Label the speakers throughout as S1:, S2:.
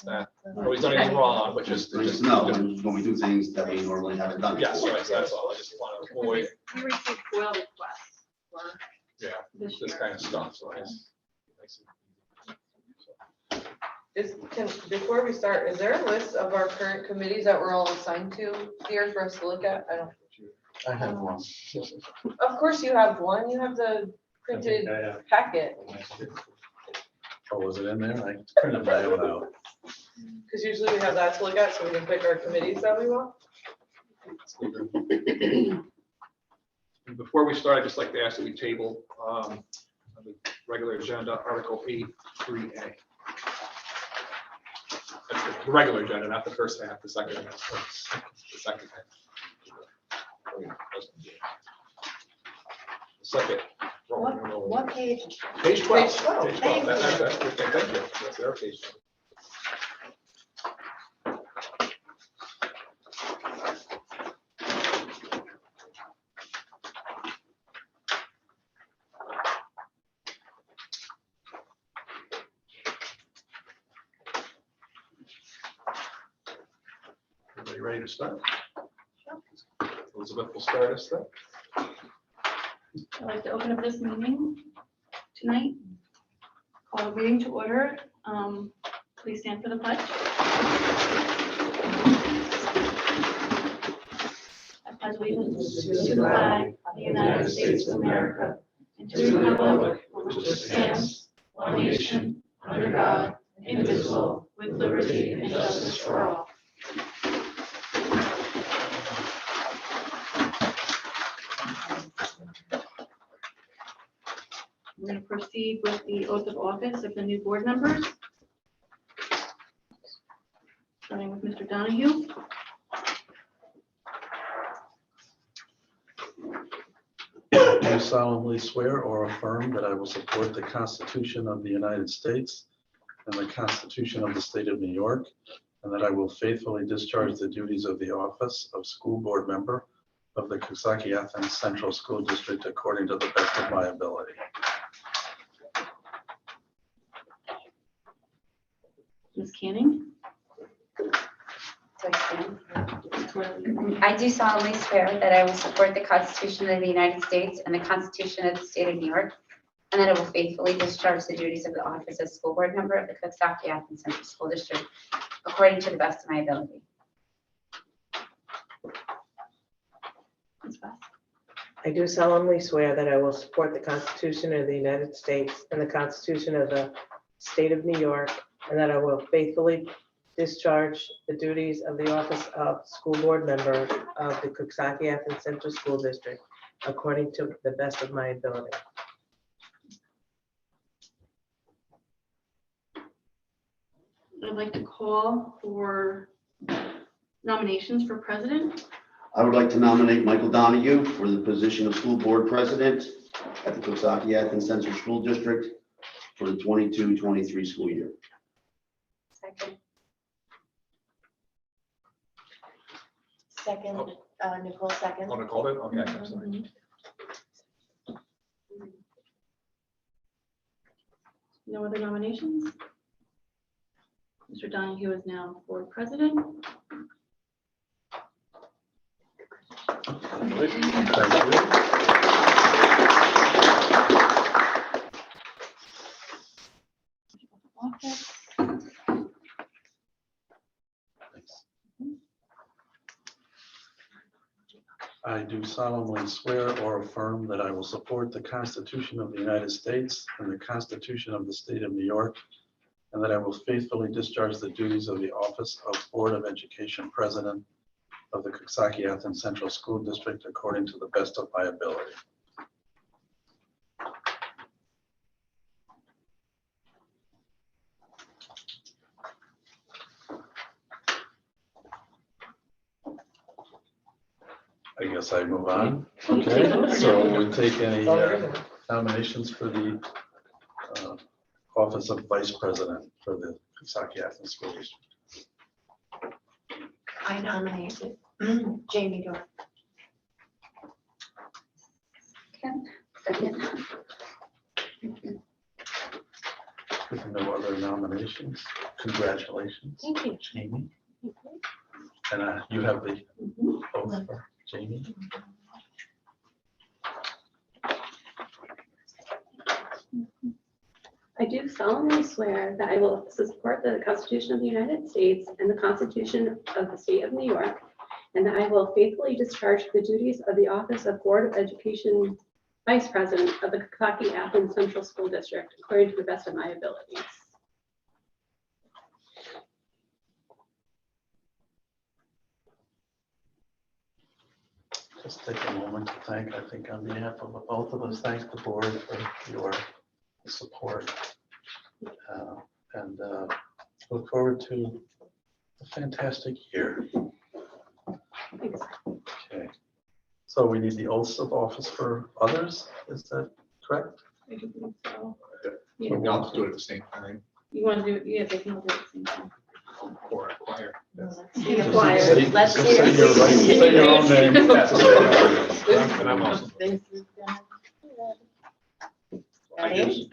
S1: that. Or he's done anything wrong, but just
S2: No, when we do things that we normally haven't done.
S1: yes,
S2: before.
S1: right, so that's all. I just want to avoid,
S3: We received 12 requests for
S1: yeah,
S3: this
S1: this
S3: year.
S1: kind of stuff. So
S4: Before we start, is there a list of our current committees that we're all assigned to here for us to look at?
S5: I have one.
S4: Of course you have one, you have the printed packet,
S5: Oh, was it in there? I printed my own out.
S4: because usually we have that to look at, so we can pick our committees that we want.
S1: Before we start, I'd just like to ask that we table on the regular agenda, Article 83A. That's the regular agenda, not the first half, the second half. The second half. The second.
S3: What page?
S1: Page 12.
S4: Page 12.
S1: Page 12. That's okay, thank you. That's our page. Everybody ready to start? Elizabeth will start us then.
S3: I'd like to open up this meeting tonight. Call the meeting to order. Please stand for the pledge. I pledge allegiance to the flag of the United States of America and to the republic for which it stands, one nation, under God, indivisible, with liberty and justice for all. We're going to proceed with the oath of office of the new board members. Starting with Mr. Donahue.
S5: I solemnly swear or affirm that I will support the Constitution of the United States and the Constitution of the State of New York, and that I will faithfully discharge the duties of the office of school board member of the Coxsackie-Athens Central School District according to the best of my ability.
S3: Ms. Canning.
S6: I do solemnly swear that I will support the Constitution of the United States and the Constitution of the State of New York, and that I will faithfully discharge the duties of the office of school board member of the Coxsackie-Athens Central School District according to the best of my ability.
S3: Ms. Beth.
S7: I do solemnly swear that I will support the Constitution of the United States and the Constitution of the State of New York, and that I will faithfully discharge the duties of the office of school board member of the Coxsackie-Athens Central School District according to the best of my ability.
S3: I'd like to call for nominations for president.
S2: I would like to nominate Michael Donahue for the position of school board president at the Coxsackie-Athens Central School District for the 22-23 school year.
S6: Second.
S8: Second, Nicole, second.
S1: Oh, Nicole did? Okay, I'm sorry.
S3: No other nominations? Mr. Donahue is now board president.
S5: Thank you.
S3: Office.
S5: I do solemnly swear or affirm that I will support the Constitution of the United States and the Constitution of the State of New York, and that I will faithfully discharge the duties of the office of Board of Education President of the Coxsackie-Athens Central School District according to the best of my ability. I guess I move on. Okay, so we take any nominations for the office of Vice President for the Coxsackie-Athens School District.
S8: I nominated Jamie Dorr.
S6: Second.
S5: With no other nominations. Congratulations.
S3: Thank you.
S5: Jamie. And you have the oath for Jamie.
S9: I do solemnly swear that I will support the Constitution of the United States and the Constitution of the State of New York, and that I will faithfully discharge the duties of the Office of Board of Education Vice President of the Coxsackie-Athens Central School District according to the best of my abilities.
S5: Just take a moment to thank, I think on behalf of both of us, thank the board for your support. And look forward to a fantastic year.
S9: Thanks.
S5: Okay. So we need the oaths of office for others, is that correct?
S9: I do believe so.
S1: So we all do it at the same time
S9: You want to do it? Yeah, they can all do it at the same time.
S1: or acquire.
S9: Be
S5: Just
S9: acquired.
S5: say-
S9: Let's
S5: just
S9: hear
S5: say
S9: it.
S5: your right- say your own name.
S1: And I'm also.
S8: Ready?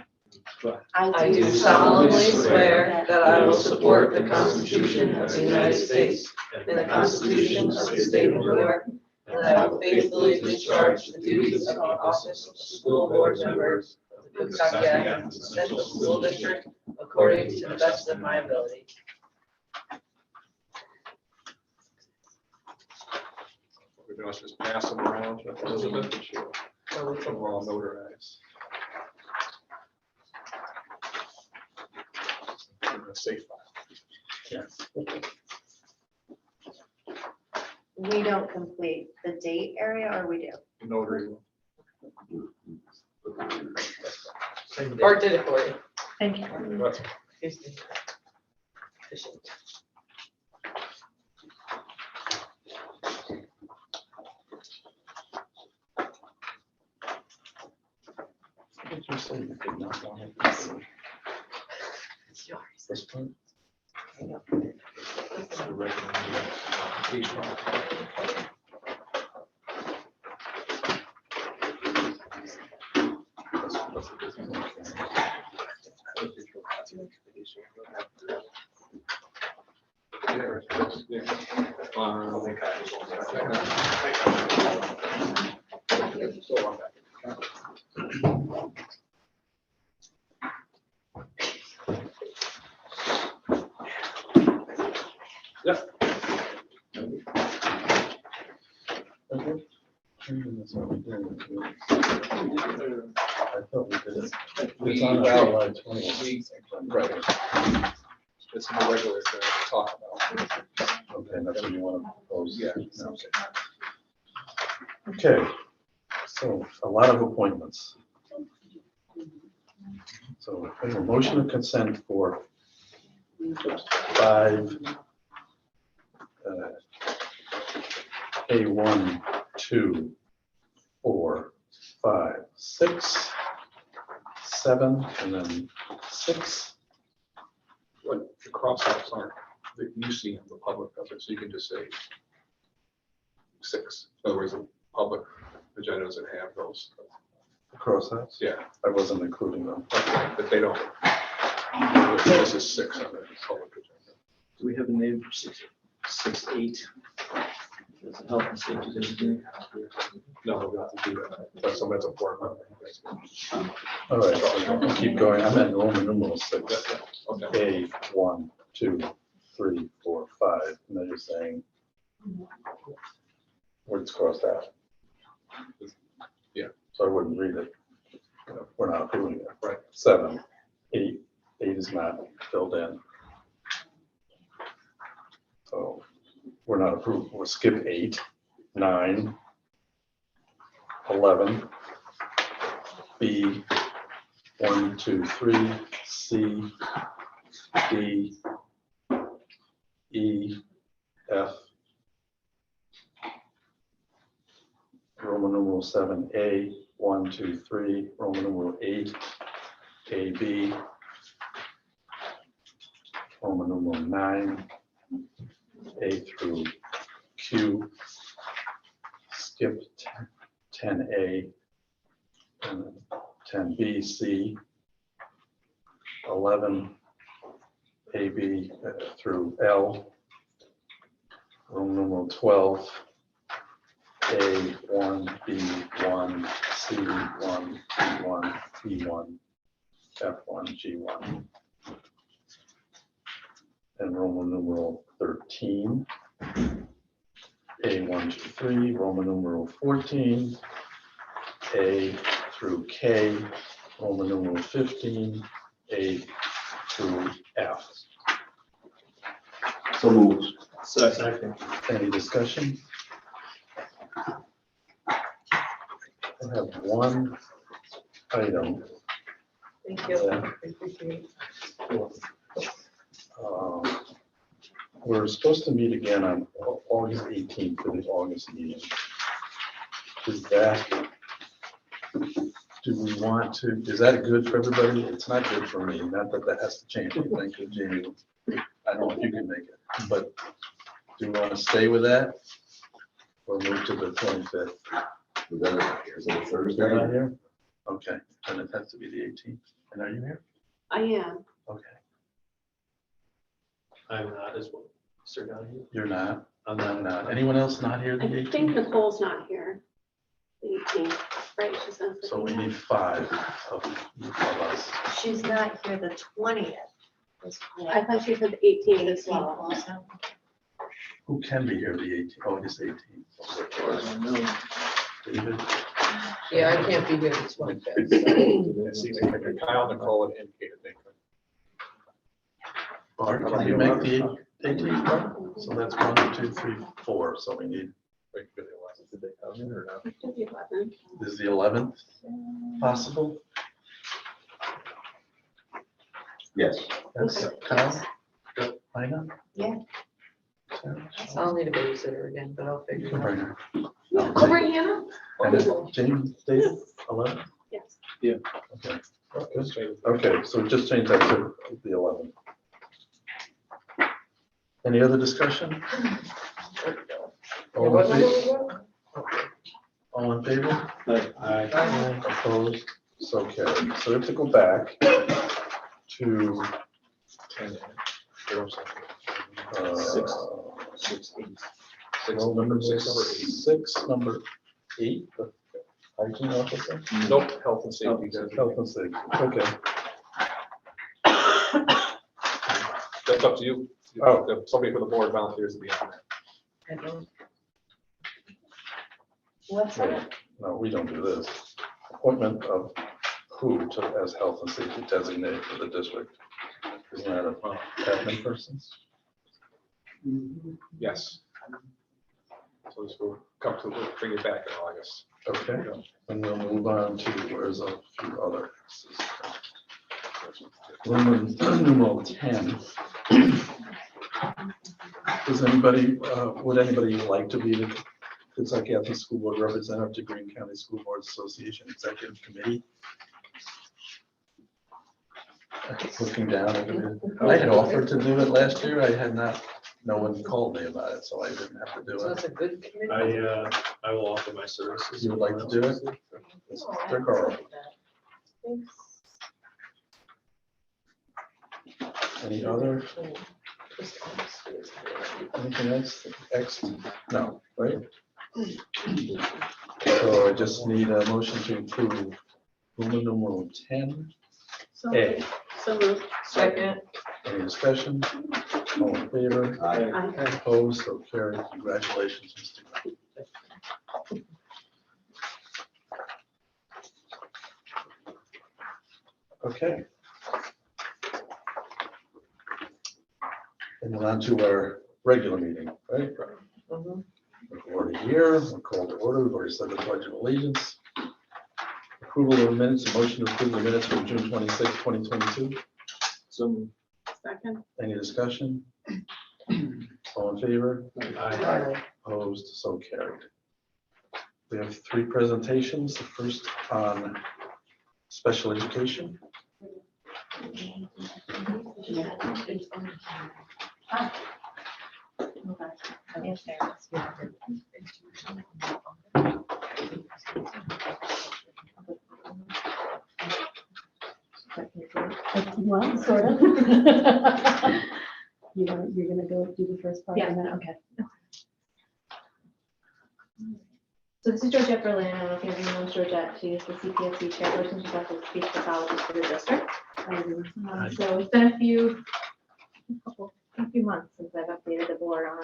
S7: I do solemnly swear that I will support the Constitution of the United States and the Constitution of the State of New York, and that I will faithfully discharge the duties of the office of school board member of the Coxsackie-Athens Central School District according to the best of my ability.
S1: We're going to just pass them around to Elizabeth and she'll put them all notarized. In a safe file.
S5: Yes.
S8: We don't complete the date area, or we do?
S1: Notary.
S7: Art did it for you.
S8: Thank you.
S1: That's-
S7: Here's the efficient.
S5: Did you say you did not want it?
S7: It's yours.
S5: This one?
S1: that's the regular application.
S5: Okay. That's what we did. I thought we did it. It's on July 20th.
S1: Right. It's in the regular to talk about.
S5: Okay, that's what you want to propose.
S1: Yeah.
S5: Okay, so a lot of appointments. So I have a motion of consent for 5 A1, 2, 4, 5, 6, 7, and then 6.
S1: What the cross-outs aren't, that you see in the public of it, so you can just say 6. In other words, the public agenda doesn't have those.
S5: Crossouts?
S1: Yeah,
S5: I wasn't including them.
S1: but they don't. This is 6 on the public agenda.
S10: Do we have a name for 6.8? Does it help and safety designate?
S1: No, we have to do that. That's somebody's a board member.
S5: All right, so I'll keep going. I'm at Roman numeral 6.
S1: Okay.
S5: A, 1, 2, 3, 4, 5. And then you're saying where it's crossed out.
S1: Yeah.
S5: So I wouldn't read it. We're not approving it.
S1: Right.
S5: 7, 8. 8 is not filled in. So we're not approved. We'll skip 8, 9, 11, B, 1, 2, 3, C, D, E, F, Roman numeral 7A, 1, 2, 3, Roman numeral 8, AB, Roman numeral 9, A through Q, skip 10A, and then 10B, C, 11, A, B through L. Roman numeral 12, A1, B1, C1, D1, E1, F1, G1. And Roman numeral 13, A1 to 3, Roman numeral 14, A through K, Roman numeral 15, A through F.
S2: So moved.
S10: Second.
S5: Any discussion? I have one item.
S7: Thank you. I appreciate it.
S5: We're supposed to meet again on August 18th for the August meeting. Is that, do we want to, is that good for everybody? It's not good for me, not that that has to change anything for Jamie. I don't know if you can make it, but do you want to stay with that? Or move to the 25th?
S2: Is that a Thursday?
S5: You're not here? Okay, then it has to be the 18th. And are you here?
S9: I am.
S5: Okay,
S10: I'm not as well. Sir Donahue?
S5: you're not.
S10: I'm
S5: Not. Anyone else not here the
S9: I think
S5: 18th?
S9: Nicole's not here. The 18th, right? She's not.
S5: So we need 5 of us.
S8: She's not here the 20th.
S9: I thought she said the 18th as well.
S5: Who can be here the 18th, August 18th? David?
S4: Yeah, I can't be here this one.
S1: It seems like Kyle, Nicole, and indicated they could.
S5: Bart, can you make the 18th, Bart? So that's 1, 2, 3, 4, so we need,
S1: They could do the 11th. Did they come in or not?
S9: It could be 11.
S5: is the 11th possible?
S2: Yes.
S5: Yes, Kyle? Ina?
S8: Yeah.
S4: I'll need a babysitter again, but I'll
S5: You
S4: figure
S5: can
S4: it
S5: bring
S4: out.
S5: her.
S9: Oh, Brianna?
S5: And James, David, 11?
S9: Yes.
S5: Okay.
S1: Let's try it.
S5: Okay, so just change that to the 11th. Any other discussion? All
S4: What
S5: in
S4: number
S5: favor?
S4: we got?
S5: All in favor?
S10: Aye.
S5: Opposed? So carried. So we have to go back to
S1: 10, 4, 7,
S10: Six.
S1: 6, 8.
S5: roll number
S1: 6, number 8.
S5: 6, number 8, the hygiene officer.
S1: Nope, health and safety.
S5: Health and safety, okay.
S1: That's up to you.
S5: Oh.
S1: If somebody from the board volunteers to be on that.
S4: I don't-
S8: What's that?
S5: No, we don't do this. Appointment of who to, as health and safety designate for the district? Isn't that a admin person?
S1: Yes. So this will come to, we'll bring it back in August.
S5: Okay, and we'll move on to, where's a few other. Roman numeral 10. Does anybody, would anybody like to be the Coxsackie-Athens School Board Representative to Green County School Boards Association Executive Committee? Looking down at it. I had offered to do it last year. I had not, no one called me about it, so I didn't have to do
S4: So
S5: it.
S4: that's a good committee.
S10: I will offer my services.
S5: You would like to do it? Mr. Carl, any other? Anything else? X? No, right? So I just need a motion to approve Roman numeral 10.
S9: So
S5: A.
S9: so moved.
S4: Second.
S5: Any discussion? All in favor?
S9: Aye.
S5: Opposed? So carried. Congratulations, Mr. Grant. Okay. And then on to our regular meeting, right?
S4: Mhm.
S5: We're already here, we're called to order, we've already said the pledge of allegiance. Approval of minutes, a motion to approve the minutes from June 26, 2022.
S10: So.
S9: Second.
S5: Any discussion? All in favor?
S4: Aye.
S5: Opposed, so carried. We have 3 presentations, the first on special education.
S3: Well, sort of. You're gonna go do the first part and then, okay. So this is Georgette Berlin. I don't know if everyone knows Georgette. She is the Cpsc Chairperson. She's also the speech pathologist for the district. So it's been a few months since I've updated the board on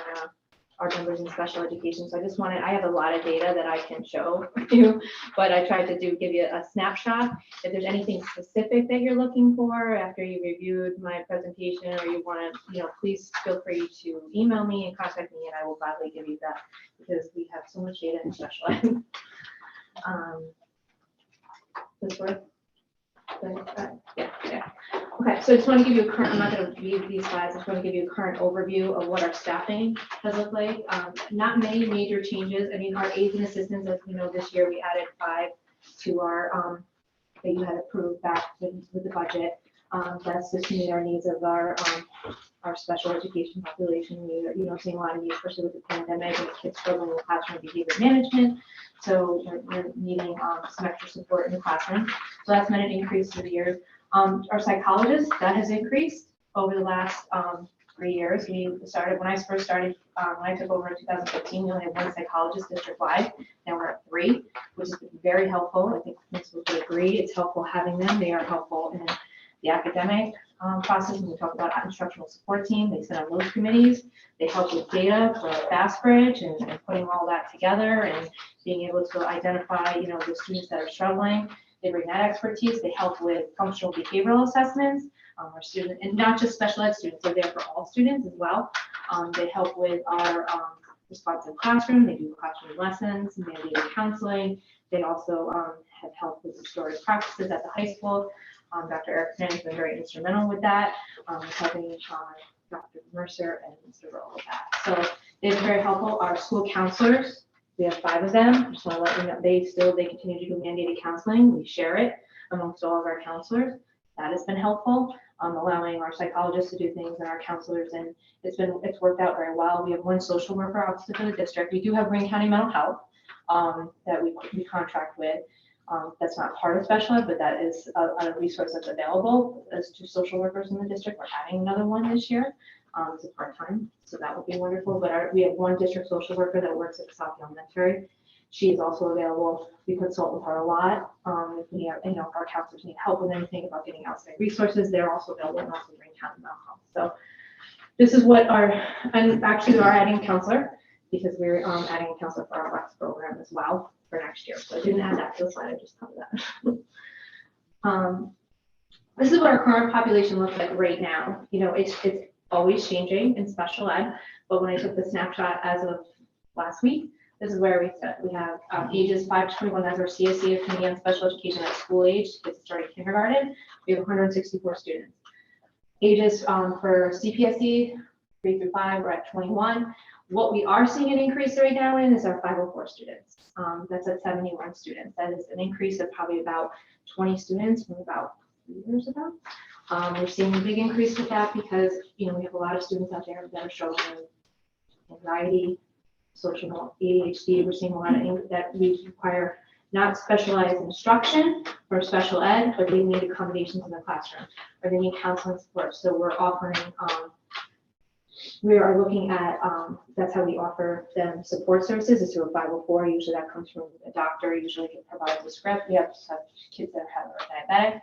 S3: our numbers in special education. So I have a lot of data that I can show you, but I tried to give you a snapshot. If there's anything specific that you're looking for after you reviewed my presentation, or you want to, please feel free to email me and contact me, and I will gladly give you that, because we have so much data in special ed. This work? Yeah. Okay, so I just want to give you a current, I'm not going to read these slides, I just want to give you a current overview of what our staffing has looked like. Not many major changes. I mean, our aides and assistants, as you know, this year we added 5 to our, that you had approved back with the budget. That's just to meet our needs of our special education population. We are seeing a lot of needs, especially with the pandemic and the kids struggling with classroom behavior management. So we're needing some extra support in the classroom. So that's been an increase through the years. Our psychologists, that has increased over the last 3 years. When I first started, when I took over in 2015, we only had 1 psychologist district-wide. Now we're at 3, which has been very helpful. I think principals would agree. It's helpful having them. They are helpful in the academic process. When we talk about instructional support team, they sit on those committees. They help with data for FastBridge and putting all that together and being able to identify, the students that are struggling. They bring that expertise. They help with functional behavioral assessments. Our students, and not just special ed students, they're there for all students as well. They help with our responsive classroom. They do classroom lessons, mandated counseling. They also have helped with restorative practices at the high school. Dr. Eric Finn has been very instrumental with that, helping Dr. Mercer and Mr. Rowe with that. So they've been very helpful. Our school counselors, we have 5 of them. I just want to let you know they continue to do mandated counseling. We share it amongst all of our counselors. That has been helpful, allowing our psychologists to do things and our counselors, and it's worked out very well. We have 1 social worker officer for the district. We do have Greene County Mental Health that we contract with. That's not part of special ed, but that is a resource that's available as to social workers in the district. We're adding another 1 this year. It's a part-time, so that would be wonderful. But we have 1 district social worker that works at Coxsackie Elementary. She is also available. We consult with her a lot. If we have, our counselors need help with anything about getting outside resources, they're also available, and also Greene County Mental Health. So this is what and actually we are adding a counselor, because we're adding a counselor for our WEX program as well for next year. So I didn't add that to the slide, I just covered that. This is what our current population looks like right now. It's always changing in special ed, but when I took the snapshot as of last week, this is where we sit. We have ages 5 to 21 as our CSE Committee on Special Education at school age, kids starting kindergarten. We have 164 students. Ages for CPSC 3 through 5, we're at 21. What we are seeing an increase right now in is our 504 students. That's at 71 students. That is an increase of probably about 20 students from about 3 years ago. We're seeing a big increase with that because, we have a lot of students out there that are struggling with anxiety, social ADHD. We're seeing a lot of that we require not specialized instruction for special ed, but they need accommodations in the classroom, or they need counseling support. So we're offering, we are looking at, that's how we offer them support services, is through a 504. Usually that comes from a doctor, usually it provides a script. We have kids that are diabetic,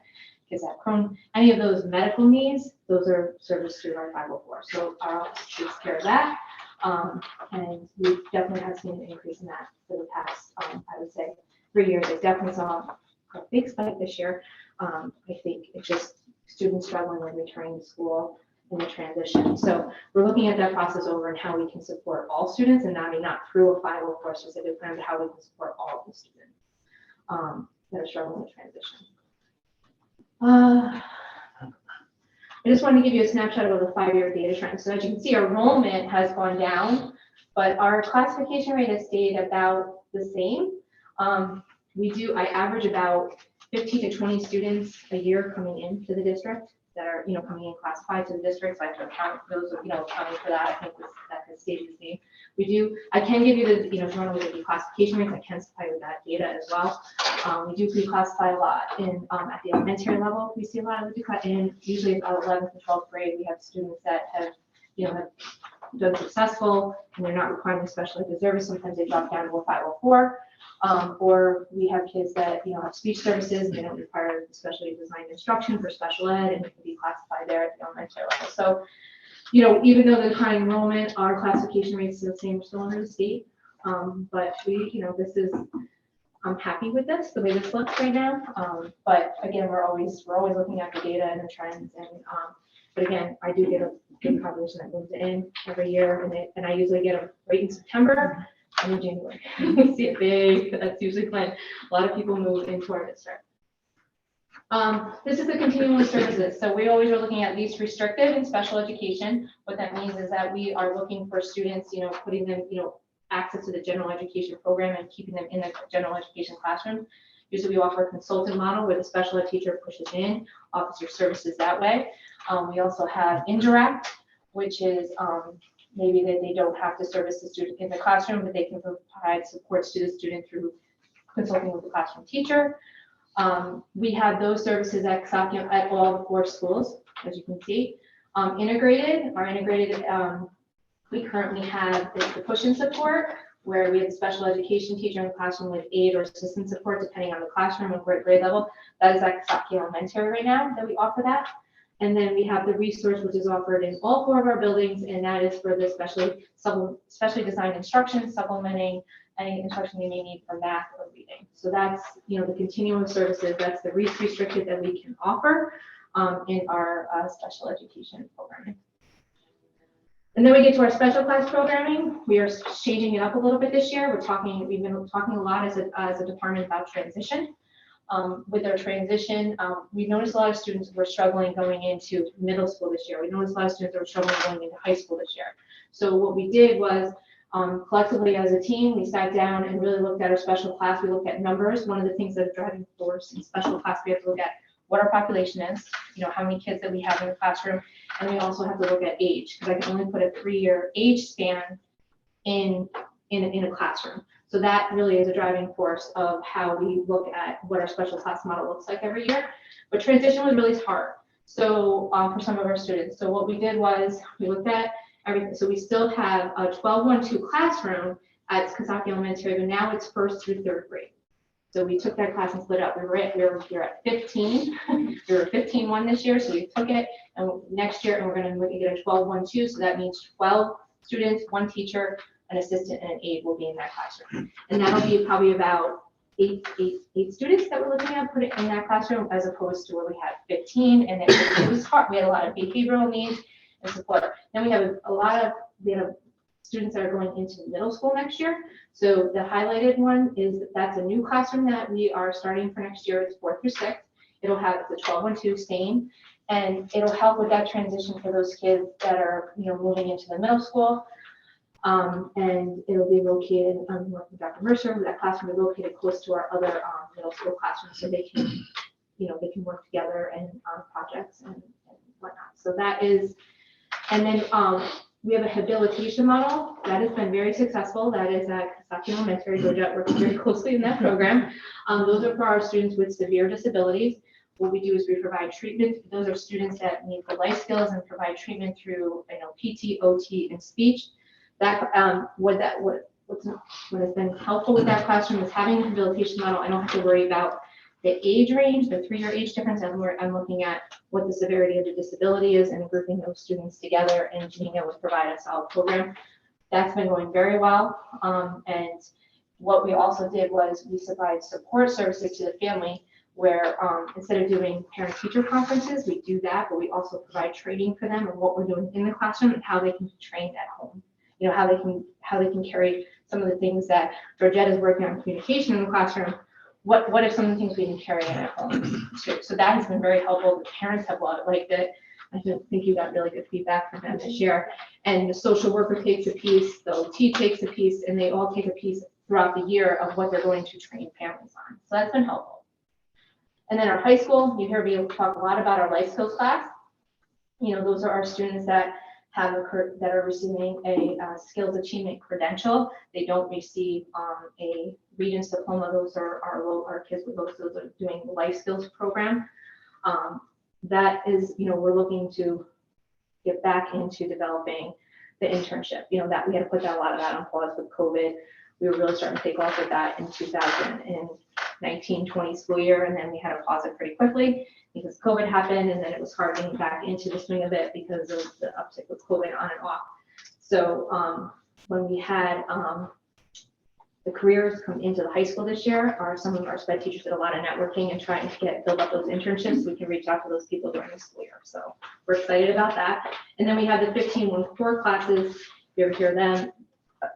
S3: kids that have Crohn, any of those medical needs, those are serviced through our 504. So our office takes care of that. And we definitely have seen an increase in that for the past, I would say, 3 years. I definitely saw a big spike this year. I think it's just students struggling with returning to school in the transition. So we're looking at that process over and how we can support all students, and not through a 504 specific plan, but how we can support all of the students that are struggling with transition. I just wanted to give you a snapshot of the 5-year data trend. So as you can see, our enrollment has gone down, but our classification rate has stayed about the same. I average about 15 to 20 students a year coming into the district that are, coming in classified to the district. So I have to account for those, accounting for that. I think that has stayed the same. I can give you the, if you want to look at the classification rates, I can supply you with that data as well. We do pre-classify a lot at the elementary level. We see a lot of and usually about 11th and 12th grade, we have students that have done successful and they're not requiring special ed service. Sometimes they drop down to a 504. Or we have kids that have speech services and they don't require specially designed instruction for special ed, and it can be classified there at the elementary level. So, even though the declining enrollment, our classification rates are the same, still under the state. But I'm happy with this, the way this looks right now. But again, we're always looking at the data and the trends. And but again, I do get a big population that moves in every year, and I usually get them right in September and in January. We see it big. That's usually when a lot of people move into our district. This is the continuum of services. So we always are looking at least restrictive in special education. What that means is that we are looking for students, putting them, access to the general education program and keeping them in the general education classroom. Usually we offer a consultant model where the special ed teacher pushes in, offers your services that way. We also have indirect, which is maybe that they don't have to service the student in the classroom, but they can provide support to the student through consulting with the classroom teacher. We have those services at Coxsackie at all the 4 schools, as you can see. Integrated, we currently have the push-in support, where we have a special education teacher in the classroom with aid or assistant support, depending on the classroom and grade level. That is at Coxsackie Elementary right now that we offer that. And then we have the resource, which is offered in all 4 of our buildings, and that is for the specially designed instruction, supplementing any instruction they may need for math or reading. So that's, the continuum of services, that's the least restricted that we can offer in our special education programming. And then we get to our special class programming. We are changing it up a little bit this year. We've been talking a lot as a department about transition. With our transition, we noticed a lot of students were struggling going into middle school this year. We noticed a lot of students were struggling going into high school this year. So what we did was, collectively as a team, we sat down and really looked at our special class. We looked at numbers. One of the things that is driving force in special class, we have to look at what our population is, how many kids that we have in the classroom, and we also have to look at age, because I can only put a 3-year age span in a classroom. So that really is a driving force of how we look at what our special class model looks like every year. But transition was really hard. So for some of our students, so what we did was we looked at everything. So we still have a 12-1-2 classroom at Coxsackie Elementary, but now it's 1st through 3rd grade. So we took that class and split up. We were at 15. We were 15-1 this year, so we took it, and next year, and we're going to get a 12-1-2. So that means 12 students, 1 teacher, an assistant, and an aide will be in that classroom. And that'll be probably about eight students that we're looking at put it in that classroom, as opposed to where we had 15, and it was hard. We had a lot of behavioral needs and support. Then we have we have students that are going into middle school next year. So the highlighted one is that's a new classroom that we are starting for next year. It's 4th through 6th. It'll have the 12-1-2 same, and it'll help with that transition for those kids that are moving into the middle school. And it'll be located with Dr. Mercer. That classroom is located close to our other middle school classrooms, so they can they can work together and on projects and whatnot. So that is, and then we have a habilitation model that has been very successful. That is at Coxsackie Elementary. Georgette works very closely in that program. Those are for our students with severe disabilities. What we do is we provide treatment. Those are students that need the life skills and provide treatment through PT, OT, and speech. That what has been helpful with that classroom is having a habilitation model. I don't have to worry about the age range, the 3-year age difference. I'm looking at what the severity of the disability is and grouping those students together and being able to provide a solid program. That's been going very well. And what we also did was we supplied support services to the family, where instead of doing parent-teacher conferences, we do that, but we also provide training for them and what we're doing in the classroom and how they can be trained at home. How they can carry some of the things that Georgette is working on communication in the classroom. What are some of the things we can carry in at home too? So that has been very helpful. The parents have liked it. I think you got really good feedback from them this year. And the social worker takes a piece, the OT takes a piece, and they all take a piece throughout the year of what they're going to train families on. So that's been helpful. And then our high school, you hear me talk a lot about our life skills class. Those are our students that that are receiving a skills achievement credential. They don't receive a Regents diploma. Those are our kids with those are doing the life skills program. That is, we're looking to get back into developing the internship. That we had to put a lot of that on pause with COVID. We were really starting to take off with that in 2019-20 school year, and then we had to pause it pretty quickly because COVID happened, and then it was hard getting back into the swing of it because of the uptick with COVID on and off. So when we had the careers come into the high school this year, some of our sped teachers did a lot of networking and trying to build up those internships. We can reach out to those people during the school year. So we're excited about that. And then we have the 15-1-4 classes. If you ever hear them,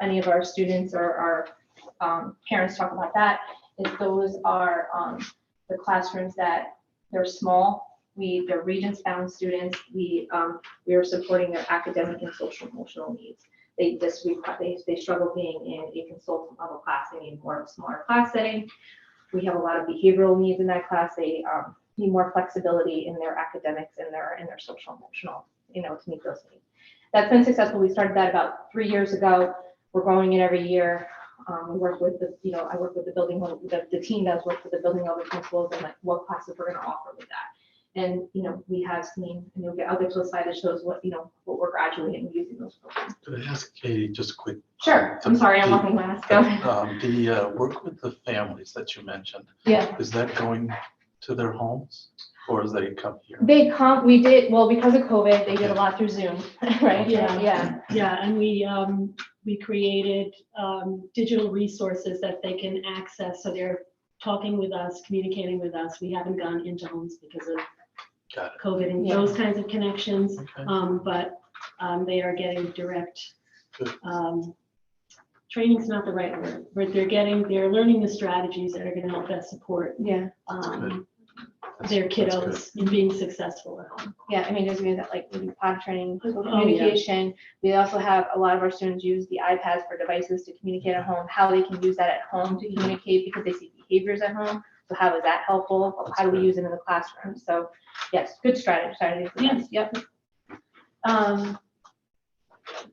S3: any of our students or our parents talk about that, is those are the classrooms that they're small. They're Regents bound students. We are supporting their academic and social emotional needs. They struggle being in a consultant level class. They need more of a smaller class setting. We have a lot of behavioral needs in that class. They need more flexibility in their academics and their social emotional, to meet those needs. That's been successful. We started that about 3 years ago. We're growing it every year. We work with I work with the building, the team does work with the building level principals and like what classes we're going to offer with that. And, we have seen, I'll get to a slide that shows what we're graduating using those programs.
S5: Could I ask Katie just quick?
S3: Sure. I'm sorry, I'm walking fast. Go ahead.
S5: The work with the families that you mentioned,
S3: Yeah.
S5: is that going to their homes or is they come here?
S3: They come, we did, well, because of COVID, they did a lot through Zoom, right?
S11: Yeah, and we created digital resources that they can access, so they're talking with us, communicating with us. We haven't gone into homes because of COVID and those kinds of connections,
S5: Okay.
S11: but they are getting direct.
S5: Good.
S11: Training's not the right word, but they're learning the strategies that are going to help us support
S3: Yeah.
S5: good.
S11: their
S5: That's
S11: kiddos in being successful at home.
S3: Yeah, I mean, there's gonna be that, like, we do pod training,
S11: Oh, yeah.
S3: communication. We also have a lot of our students use the iPads for devices to communicate at home, how they can use that at home to communicate because they see behaviors at home. So how is that helpful? How do we use it in the classroom? So yes, good strategy for us. Yep. And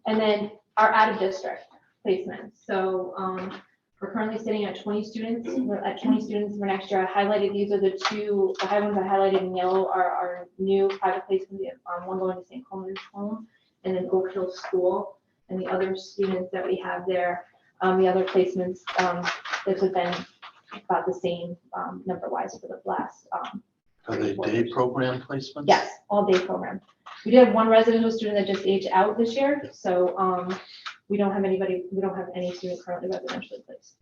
S3: then our out of district placements. So we're currently sitting at 20 students. We're at 20 students for next year. I highlighted, these are the high ones I highlighted in yellow are our new private placement. We have one going to St. Coleman's Home and then Oak Hill School. And the other students that we have there, the other placements, this has been about the same number-wise for the last.
S5: Are they day program placements?
S3: Yes, all day program. We did have one residential student that just aged out this year, so we don't have any student currently residentially placed.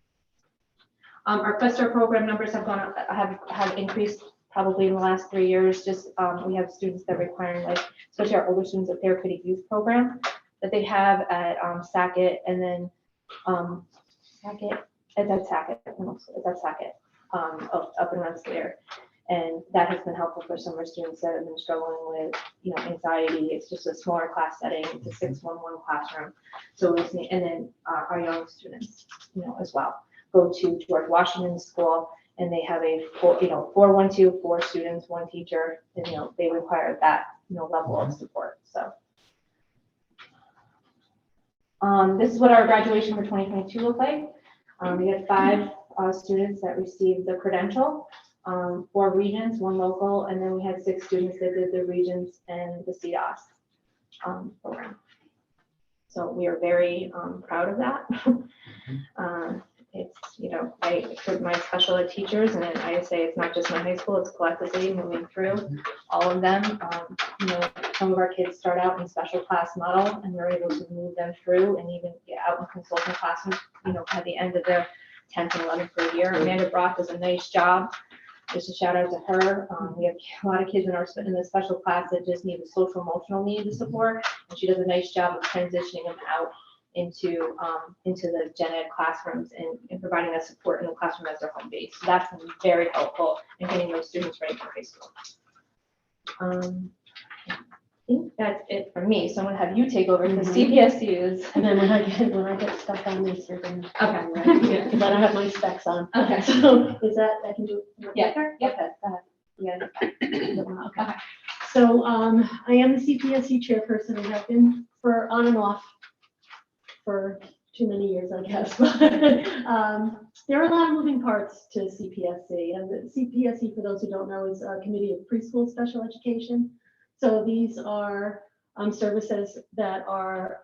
S3: Our cluster program numbers have gone up, have increased probably in the last 3 years. Just we have students that require, like, especially our older students, a therapeutic youth program that they have at Sackett, and then Sackett, up in Rensselaer. And that has been helpful for some of our students that have been struggling with, anxiety. It's just a smaller class setting. It's a 611 classroom. So we're seeing, and then our young students, as well, go to George Washington School, and they have a 412, 4 students, 1 teacher, and they require that level of support. So this is what our graduation for 2022 looked like. We had 5 students that received the credential. 4 regions, 1 local, and then we had 6 students that did the regions and the CDOS program. So we are very proud of that. It's, for my special ed teachers, and I say it's not just my high school, it's collectively moving through all of them. Some of our kids start out in special class model, and we're able to move them through and even get out in consultant classes, at the end of their 10th and 11th grade year. Amanda Brock does a nice job. Just a shout out to her. We have a lot of kids in the special class that just need the social emotional needs of support, and she does a nice job of transitioning them out into the gen ed classrooms and providing that support in the classroom as their home base. So that's been very helpful in getting those students ready for high school. I think that's it for me. So I'm gonna have you take over the CPSUs.
S11: And then when I get stuck on this, you're going to.
S3: Okay.
S11: Because I don't have my specs on.
S3: Okay.
S11: So is that, I can do it?
S3: Yeah. Yep. Yeah.
S11: Okay. So I am the CPSC chairperson. I have been for on and off for too many years, I guess. There are a lot of moving parts to CPSC, and the CPSC, for those who don't know, is a committee of preschool special education. So these are services that are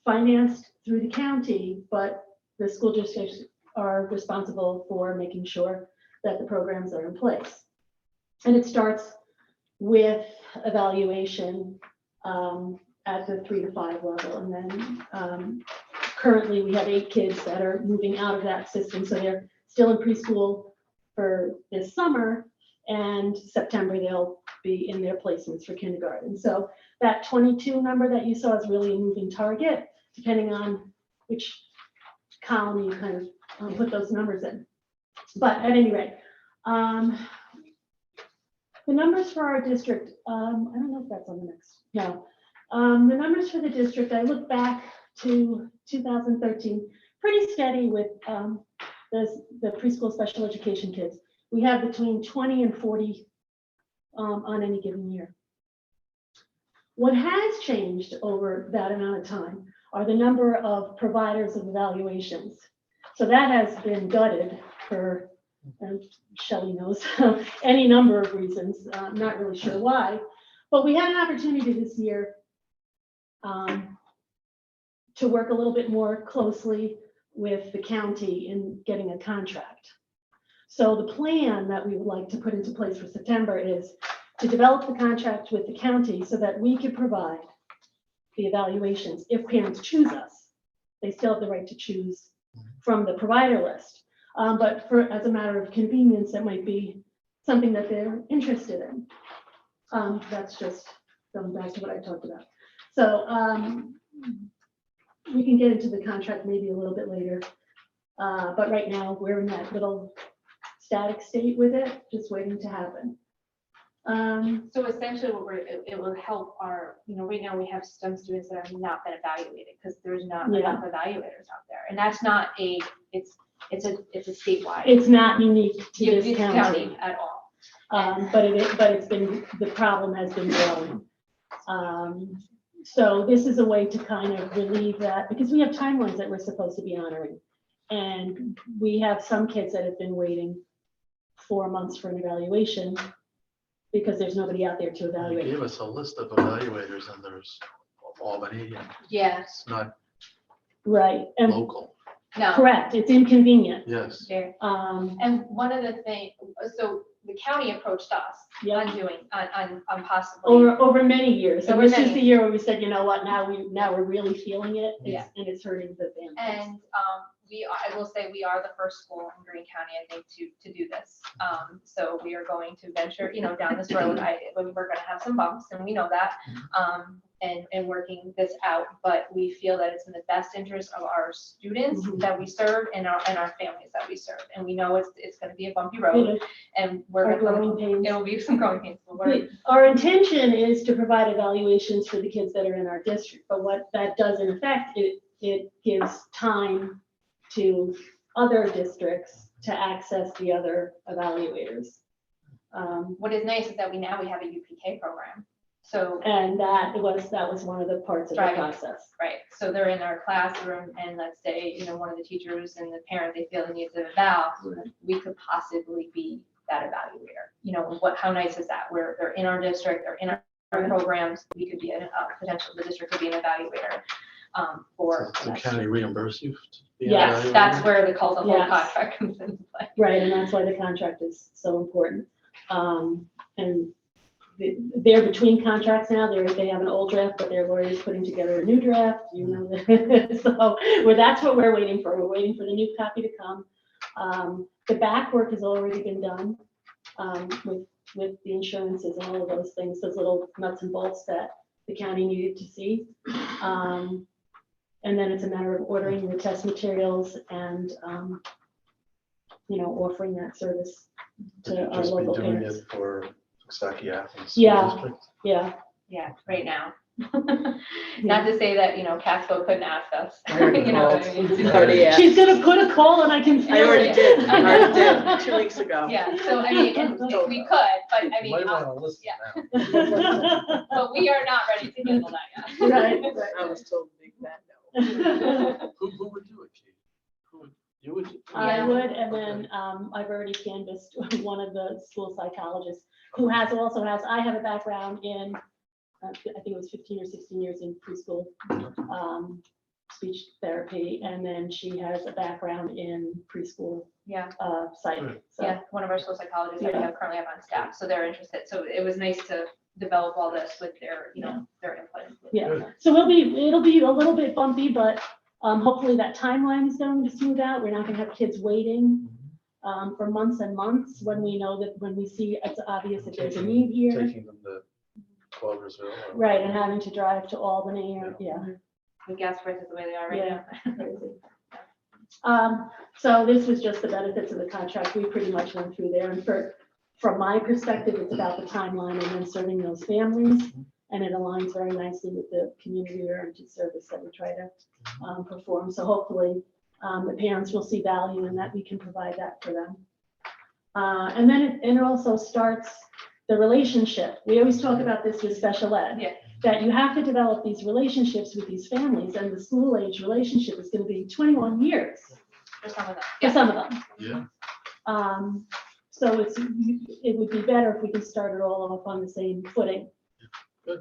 S11: financed through the county, but the school districts are responsible for making sure that the programs are in place. And it starts with evaluation at the 3 to 5 level. And then currently we have 8 kids that are moving out of that system. So they're still in preschool for this summer, and September they'll be in their placements for kindergarten. So that 22 number that you saw is really a moving target, depending on which column you kind of put those numbers in. But at any rate, the numbers for our district, I don't know if that's on the next, no. The numbers for the district, I look back to 2013, pretty steady with the preschool special education kids. We have between 20 and 40 on any given year. What has changed over that amount of time are the number of providers of evaluations. So that has been gutted for, and Shelley knows, any number of reasons. I'm not really sure why, but we had an opportunity this year to work a little bit more closely with the county in getting a contract. So the plan that we would like to put into place for September is to develop the contract with the county so that we could provide the evaluations if parents choose us. They still have the right to choose from the provider list. But as a matter of convenience, that might be something that they're interested in. That's just going back to what I talked about. So we can get into the contract maybe a little bit later. But right now we're in that little static state with it, just waiting to happen.
S3: So essentially it will help our, right now we have some students that have not been evaluated because there's not enough evaluators out there. And that's not it's a statewide.
S11: It's not unique to this
S3: It's
S11: county
S3: at all.
S11: but it's been, the problem has been growing. So this is a way to kind of relieve that, because we have timelines that we're supposed to be honoring. And we have some kids that have been waiting 4 months for an evaluation because there's nobody out there to
S5: You
S11: evaluate.
S5: gave us a list of evaluators, and there's Albany, and
S3: Yeah.
S5: it's not
S11: Right, and
S5: local.
S3: No.
S11: correct, it's inconvenient.
S5: Yes.
S3: There. And one of the things, so the county approached us on possibly.
S11: Over many years. And
S3: Over
S11: this is
S3: many.
S11: the year where we said, you know what, now we're really feeling it.
S3: Yeah.
S11: And it's hurting the families.
S3: And I will say we are the first school in Green County, I think, to do this. So we are going to venture, down this road. We're gonna have some bumps, and we know that, and working this out. But we feel that it's in the best interest of our students that we serve and our families that we serve. And we know it's gonna be a bumpy road, and we're
S11: Our growing pains.
S3: It will be some growing pains. But
S11: Our intention is to provide evaluations for the kids that are in our district, but what that does in effect, it gives time to other districts to access the other evaluators.
S3: what is nice is that we have a UPK program. So
S11: And that was one of the parts of the
S3: Driving.
S11: process.
S3: right, so they're in our classroom, and let's say, one of the teachers and the parent, they feel the need to eval, we could possibly be that evaluator. How nice is that? Where they're in our district, they're in our programs, we could be the district could be an evaluator for.
S5: So can they reimburse you? To be an
S11: Yes,
S5: evaluator?
S3: That's where the whole
S11: Yes.
S3: contract comes into play.
S11: Right, and that's why the contract is so important. And they're between contracts now. They have an old draft, but their lawyer's putting together a new draft, that. So that's what we're waiting for. We're waiting for the new copy to come. The back work has already been done with the insurances and all of those things, those little nuts and bolts that the county needed to see. And then it's a matter of ordering the test materials and, offering that service
S5: Would
S11: to
S5: you
S11: our
S5: just be
S11: local
S5: doing
S11: parents.
S5: it for Coxsackie-Athens?
S11: Yeah.
S5: District?
S11: Yeah,
S3: Yeah, right now.
S6: Not to say that, Casco couldn't ask us. You know what I mean?
S7: She's already asked.
S11: She's gonna put a call and I can.
S7: I already did, 2 weeks ago.
S6: Yeah, so I mean, if we could, but I mean,
S5: Might want to listen
S6: yeah.
S5: now.
S6: but we are not ready to handle that yet.
S11: Right.
S7: I was told big fat no.
S5: Who would do it, Kate? You would?
S11: I would, and then I've already canvassed one of the school psychologists who also has, I have a background in, I think it was 15 or 16 years in preschool speech therapy, and then she has a background in preschool
S6: Yeah,
S11: psych. So,
S6: yeah, one of our school psychologists that we have currently have on staff, so they're interested. So it was nice to develop all this with their, their input.
S11: Yeah, so it'll be a little bit bumpy, but hopefully that timeline is going to smooth out. We're not gonna have kids waiting for months and months when we know that, when we see it's obvious that there's a need here.
S5: Taking them to Cloversville. or-
S11: Right, and having to drive to Albany, or, yeah.
S6: With gas prices the way they are right
S11: Yeah,
S6: now.
S11: crazy. So this was just the benefits of the contract. We pretty much went through there, and from my perspective, it's about the timeline and then serving those families. And it aligns very nicely with the community-oriented service that we try to perform. So hopefully, the parents will see value in that we can provide that for them. And then it also starts the relationship. We always talk about this with special ed.
S6: Yeah.
S11: That you have to develop these relationships with these families, and the school age relationship is going to be 21 years
S6: For some of them.
S11: for some of them.
S5: Yeah.
S11: So it would be better if we could start it all off on the same footing.
S5: Good.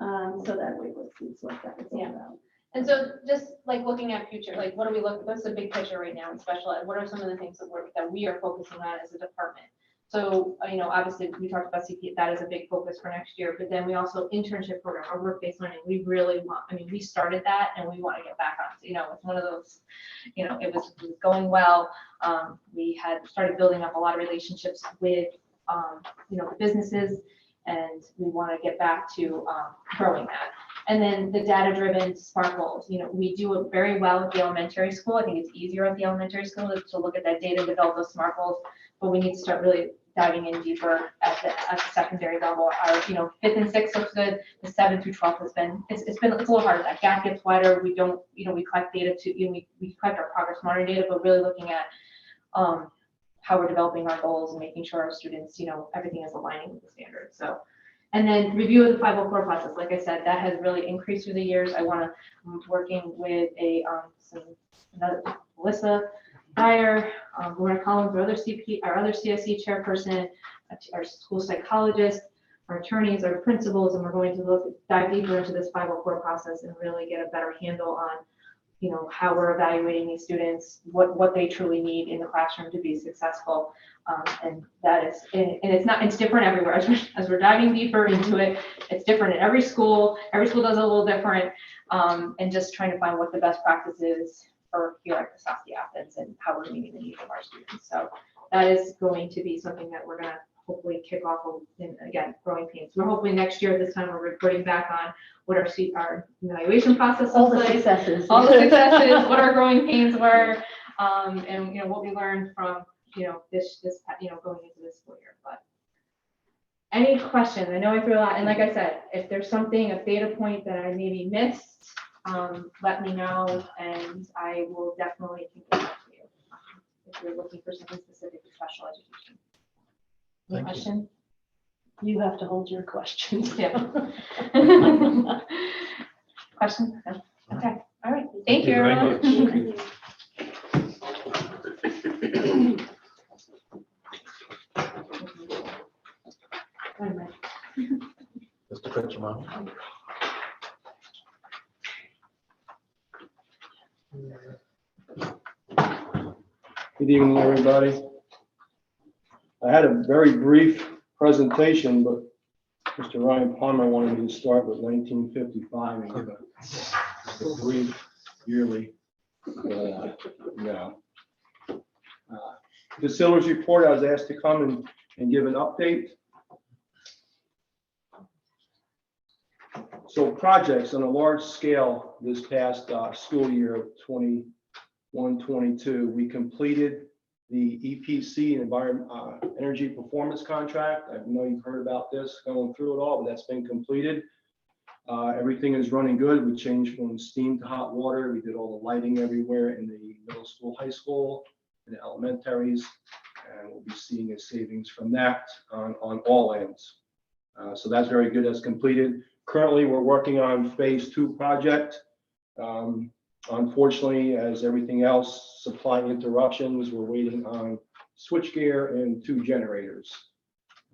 S11: So that way, let's see what that is all
S6: Yeah.
S11: about.
S6: And so just like looking at future, like what are we looking, what's the big picture right now in special ed? What are some of the things that we are focusing on as a department? So, obviously we talked about CP, that is a big focus for next year, but then we also internship program, our work-based learning, we really want, we started that and we want to get back on, it's one of those, it was going well. We had started building up a lot of relationships with, the businesses, and we want to get back to growing that. And then the data-driven SMART goals, we do it very well at the elementary school. I think it's easier at the elementary school to look at that data and develop those SMART goals, but we need to start really diving in deeper at the secondary level. Our, 5th and 6th looks good. The 7th through 12th has been, it's a little harder. That gap gets wider. We don't, we collect data we collect our progress monitor data, but really looking at how we're developing our goals and making sure our students, everything is aligning with the standards. So, and then review of the 504 process. Like I said, that has really increased through the years. I'm working with another Melissa Dyer, Laura Collins, our other Cpsc Chairperson, our school psychologist, our attorneys, our principals, and we're going to dive deeper into this 504 process and really get a better handle on, how we're evaluating these students, what they truly need in the classroom to be successful. And that is, and it's different everywhere. As we're diving deeper into it, it's different in every school. Every school does it a little different, and just trying to find what the best practice is for here at Coxsackie-Athens and how we're meeting the needs of our students. So that is going to be something that we're going to hopefully kick off in, again, growing pains. We're hoping next year, this time we're reporting back on what our evaluation process
S11: All the
S6: looks like,
S11: successes.
S6: what our growing pains were, and what we learned from, this going into this school year. But any questions? I know I threw a lot, and like I said, if there's something, a data point that I maybe missed, let me know, and I will definitely get back to you if you're looking for something specific to special education. Any
S5: Thank you.
S6: question?
S11: You have to hold your questions.
S6: Yeah. Question? No? Okay, all right. Thank you,
S1: very
S6: everyone.
S1: much.
S5: Mr. Kretschmann.
S12: Good evening, everybody. I had a very brief presentation, but Mr. Ryan Palmer wanted me to start with 1955 and give a brief yearly. Facilities report, I was asked to come and give an update. So projects on a large scale this past school year of 21-22, we completed the EPC, Energy Performance Contract. I know you've heard about this, going through it all, but that's been completed. Everything is running good. We changed from steam to hot water. We did all the lighting everywhere in the middle school, high school, and the elementaries. And we'll be seeing a savings from that on all ends. So that's very good. That's completed. Currently, we're working on phase 2 project. Unfortunately, as everything else, supply interruptions, we're waiting on switchgear and 2 generators.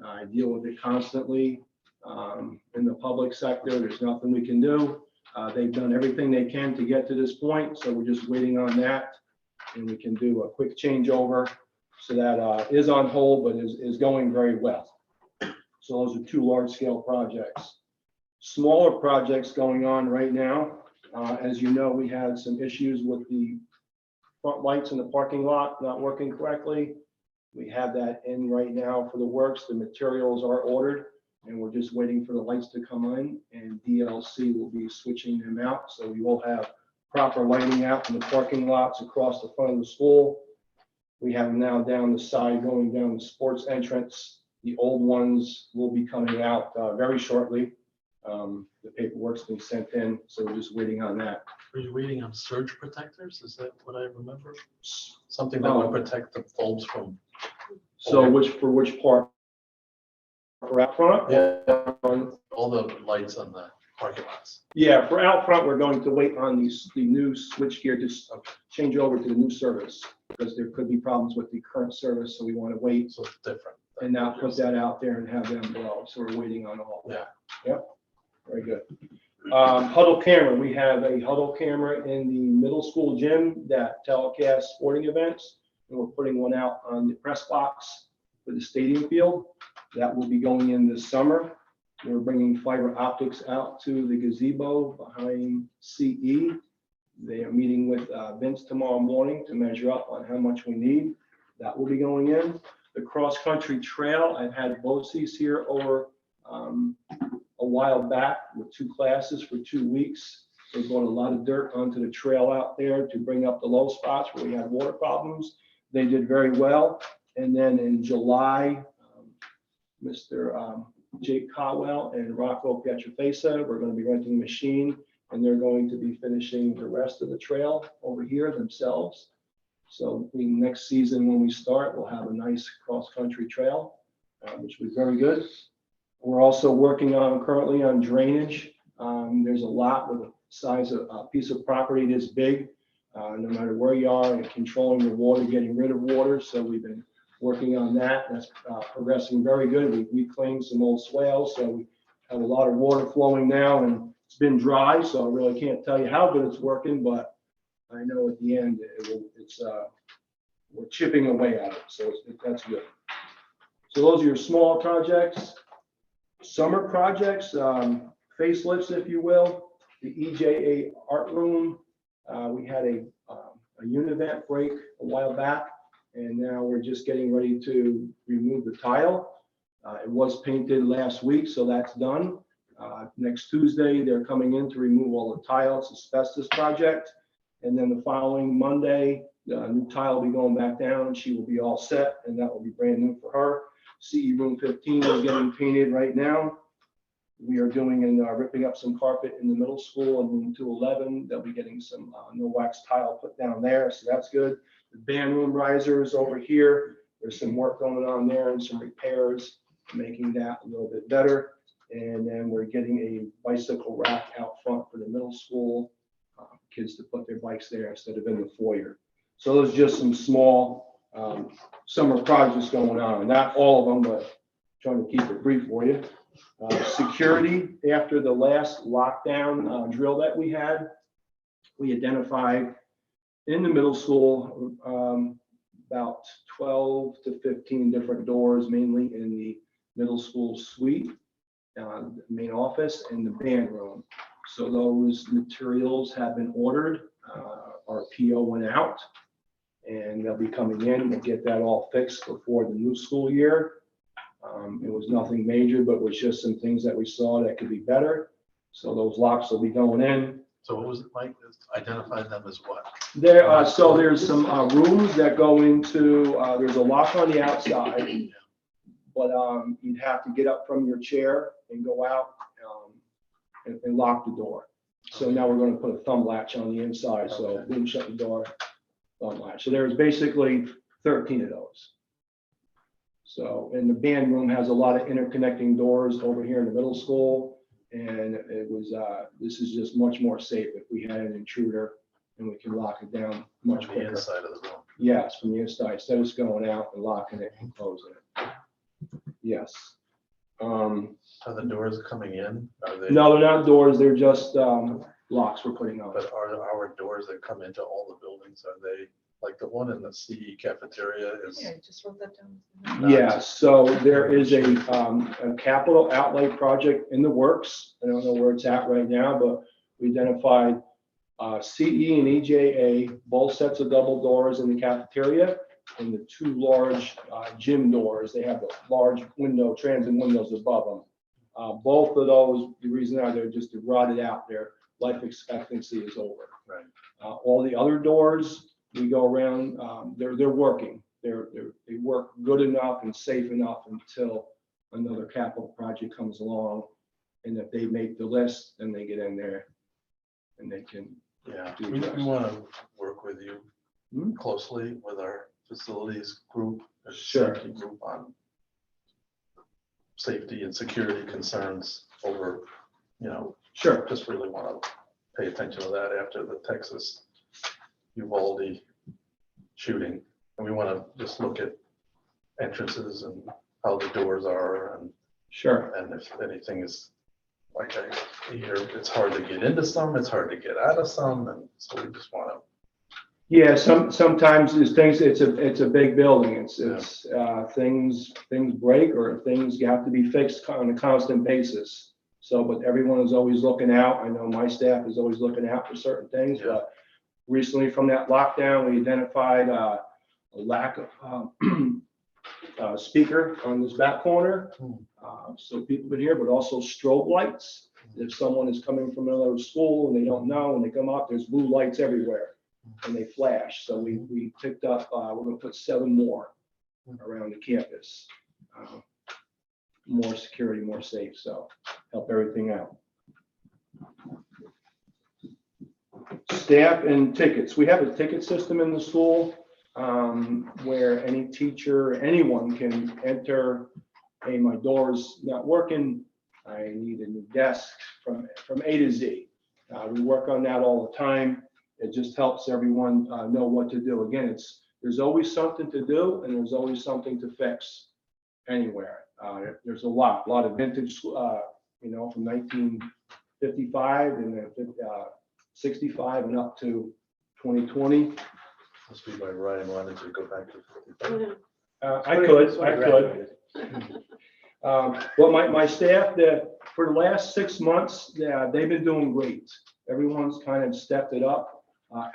S12: I deal with it constantly. In the public sector, there's nothing we can do. They've done everything they can to get to this point, so we're just waiting on that. And we can do a quick changeover. So that is on hold, but is going very well. So those are 2 large-scale projects. Smaller projects going on right now. As you know, we had some issues with the front lights in the parking lot not working correctly. We have that in right now for the works. The materials are ordered, and we're just waiting for the lights to come in, and DLC will be switching them out. So we will have proper lighting out in the parking lots across the front of the school. We have them now down the side, going down the sports entrance. The old ones will be coming out very shortly. The paperwork's been sent in, so we're just waiting on that.
S5: Are you waiting on surge protectors? Is that what I remember? Something that would protect the bulbs from.
S12: So for which part? For out front?
S5: Yeah, all the lights on the parking lots.
S12: Yeah, for out front, we're going to wait on the new switchgear to change over to the new service, because there could be problems with the current service, so we want to wait.
S5: So it's different.
S12: And now put that out there and have them blow. So we're waiting on all that. Yep, very good. Huddle camera, we have a huddle camera in the middle school gym that telecasts sporting events. And we're putting one out on the press box for the stadium field. That will be going in this summer. We're bringing fiber optics out to the gazebo behind CE. They are meeting with Vince tomorrow morning to measure up on how much we need. That will be going in. The cross-country trail, I've had BOCES here over a while back with 2 classes for 2 weeks. They brought a lot of dirt onto the trail out there to bring up the low spots where we had water problems. They did very well. And then in July, Mr. Jake Cowell and Rocco Pietrafesa, we're going to be renting a machine, and they're going to be finishing the rest of the trail over here themselves. So next season when we start, we'll have a nice cross-country trail, which will be very good. We're also working currently on drainage. There's a lot with the size of a piece of property this big, no matter where you are, and controlling the water, getting rid of water. So we've been working on that. That's progressing very good. We reclaimed some old swales, so we have a lot of water flowing now, and it's been dry, so I really can't tell you how good it's working, but I know at the end we're chipping away at it, so that's good. So those are your small projects. Summer projects, facelifts, if you will. The EJA art room, we had a univent break a while back, and now we're just getting ready to remove the tile. It was painted last week, so that's done. Next Tuesday, they're coming in to remove all the tiles, asbestos project. And then the following Monday, the new tile will be going back down. She will be all set, and that will be brand new for her. CE room 15 is getting painted right now. We are doing and ripping up some carpet in the middle school, and room 211, they'll be getting some no wax tile put down there, so that's good. The band room risers over here, there's some work going on there and some repairs, making that a little bit better. And then we're getting a bicycle rack out front for the middle school, kids to put their bikes there instead of in the foyer. So those are just some small summer projects going on. Not all of them, but trying to keep it brief for you. Security, after the last lockdown drill that we had, we identified in the middle school about 12 to 15 different doors, mainly in the middle school suite, the main office, and the band room. So those materials have been ordered. Our PO went out, and they'll be coming in. We'll get that all fixed before the new school year. It was nothing major, but was just some things that we saw that could be better. So those locks will be going in.
S5: So what was it like? Identify them as what?
S12: There, so there's some rooms that go into, there's a lock on the outside, but you'd have to get up from your chair and go out. and lock the door. So now we're gonna put a thumb latch on the inside, so
S5: Okay.
S12: boom, shut the door, thumb latch. So there's basically 13 of those. So, and the band room has a lot of interconnecting doors over here in the middle school. And it was, this is just much more safe if we had an intruder and we can lock it down much
S5: On the
S12: quicker.
S5: inside of the room.
S12: Yes, from the inside, instead of just going out and locking it and closing it. Yes.
S5: Are the doors coming in? Are they?
S12: No, they're not doors, they're just locks we're putting on.
S5: But are our doors that come into all the buildings, are they, like the one in the CE cafeteria is?
S4: Yeah, I just wrote that down.
S5: not-
S12: Yeah, so there is a capital outlay project in the works. I don't know where it's at right now, but we identified CE and EJA, both sets of double doors in the cafeteria, and the two large gym doors. They have the large window, transit windows above them. Both of those, the reason they're just rotted out, their life expectancy is over.
S5: Right.
S12: All the other doors, we go around, they're working. They work good enough and safe enough until another capital project comes along. And if they make the list, then they get in there and they can.
S5: Yeah,
S12: Do
S5: we
S12: just.
S5: want to work with you
S12: Hmm?
S5: closely with our facilities group, our
S12: Sure.
S5: safety group on safety and security concerns over,
S12: Sure.
S5: just really want to pay attention to that after the Texas Uvalde shooting. And we want to just look at entrances and how the doors are
S12: Sure.
S5: and if anything is, like I hear, it's hard to get into some, it's hard to get out of some, and so we just want to.
S12: Yeah, sometimes these things, it's a big building. It's things break or things have to be fixed on a constant basis. So, but everyone is always looking out. I know my staff is always looking out for certain things,
S5: Yeah.
S12: but recently from that lockdown, we identified a lack of speaker on this back corner. So people can hear, but also strobe lights. If someone is coming from another school and they don't know, and they come up, there's blue lights everywhere and they flash. So we picked up, we're gonna put 7 more around the campus. More security, more safe, so help everything out. Staff and tickets. We have a ticket system in the school where any teacher, anyone can enter, hey, my door's not working, I need a new desk from A to Z. We work on that all the time. It just helps everyone know what to do. Again, there's always something to do and there's always something to fix anywhere. There's a lot of vintage, from 1955 and then 65 and up to 2020.
S5: Must be by Ryan, why don't you go back to 55?
S12: I could. Well, my staff, for the last 6 months, they've been doing great. Everyone's kind of stepped it up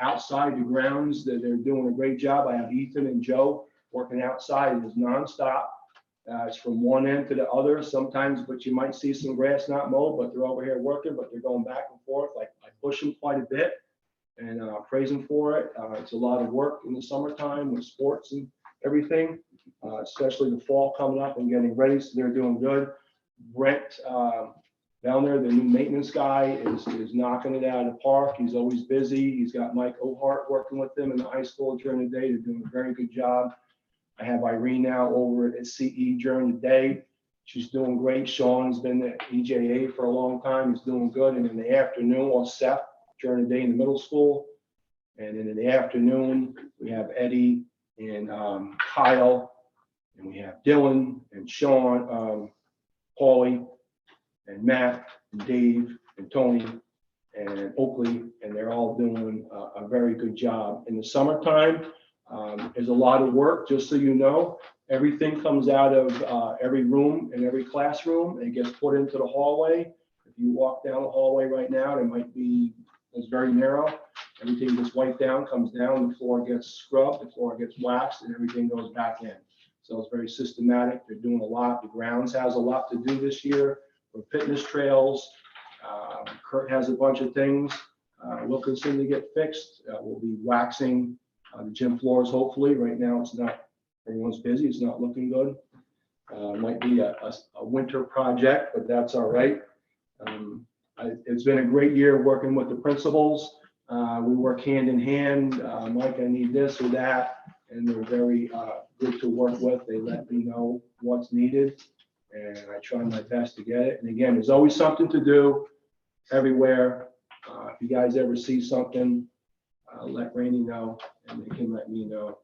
S12: outside the grounds. They're doing a great job. I have Ethan and Joe working outside. It is nonstop. It's from one end to the other sometimes, but you might see some grass not mowed, but they're over here working, but they're going back and forth. I push them quite a bit and praise them for it. It's a lot of work in the summertime with sports and everything, especially the fall coming up and getting ready. So they're doing good. Brent down there, the new maintenance guy, is knocking it out of the park. He's always busy. He's got Mike O'Hart working with them in the high school during the day. They're doing a very good job. I have Irene now over at CE during the day. She's doing great. Sean's been at EJA for a long time. He's doing good. And in the afternoon, well, Seth during the day in the middle school. And then in the afternoon, we have Eddie and Kyle, and we have Dylan and Sean, Paulie and Matt and Dave and Tony and Oakley, and they're all doing a very good job. In the summertime, there's a lot of work, just so you know. Everything comes out of every room in every classroom and gets put into the hallway. If you walk down the hallway right now, it's very narrow. Everything gets wiped down, comes down, the floor gets scrubbed, the floor gets waxed, and everything goes back in. So it's very systematic. They're doing a lot. The grounds has a lot to do this year for fitness trails. Kurt has a bunch of things. Wilkinson to get fixed. We'll be waxing the gym floors, hopefully. Right now, it's not, everyone's busy. It's not looking good. Might be a winter project, but that's all right. It's been a great year working with the principals. We work hand in hand. Mike, I need this or that. And they're very good to work with. They let me know what's needed. And I try my best to get it. And again, there's always something to do everywhere. If you guys ever see something, let Randy know and they can let me know.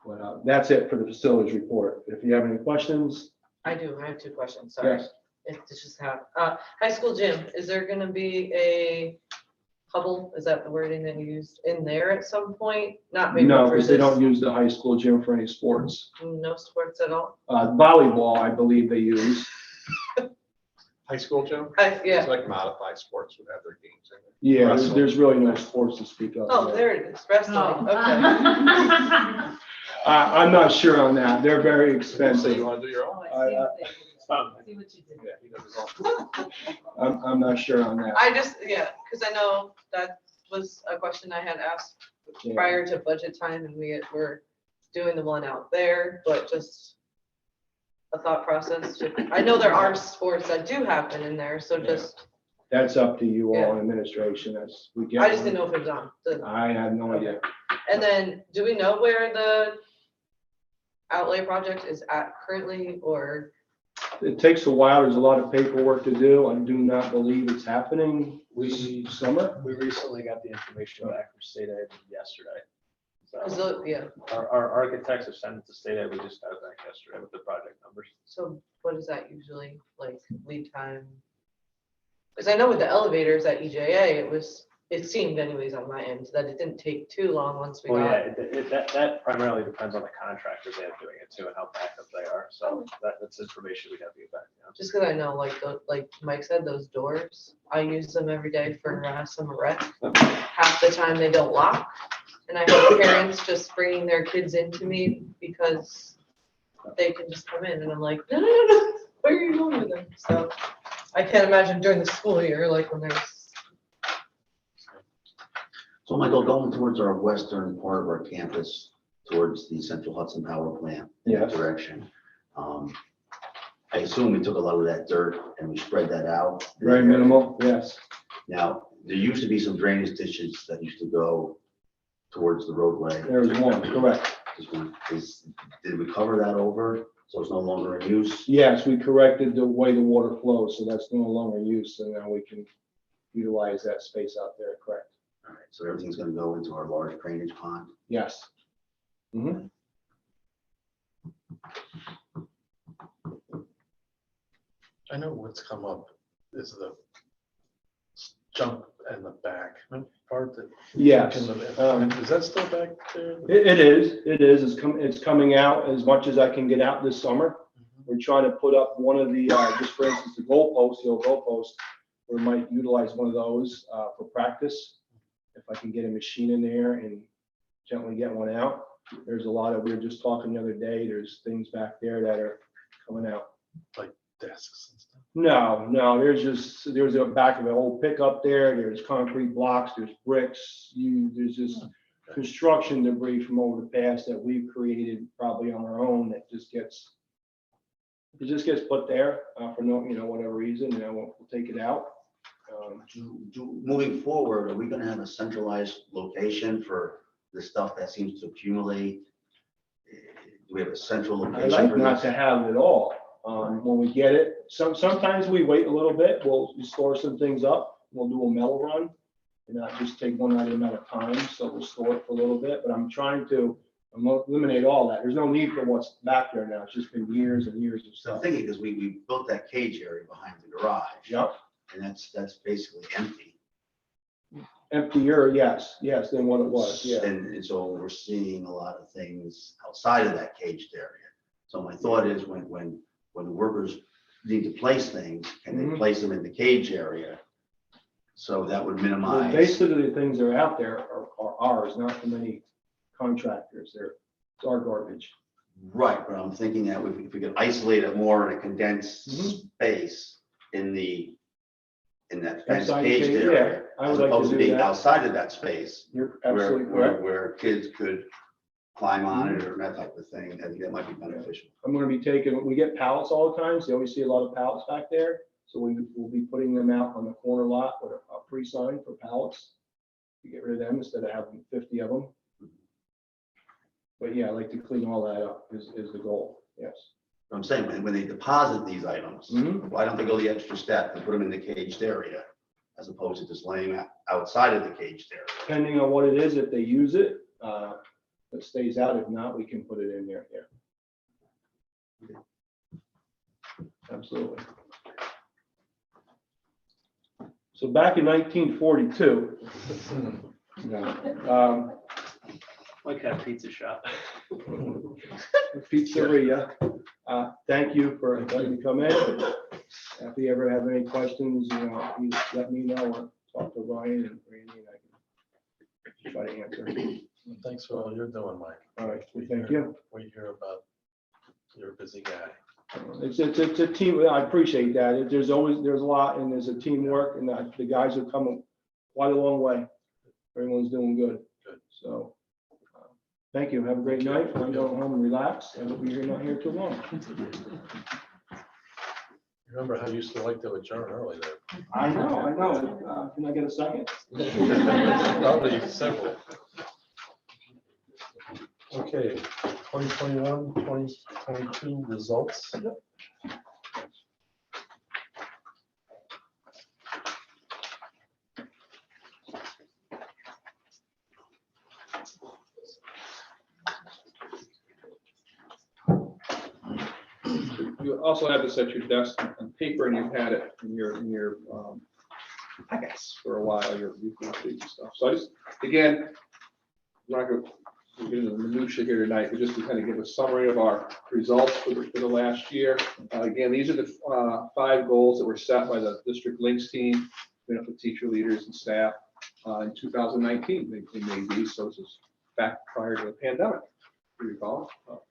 S12: But that's it for the facilities report. If you have any questions.
S4: I do, I have 2 questions, sorry.
S12: Yes.
S4: If this just have, high school gym, is there gonna be a Hubble, is that the wording that you used in there at some point? Not maybe
S12: No,
S4: for
S12: because they
S4: this,
S12: don't use the high school gym for any sports.
S4: no sports at all?
S12: Volleyball, I believe they use.
S1: High school gym?
S4: Yeah,
S1: It's like modified sports would have their games in it.
S12: Yeah,
S1: Wrestling.
S12: there's really no sports to speak of.
S4: oh, there it is, wrestling,
S11: Oh.
S4: okay.
S12: I'm not sure on that. They're very
S1: So
S12: expensive.
S1: you want to do your own?
S11: See what you did.
S1: Yeah, he does his own.
S12: I'm not sure on that.
S4: I just, yeah, because I know that was a question I had asked
S12: Yeah.
S4: prior to budget time, and were doing the one out there, but just a thought process. I know there are sports that do happen in there, so just,
S12: That's up to you all
S4: Yeah.
S12: in administration. We get.
S4: I just didn't know if it was on.
S12: I have no idea.
S4: And then, do we know where the Outlay project is at currently, or?
S12: It takes a while. There's a lot of paperwork to do. I do not believe it's happening
S10: We,
S12: summer.
S10: we recently got the information back from State Ed yesterday.
S4: Is
S10: So
S4: it, yeah,
S10: our architects have sent it to State Ed. We just got it back yesterday with the project numbers.
S4: so what is that usually, like, lead time? Because I know with the elevators at EJA, it seemed anyways on my end, that it didn't take too long once we
S10: Well,
S4: got.
S10: yeah, that primarily depends on the contractors they have doing it too and how backed up they are. So that's information we have to get back.
S4: Just because I know, like Mike said, those doors, I use them every day for summer rec. Half the time they don't lock, and I have parents just bringing their kids into me because they can just come in, and I'm like, no, where are you going with them? So I can't imagine during the school year, like when there's.
S2: So Michael, going towards our western part of our campus, towards the Central Hudson Power Plant. in that
S12: Yes.
S2: Direction. I assume we took a lot of that dirt and we spread that out.
S12: Very minimal, yes.
S2: Now, there used to be some drainage ditches that used to go towards the roadway.
S12: There's one, correct.
S2: Did we cover that over? So it's no longer in use?
S12: Yes, we corrected the way the water flows, so that's no longer in use, so now we can utilize that space out there, correct?
S2: All right, so everything's gonna go into our large drainage pond?
S12: Yes. Mhm.
S5: I know what's come up is the jump in the back part that.
S12: Yes.
S5: Is that still back there?
S12: It is, it's coming out as much as I can get out this summer. We're trying to put up one of the, just for instance, the goalpost, the old goalpost. We might utilize one of those for practice. If I can get a machine in there and gently get one out. There's a lot of, we were just talking the other day, there's things back there that are coming out.
S5: Like desks and stuff?
S12: No, there's a back of an old pickup there, there's concrete blocks, there's bricks, there's just construction debris from over the past that we've created probably on our own that just gets put there for no, whatever reason, and we'll take it out.
S2: Moving forward, are we gonna have a centralized location for the stuff that seems to accumulate? Do we have a central
S12: I
S2: location
S12: like
S2: for
S12: not
S2: this?
S12: to have it all. When we get it, sometimes we wait a little bit, we'll store some things up, we'll do a metal run. And not just take one item at a time, so we'll store it for a little bit, but I'm trying to eliminate all that. There's no need for what's back there now, it's just been years and years of
S2: So I'm
S12: stuff.
S2: thinking, because we built that cage area behind the garage.
S12: Yep,
S2: And that's basically empty.
S12: emptier, yes, than what it was, yeah.
S2: And so we're seeing a lot of things outside of that caged area. So my thought is when the workers need to place things, can they
S12: Mhm.
S2: place them in the cage area? So that would minimize.
S12: Basically, the things that are out there are ours, not from any contractors, it's our garbage.
S2: Right, but I'm thinking that if we could isolate it more in a condensed
S12: Mhm.
S2: space in that fenced
S12: Inside the
S2: caged
S12: cage,
S2: area.
S12: yeah, I
S2: As
S12: would like to
S2: opposed to
S12: do
S2: being
S12: that.
S2: outside of that space.
S12: You're absolutely
S2: Where
S12: correct.
S2: where kids could climb on it or that type of thing. I think that might be beneficial.
S12: I'm gonna be taking, we get pallets all the time, so you always see a lot of pallets back there. So we will be putting them out on the corner lot with a pre-sign for pallets to get rid of them instead of having 50 of them. But yeah, I'd like to clean all that up is the goal, yes.
S2: I'm saying, when they deposit these items, why don't they go the extra step and put them in the caged area as opposed to just laying outside of the caged area?
S12: Depending on what it is, if they use it, it stays out. If not, we can put it in there, yeah. Absolutely. So back in 1942,
S10: Like that pizza shop.
S12: Pizzeria. Thank you for letting me come in. If you ever have any questions, you let me know or talk to Ryan and Randy and I can try to answer.
S5: Thanks for all you're doing, Mike.
S12: All right, well, thank you.
S5: We hear about you're a busy guy.
S12: It's a team. I appreciate that. There's a lot and there's a teamwork and the guys have come quite a long way. Everyone's doing good.
S5: Good.
S12: So, thank you. Have a great night. I'm going home and relax and we'll be here not here too long.
S5: Remember how you used to like to adjourn early there?
S12: I know. Can I get a second?
S5: Probably several. Okay, 2021, 2022 results.
S1: You also have this at your desk on paper, and you've had it in your I guess for a while, your weekly updates and stuff. So I just, again, I'm not going to get into the minutia here tonight, but just to kind of give a summary of our results for the last year. Again, these are the 5 goals that were set by the district links team, with teacher leaders and staff in 2019. They made these, so this is back prior to the pandemic. You recall,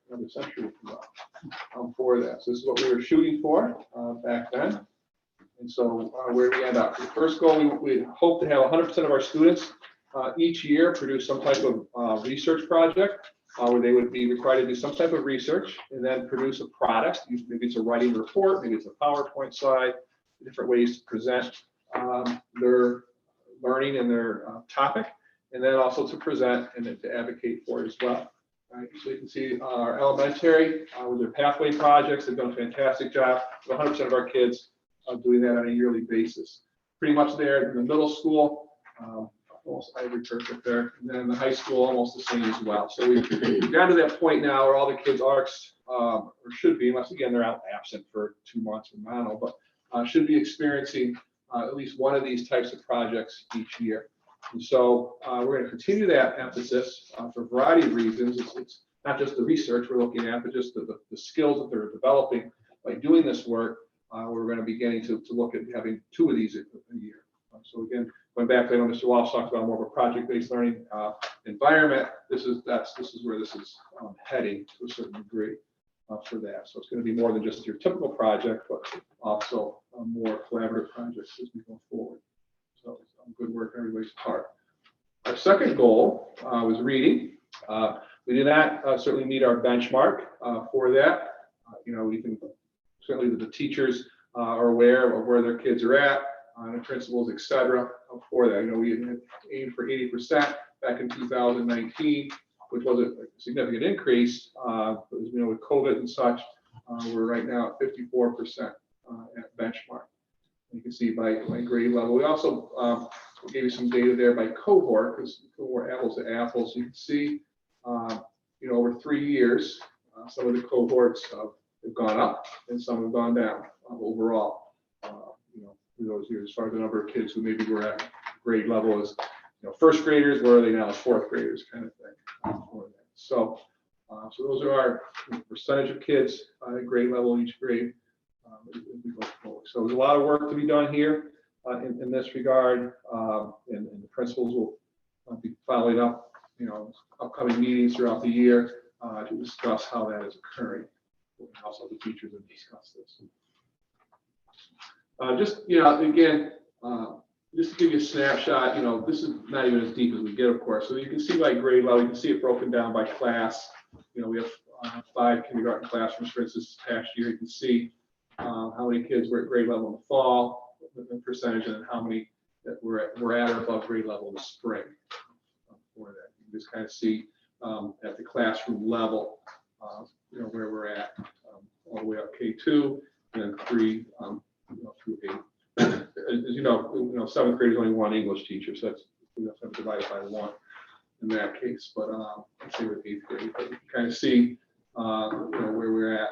S1: another century for that. So this is what we were shooting for back then. And so where we end up. For the first goal, we hope to have 100% of our students each year produce some type of research project where they would be required to do some type of research and then produce a product. Maybe it's a writing report, maybe it's a PowerPoint slide, different ways to present their learning and their topic, and then also to present and to advocate for it as well. Right, so you can see our elementary with their pathway projects, they've done a fantastic job. 100% of our kids doing that on a yearly basis. Pretty much there in the middle school, almost ivory perfect there, and then in the high school, almost the same as well. So we've gotten to that point now where all the kids are, or should be, unless again they're out absent for 2 months or mono, but should be experiencing at least one of these types of projects each year. And so we're going to continue that emphasis for a variety of reasons. It's not just the research we're looking at, but just the skills that they're developing by doing this work. We're going to be getting to look at having 2 of these a year. So again, going back to what Mr. Walsh talked about, more of a project-based learning environment. This is where this is heading to a certain degree for that. So it's going to be more than just your typical project, but also more collaborative projects as we go forward. So good work on everybody's part. Our second goal was reading. We did not certainly meet our benchmark for that. We can certainly the teachers are aware of where their kids are at, the principals, et cetera, for that. We had aimed for 80% back in 2019, which was a significant increase. But with COVID and such, we're right now at 54% at benchmark. You can see by grade level. We also gave you some data there by cohort, because cohort apples to apples. You can see, over 3 years, some of the cohorts have gone up and some have gone down overall. Through those years, as far as the number of kids who maybe were at grade level as first graders, where are they now as 4th graders, kind of thing. So those are our percentage of kids at grade level each grade. As we go forward. So there's a lot of work to be done here in this regard, and the principals will be following up, upcoming meetings throughout the year to discuss how that is occurring. And also the teachers have discussed this. Again, just to give you a snapshot, this is not even as deep as we get, of course. So you can see by grade level, you can see it broken down by class. We have 5 kindergarten classrooms, for instance, this past year. You can see how many kids were at grade level in the fall, the percentage, and how many that were at or above grade level in the spring. For that, you just kind of see at the classroom level, where we're at, all the way up K2 and then 3 through 8. As you know, 7th grade is only 1 English teacher, so that's divided by 1 in that case. But let's say with 8th grade, but you kind of see where we're at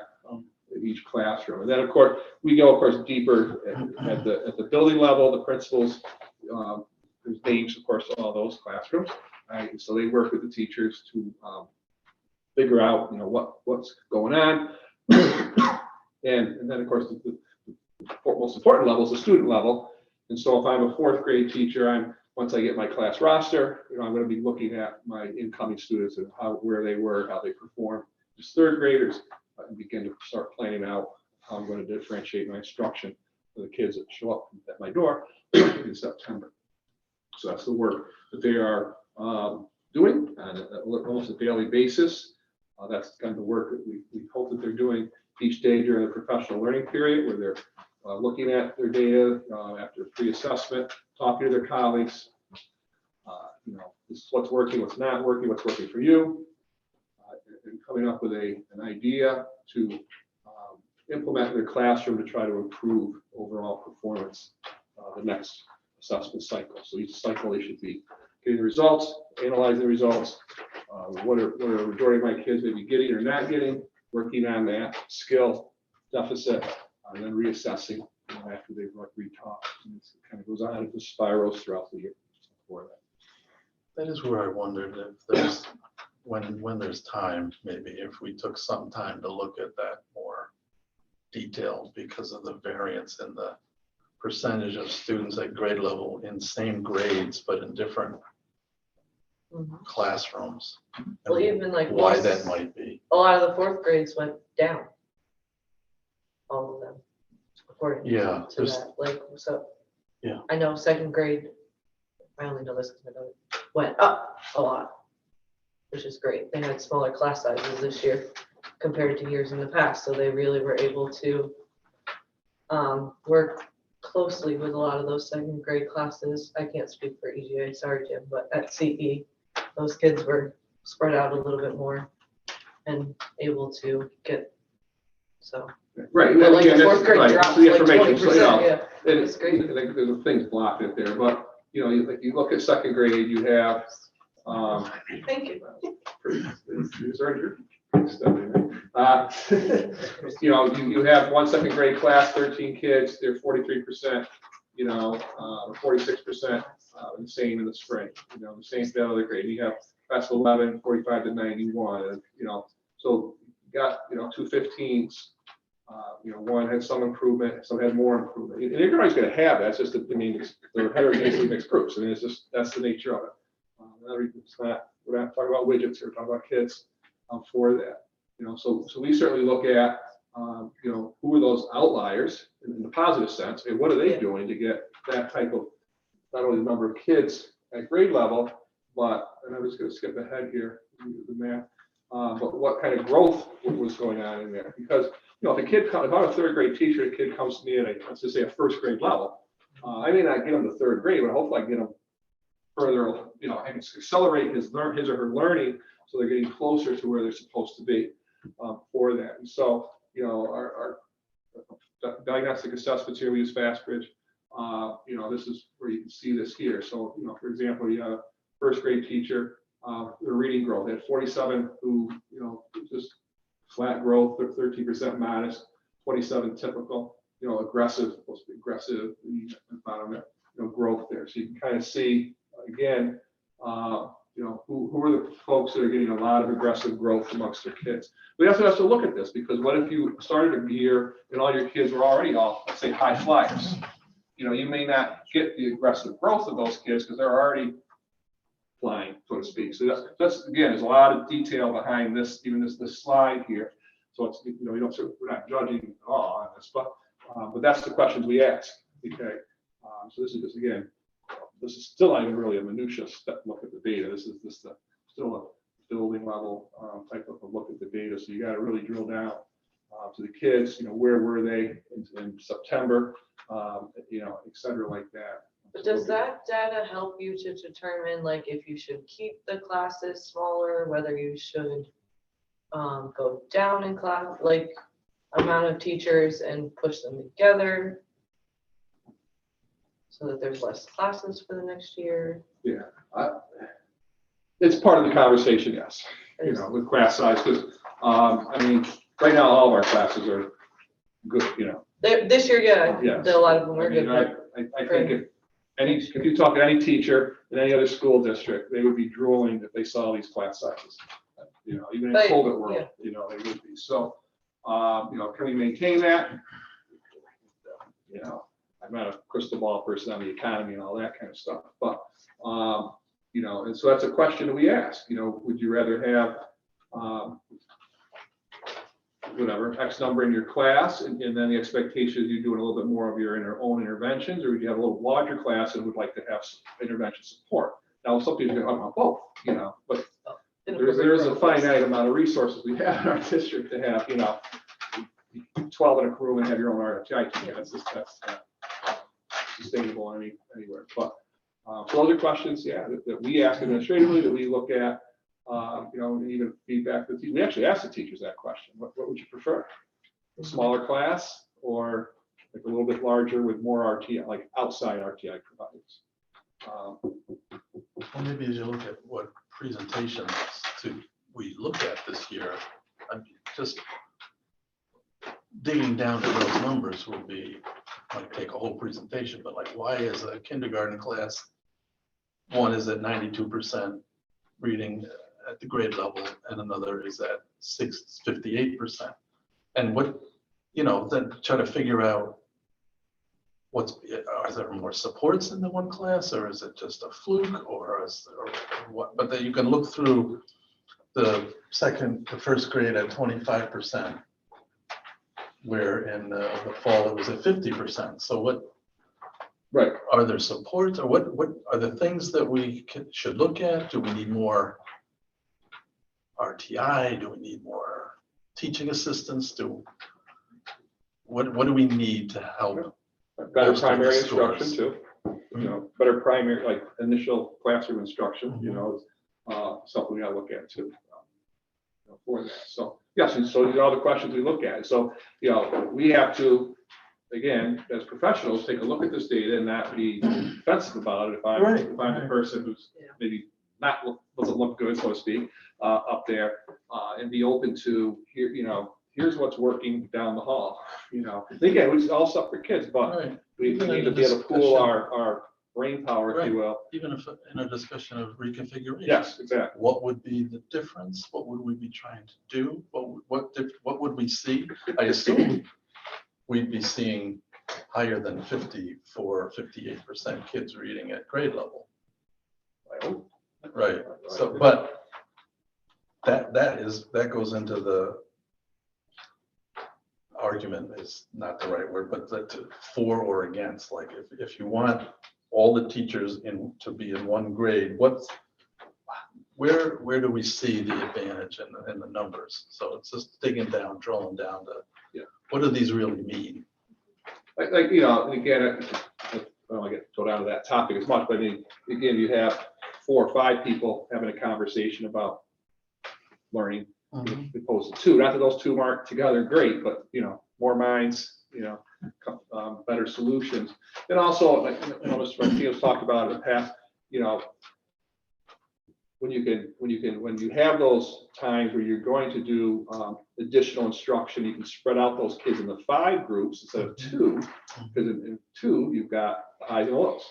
S1: each classroom. And then of course we go deeper at the building level, the principals. There's names, of course, to all those classrooms. Right? So they work with the teachers to figure out what's going on. and then of course the most important level is the student level. And so if I'm a 4th grade teacher, once I get my class roster, I'm going to be looking at my incoming students and where they were, how they performed. As 3rd graders, I begin to start planning out how I'm going to differentiate my instruction for the kids that show up at my door in September. So that's the work that they are doing on almost a daily basis. That's kind of the work that we hope that they're doing each day during the professional learning period, where they're looking at their data after pre-assessment, talking to their colleagues. This is what's working, what's not working, what's working for you. And coming up with an idea to implement in their classroom to try to improve overall performance the next assessment cycle. So each cycle they should be getting the results, analyzing the results, what are the majority of my kids maybe getting or not getting, working on that skill deficit, and then reassessing after they've retaught. It kind of goes on into spirals throughout the year for that.
S5: That is where I wondered if there's, when there's time, maybe if we took some time to look at that more detailed because of the variance in the percentage of students at grade level in same grades, but in different classrooms.
S4: Well,
S5: And
S4: even like
S5: why that might be.
S4: a lot of the 4th grades went down. All of them, according
S5: Yeah,
S4: to that. Like, so.
S5: Yeah.
S4: I know 2nd grade, I only know this because I know it went up a lot, which is great. They had smaller class sizes this year compared to years in the past. So they really were able to work closely with a lot of those 2nd grade classes. I can't speak for EGA, sorry, Jim, but at CE, those kids were spread out a little bit more and able to get, so.
S1: Right.
S4: But like the
S1: Again,
S4: 4th grade
S1: right,
S4: dropped
S1: the
S4: like
S1: information, so,
S4: 20%, yeah.
S1: And
S4: That's great.
S1: I think there's things blocked in there, but you look at 2nd grade, you have
S4: Thank you.
S1: these are your stuff, you have 1 2nd grade class, 13 kids, they're 43%, 46%, the same in the spring, the same for the other grade. You have class 11, 45 to 91, so you got, 2 15s. One had some improvement, some had more improvement. And you're always going to have that. It's just that, they're heterogeneously mixed groups. It's just, that's the nature of it. It's not, we're not talking about widgets here, we're talking about kids for that. So we certainly look at, who are those outliers in the positive sense, and what are they doing to get that type of, not only the number of kids at grade level, but, and I'm just going to skip ahead here, the math, but what kind of growth was going on in there. Because if a kid comes, if I'm a 3rd grade teacher, a kid comes to me at let's just say a 1st grade level, I may not get him to 3rd grade, but hopefully I get him further, I can accelerate his or her learning so they're getting closer to where they're supposed to be for that. And so, our diagnostic assessments here, we use FastBridge. This is where you can see this here. So, for example, you have a 1st grade teacher, their reading growth, they had 47 who, just flat growth, 13% modest, 27 typical, aggressive, supposed to be aggressive, bottom there, growth there. So you can kind of see, again, who are the folks that are getting a lot of aggressive growth amongst their kids. We also have to look at this, because what if you started a year and all your kids were already let's say, high flyers? You may not get the aggressive growth of those kids because they're already flying, so to speak. So that's again, there's a lot of detail behind this, even this slide here. So it's, we're not judging at all on this, but that's the questions we ask. Okay, so this is just, again, this is still not even really a minutia look at the data. This is just still a building level type of a look at the data. So you got to really drill down to the kids, where were they in September, et cetera, like that.
S4: But does that data help you to determine like if you should keep the classes smaller, whether you should go down in class, like amount of teachers and push them together? So that there's less classes for the next year?
S1: Yeah, it's part of the conversation, yes, with class size, because, right now, all of our classes are good,
S4: This year, yeah,
S1: Yes.
S4: a lot of them were
S1: I mean,
S4: good.
S1: I think if you talk to any teacher in any other school district, they would be drooling if they saw these class sizes. Even in
S4: But,
S1: COVID world,
S4: yeah.
S1: they would be. So, can we maintain that? I'm not a crystal ball person on the economy and all that kind of stuff, but, and so that's a question that we ask, would you rather have, whatever, X number in your class, and then the expectation is you're doing a little bit more of your own interventions, or would you have a little larger class and would like to have intervention support? Now, some people are going to talk about both, but there is a finite amount of resources we have in our district to have, 12 in a room and have your own RTI team. That's not sustainable anywhere. But so those are questions, that we ask administratively, that we look at, and even feedback. We actually ask the teachers that question. What would you prefer? A smaller class or like a little bit larger with more RTI, like outside RTI providers?
S5: Well, maybe as you look at what presentations we look at this year, just digging down to those numbers might take a whole presentation, but like, why is a kindergarten class, one is at 92% reading at the grade level and another is at 58%? And then try to figure out are there more supports in the one class, or is it just a fluke, or what? But then you can look through the first grade at 25%, where in the fall it was at 50%. So what?
S1: Right.
S5: Are there supports, or what are the things that we should look at? Do we need more RTI? Do we need more teaching assistants? What do we need to help?
S1: Better
S5: most of
S1: primary
S5: the scores?
S1: instruction too. Better primary, like initial classroom instruction, is something we gotta look at too. For that. So yes, and so these are all the questions we look at. So, we have to, again, as professionals, take a look at this data and not be defensive about it. If I'm the person who's maybe doesn't look good, so to speak, up there, and be open to here's what's working down the hall. Again, it's all stuff for kids, but we need to be able to pool our brain power, if you will.
S5: Even if in a discussion of reconfiguration.
S1: Yes, exactly.
S5: What would be the difference? What would we be trying to do? What would we see? I assume we'd be seeing higher than 58% kids reading at grade level.
S1: I hope.
S5: Right. So, but that goes into the argument is not the right word, but for or against. Like if you want all the teachers to be in one grade, where do we see the advantage in the numbers? So it's just drilling down to what do these really mean?
S1: Like again, I don't want to go down to that topic as much, but again, you have 4 or 5 people having a conversation about learning, opposed to 2. Not that those 2 aren't together great, but more minds, better solutions. And also, like Mr. Martinez talked about in the past, when you have those times where you're going to do additional instruction, you can spread out those kids into 5 groups instead of 2, because in 2 you've got the highs and lows.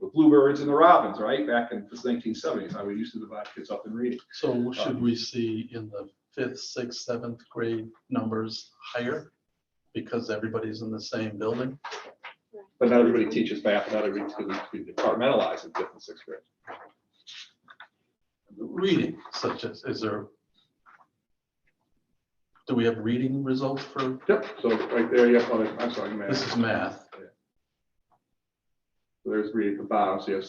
S1: The bluebirds and the robins, right? Back in the 1970s, how we used to divide kids up in reading.
S5: So should we see in the 5th, 6th, 7th grade numbers higher because everybody's in the same building?
S1: But not everybody teaches math, not everybody can be departmentalized in 5th and 6th grade.
S5: Reading, such as, do we have reading results for?
S1: Yep, so right there, I'm sorry, math.
S5: This is math.
S1: So there's reading at the bottom, so you have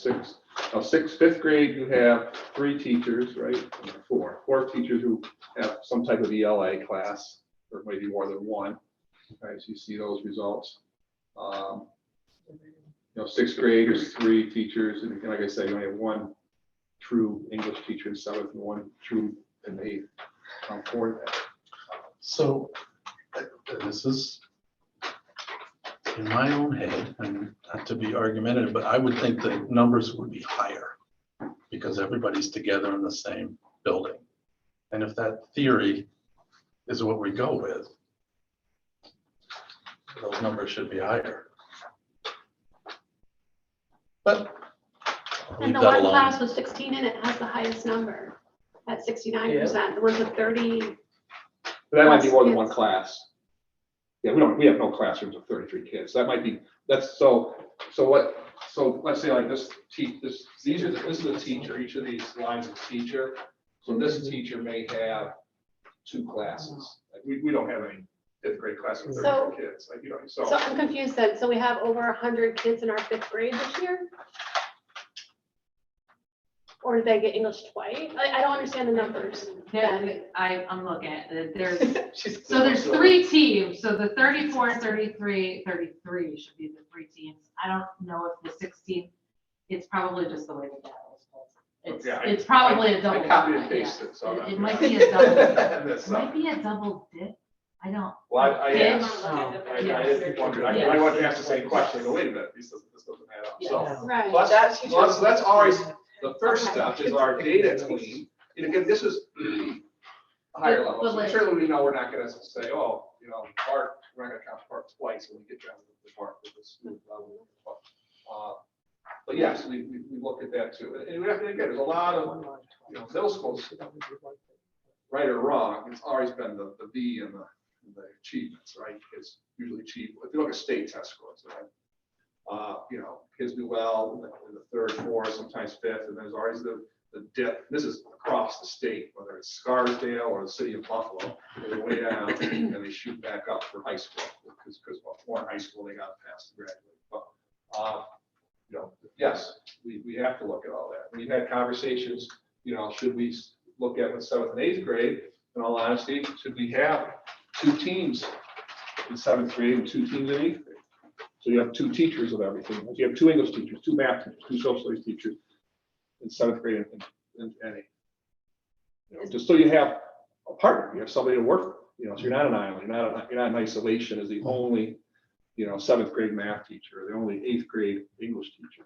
S1: 5th grade, you have 3 teachers, right? 4 teachers who have some type of ELA class. or maybe more than one. Right, so you see those results. Sixth grade, there's 3 teachers, and like I said, you only have 1 true English teacher in 7th and 1 true in 8th for that.
S5: So this is in my own head, and not to be argumentative, but I would think the numbers would be higher because everybody's together in the same building. And if that theory is what we go with, those numbers should be higher. But I'll
S9: And
S5: leave
S9: the
S5: that
S9: one
S5: alone.
S9: class with 16 in it has the highest number at 69%. The ones with 30,
S1: That might be more than
S9: Yes.
S1: 1 class. Yeah, we have no classrooms of 33 kids. That might be, so let's say like this this is a teacher, each of these lines is a teacher. So this teacher may have 2 classes. Like we don't have any 5th grade class with 33 kids, like,
S9: so I'm confused then. So we have over 100 kids in our 5th grade this year? Or did they get English twice? I don't understand the numbers. then.
S3: I'm looking at it, there's 3 teams, so the 34, 33 should be the 3 teams. I don't know if the 16, it's probably just the way the data was pulled.
S1: Yeah,
S3: It's probably a double.
S1: I copied and
S3: yeah.
S1: pasted, so.
S3: It might be a double,
S1: That's,
S3: it might be a double dip, I don't.
S1: Well, I
S3: Dip?
S1: asked, I
S3: Yes.
S1: did wonder, I went to ask the same question, I go, wait a minute, this doesn't add up. So,
S7: Yeah.
S9: Right.
S1: well, that's always, the first step is our data clean. And again, this is higher level. So certainly we know we're not gonna say, oh, part, we're not gonna count part twice when we get down to the part with the school level. But yes, we look at that too. And again, there's a lot of, middle schools, right or wrong, it's always been the V and the achievements, right? It's usually achieved. If you look at state test scores, right? Kids do well in the 3rd, 4th, sometimes 5th, and there's always the dip. This is across the state, whether it's Scarsdale or the city of Buffalo, they're way down and they shoot back up for high school because before high school they got past to graduate. But yes, we have to look at all that. We've had conversations. Should we look at with 7th and 8th grade? In all honesty, should we have 2 teams in 7th grade and 2 teams in 8th grade? So you have 2 teachers of everything. You have 2 English teachers, 2 math teachers, 2 social studies teachers in 7th grade and 8th. Just so you have a partner, you have somebody to work with. So you're not an island. You're not in isolation as the only 7th grade math teacher, or the only 8th grade English teacher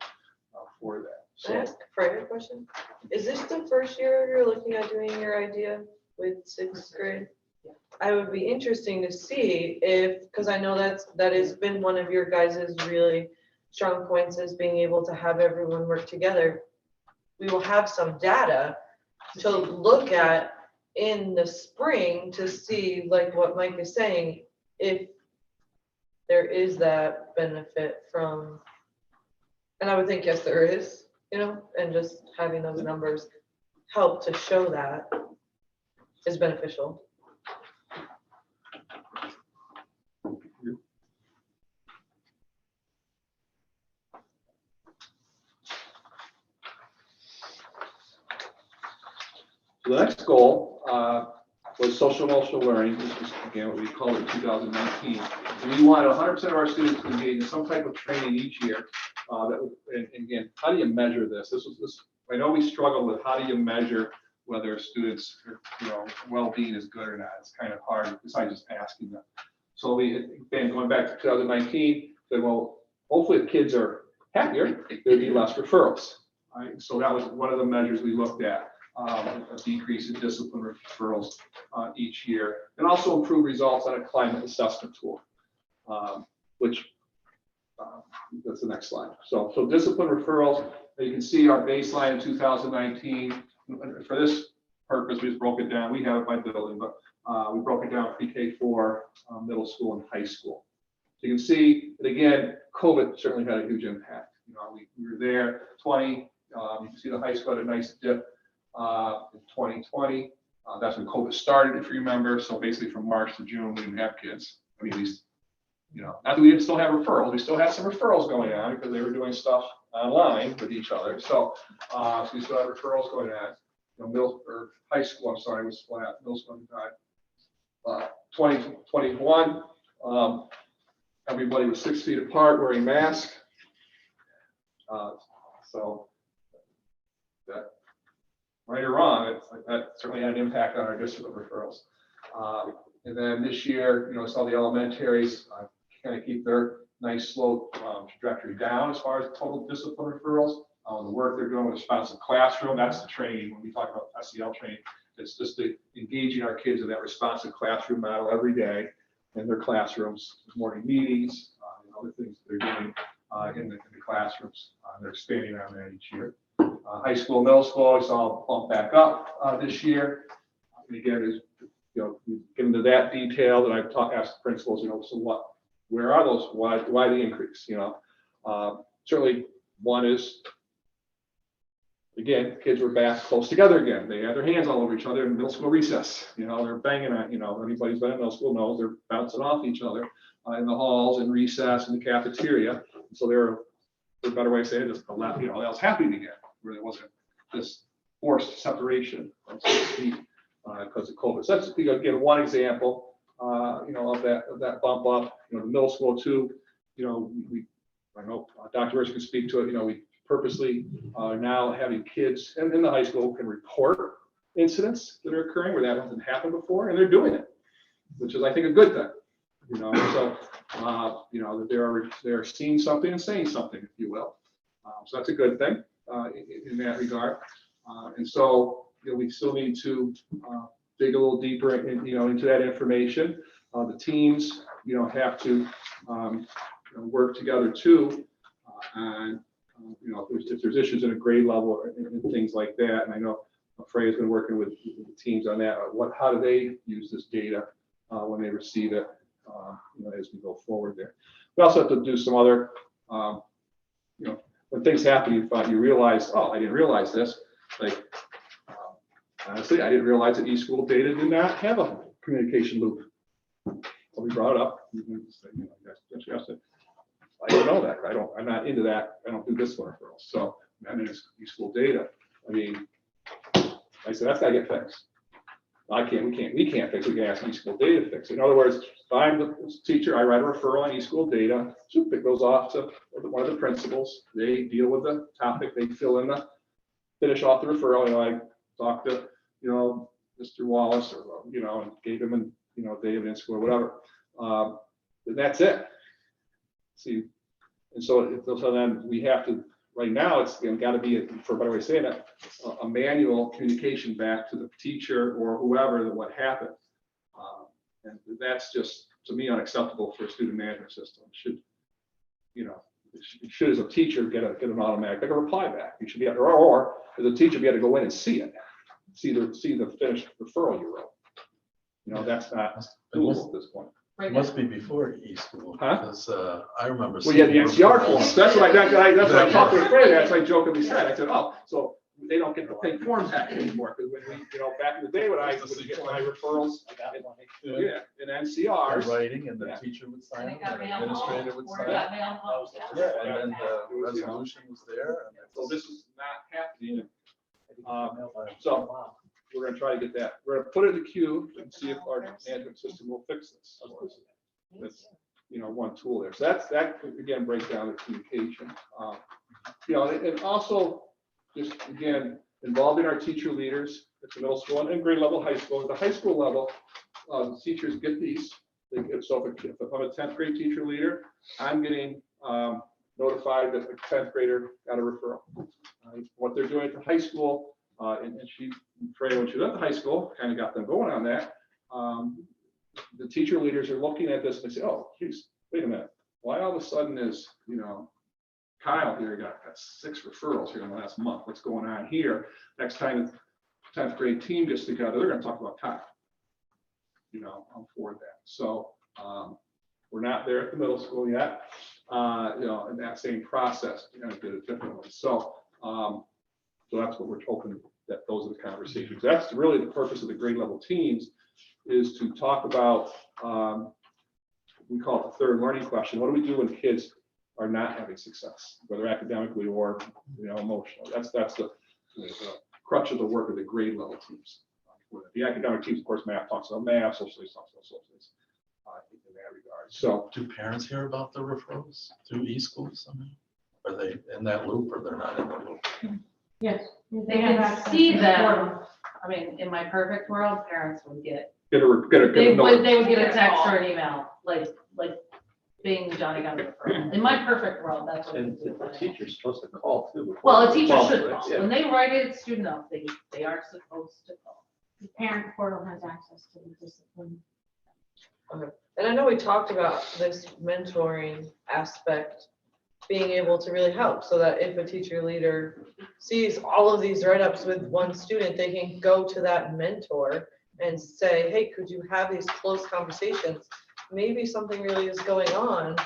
S1: for that.
S4: Can I ask Fred a question? Is this the first year you're looking at doing your idea with 6th grade? I would be interesting to see if, because I know that has been one of your guys' really strong points, is being able to have everyone work together. We will have some data to look at in the spring to see, like what Mike is saying, if there is that benefit from, and I would think, yes, there is, and just having those numbers help to show that is beneficial.
S1: The next goal was social emotional learning. This is again what we called it in 2019. And we wanted 100% of our students to engage in some type of training each year. And again, how do you measure this? I know we struggle with how do you measure whether students, well-being is good or not. It's kind of hard besides just asking them. So again, going back to 2019, said, well, hopefully the kids are happier, there'd be less referrals. Right? So that was one of the measures we looked at. A decrease in discipline referrals each year, and also improve results on a climate assessment tool, which that's the next slide. So discipline referrals, you can see our baseline in 2019. For this purpose, we just broke it down. We have it by building, but we broke it down pre-K4, middle school, and high school. So you can see that again, COVID certainly had a huge impact. We were there 20. You can see the high school had a nice dip. In 2020, that's when COVID started, if you remember. So basically from March to June, we didn't have kids. I mean, at least, not that we didn't still have referrals. We still had some referrals going on because they were doing stuff online with each other. So we still had referrals going on. High school, I'm sorry, was flat. Middle school died. 2021, everybody was 6 feet apart wearing masks. So that, right or wrong, that certainly had an impact on our district of referrals. And then this year, saw the elementaries kind of keep their nice slow trajectory down as far as total discipline referrals. The work they're doing with responsive classroom, that's the training. When we talk about SEL training, it's just engaging our kids in that responsive classroom model every day in their classrooms, morning meetings, and other things they're doing in the classrooms. They're expanding on that each year. High school, middle school, we saw a bump back up this year. And again, we've given to that detail that I've asked the principals, so where are those? Why the increase? Certainly one is, again, kids were back close together again. They had their hands all over each other in middle school recess. They're banging on, anybody's been in middle school knows they're bouncing off each other in the halls and recess in the cafeteria. So they're a better way of saying it, just that was happening again, where there wasn't this forced separation, because of COVID. So that's, again, one example, of that bump up. The middle school too. I know Dr. Rich can speak to it. We purposely now having kids in the high school can report incidents that are occurring where that hasn't happened before, and they're doing it, which is, I think, a good thing. So that they're seeing something and saying something, if you will. So that's a good thing in that regard. And so we still need to dig a little deeper into that information. The teams have to work together too, and if there's issues in a grade level and things like that. And I know Freya's been working with the teams on that. How do they use this data when they receive it? As we go forward there. We also have to do some other, when things happen, you realize, oh, I didn't realize this. Like, honestly, I didn't realize that eSchool data did not have a communication loop. So we brought it up. I didn't know that. I'm not into that. I don't do this for referrals. So I mean, it's eSchool data. I mean, I said, that's got to get fixed. We can't fix it. We can ask eSchool data to fix it. In other words, if I'm the teacher, I write a referral on eSchool data. It goes off to one of the principals. They deal with the topic. They finish off the referral. I talk to, Mr. Wallace or, and gave him David in school or whatever. And that's it. See, and so then we have to, right now, it's got to be, for a better way of saying it, a manual communication back to the teacher or whoever that what happened. And that's just, to me, unacceptable for a student management system. It should, as a teacher, get an automatic, like a reply back. You should be able to, or as a teacher, be able to go in and see it, see the finished referral you wrote. That's not doable at this point.
S5: It must be before eSchool, because I remember.
S1: Well, yeah, the NCR forms. That's what I talked to a friend. That's what I jokingly said. I said, oh, so they don't get the pink forms back anymore, because when we, back in the day when I would get my referrals, in NCRs.
S5: Writing, and the teacher would sign it, and the administrator would sign it. And then the resolution was there.
S1: So this is not happening. So we're going to try to get that. We're going to put it in the queue and see if our management system will fix this. That's one tool there. So that again breaks down the communication. And also just again involving our teacher leaders at the middle school and grade level, high school. At the high school level, the teachers get these. So if I'm a 10th grade teacher leader, I'm getting notified that the 10th grader got a referral. What they're doing at the high school. And Freya, when she was at the high school, kind of got them going on that. The teacher leaders are looking at this and they say, oh, geez, wait a minute. Why all of a sudden is, Kyle here got 6 referrals here in the last month. What's going on here? Next time the 10th grade team gets together, they're going to talk about Kyle. I'm for that. So we're not there at the middle school yet. In that same process, we're going to do it differently. So that's what we're hoping, that those are the conversations. That's really the purpose of the grade level teams, is to talk about, we call it the third learning question. What do we do when kids are not having success, whether academically or emotionally? That's the crutch of the work of the grade level teams. with it. The academic teams, of course, math talks about math, social studies talks about social studies, in that regard. So,
S5: Do parents hear about the referrals through e-schools somehow? Are they in that loop or they're not in the loop?
S11: Yes.
S3: They can see them. I mean, in my perfect world, parents would get,
S1: get a
S3: they
S1: note.
S3: would get a text or an email, like being Johnny got a referral. In my perfect world, that's what.
S10: And the teacher's supposed to call too. before
S3: Well, a
S10: they
S3: teacher
S10: call,
S3: should
S10: right?
S3: call.
S10: Yeah.
S3: When they write it, student up, they are supposed to call.
S11: The parent portal has access to the discipline.
S4: And I know we talked about this mentoring aspect being able to really help, so that if a teacher leader sees all of these write-ups with one student, they can go to that mentor and say, hey, could you have these close conversations? Maybe something really is going on.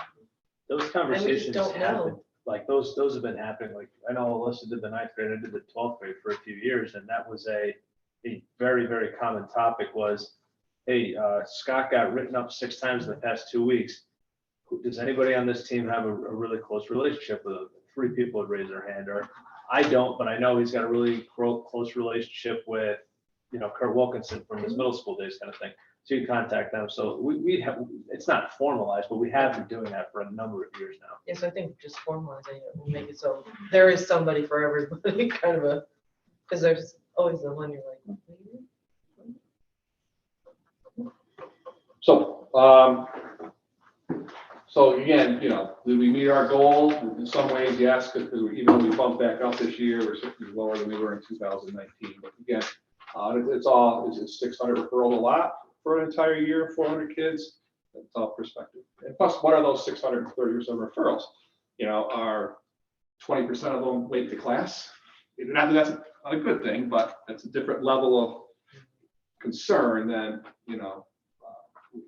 S10: Those conversations
S4: don't
S10: happen,
S4: know.
S10: like those have been happening, like, I know Alyssa did the 9th grade, I did the 12th grade for a few years, and that was a very, very common topic was, hey, Scott got written up 6 times in the past 2 weeks. Does anybody on this team have a really close relationship with him? 3 people would raise their hand, or I don't, but I know he's got a really close relationship with, Kurt Wilkinson from his middle school days kind of thing. So you contact them. So we have, it's not formalized, but we have been doing that for a number of years now.
S4: Yes, I think just formalizing it will make it so there is somebody for everybody, kind of a, because there's always the one you're like,
S1: So again, did we meet our goal? In some ways, yes, because even though we bumped back up this year, we're certainly lower than we were in 2019. But again, it's 600 referrals a lot for an entire year, 400 kids. That's all perspective. And plus, what are those 630 or so referrals? Are 20% of them late to class? Not that that's not a good thing, but that's a different level of concern than,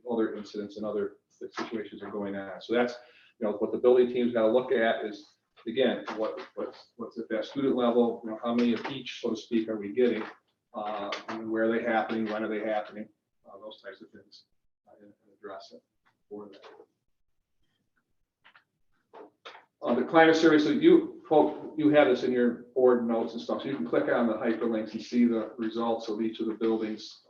S1: other incidents and other situations are going on. So that's, what the building team's got to look at is, again, what's at that student level, how many of each, so to speak, are we getting? And where are they happening? When are they happening? Those types of things, and address it for that. The climate survey, so you have this in your board notes and stuff, so you can click on the hyperlinks and see the results of each of the buildings'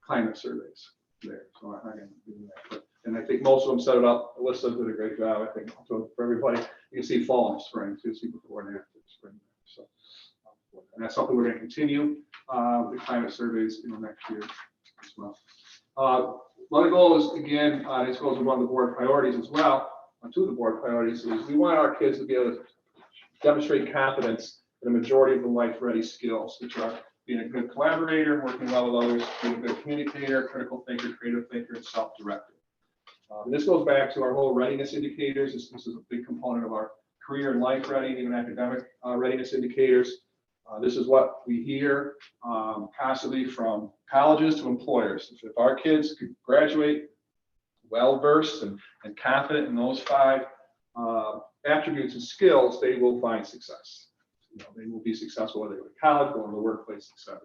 S1: climate surveys there. So I'm going to do that. And I think most of them set it up. Alyssa did a great job, I think, so for everybody. You can see fall and spring, so you see before and after spring. So, and that's something we're going to continue the climate surveys, next year as well. One of the goals, again, this goes with one of the board priorities as well. Two of the board priorities is we want our kids to be able to demonstrate competence in a majority of the life-ready skills, which are being a good collaborator, working well with others, being a good communicator, critical thinker, creative thinker, and self-directed. And this goes back to our whole readiness indicators. This is a big component of our career and life ready, even academic readiness indicators. This is what we hear constantly from colleges to employers. If our kids could graduate well-versed and confident in those 5 attributes and skills, they will find success. They will be successful whether they go to college, go in the workplace, etc.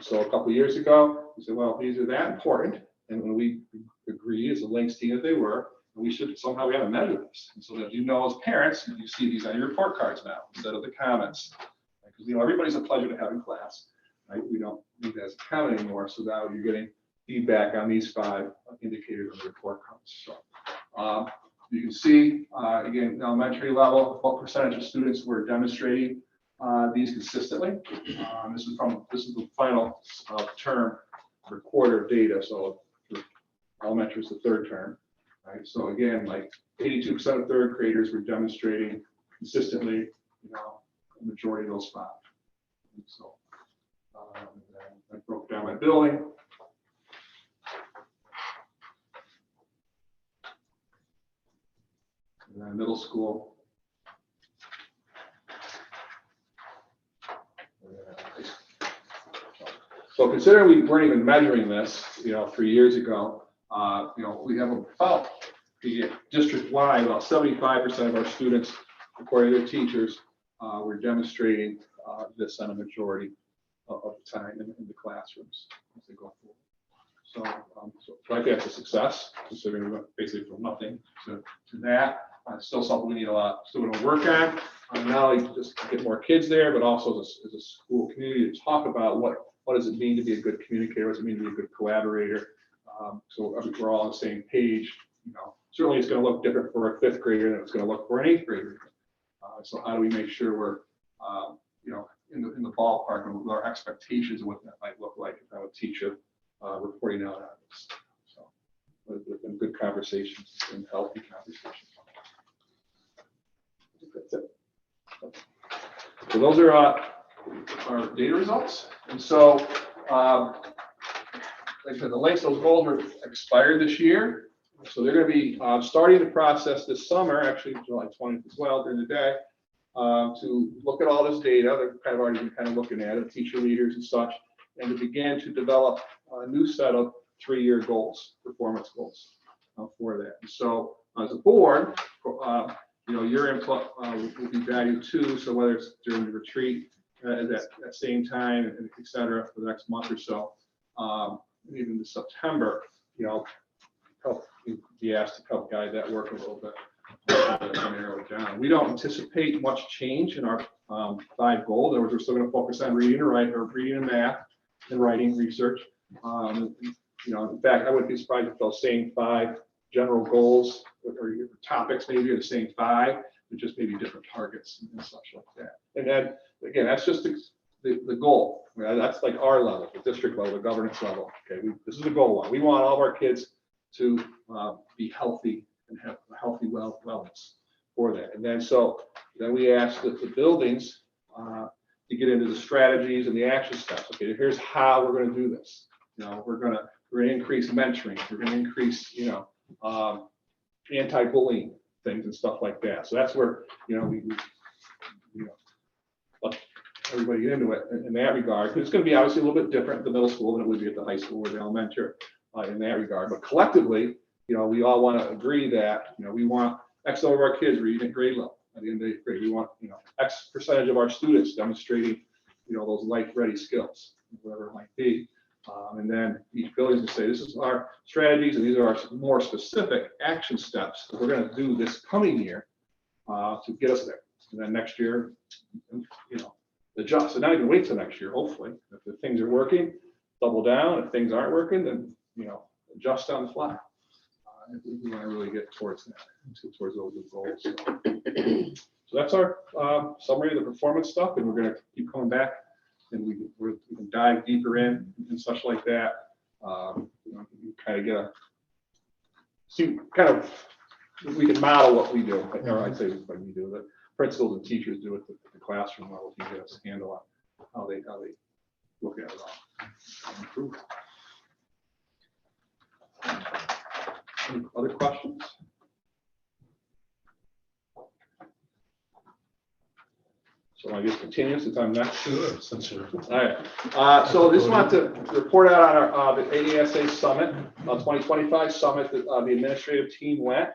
S1: So a couple of years ago, we said, well, these are that important. And when we agree as a links team that they were, we should somehow we have to measure this. And so that as parents, you see these on your report cards now instead of the comments. Because everybody's a pleasure to have in class. Right? We don't need that as a comment anymore. So now you're getting feedback on these 5 indicators on the report cards. So you can see again, elementary level, what percentage of students were demonstrating these consistently. This is the final term or quarter of data. So elementary is the 3rd term. Right? So again, like 82% of 3rd graders were demonstrating consistently, the majority of those 5. And so I broke down my building. And then middle school. So considering we weren't even measuring this, 3 years ago, we have about the district-wide, about 75% of our students, according to their teachers, were demonstrating this on a majority of the time in the classrooms as they go forward. So I think that's a success, considering we went basically from nothing to that. Still something we need still going to work on. Not only just get more kids there, but also as a school community to talk about what what does it mean to be a good communicator? What does it mean to be a good collaborator? So I think we're all on the same page. Certainly it's going to look different for a 5th grader than it's going to look for an 8th grader. So how do we make sure we're, in the ballpark with our expectations of what that might look like if I'm a teacher reporting out on this? So there's been good conversations and healthy conversations. I think that's it. So those are our data results. And so, like I said, the links, those goals were expired this year. So they're going to be starting the process this summer, actually July 20th as well during the day, to look at all this data. They've kind of already been kind of looking at it, teacher leaders and such, and to begin to develop a new set of 3-year goals, performance goals for that. And so as a board, your input will be valued too. So whether it's during the retreat at that same time, and et cetera, for the next month or so, even to September, help be asked to help guide that work a little bit to narrow it down. We don't anticipate much change in our 5 goals. In other words, we're still going to focus on reading and writing, or reading and math, and writing research. In fact, I wouldn't be surprised if those same 5 general goals or topics maybe are the same 5, but just maybe different targets and such like that. And then again, that's just the goal. That's like our level, the district level, the governance level. Okay, this is the goal one. We want all of our kids to be healthy and have a healthy wellness for that. And then we ask the buildings to get into the strategies and the action steps. Okay, here's how we're going to do this. We're going to increase mentoring. We're going to increase, anti-bullying things and stuff like that. So that's where, we let everybody get into it in that regard. It's going to be obviously a little bit different at the middle school than it would be at the high school or the elementary in that regard. But collectively, we all want to agree that, we want X number of our kids reading at grade level at the end of 8th grade. We want, X percentage of our students demonstrating, those life-ready skills, whatever it might be. And then each building can say, this is our strategies, and these are our more specific action steps that we're going to do this coming year to get us there. And then next year, adjust. And not even wait till next year, hopefully. If the things are working, double down. If things aren't working, then, adjust on the fly. We want to really get towards that, towards those goals. So that's our summary of the performance stuff, and we're going to keep coming back, and we can dive deeper in and such like that. Kind of get we can model what we do, or I'd say what we do. The principals and teachers do it at the classroom level to get us a handle on how they look at it all. Improve. Any other questions? So I guess continue since I'm next.
S5: Sure, since you're.
S1: All right. So just want to report out on our the AASA Summit, 2025 Summit that the administrative team went.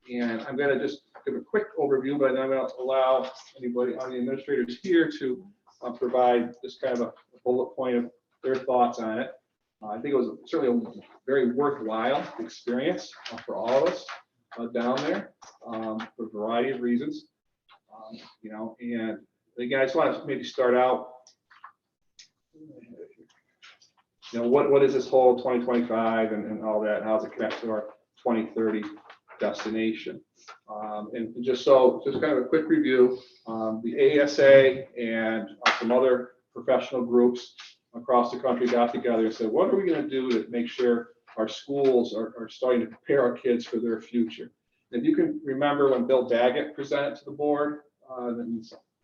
S1: And I'm going to just give a quick overview, but then I'm going to allow anybody on the administrators here to provide this kind of a bullet point of their thoughts on it. I think it was certainly a very worthwhile experience for all of us down there for a variety of reasons. And again, I just want to maybe start out, what is this whole 2025 and all that, and how does it connect to our 2030 destination? And just kind of a quick review, the ASA and some other professional groups across the country got together and said, what are we going to do to make sure our schools are starting to prepare our kids for their future? If you can remember when Bill Daggett presented to the board, I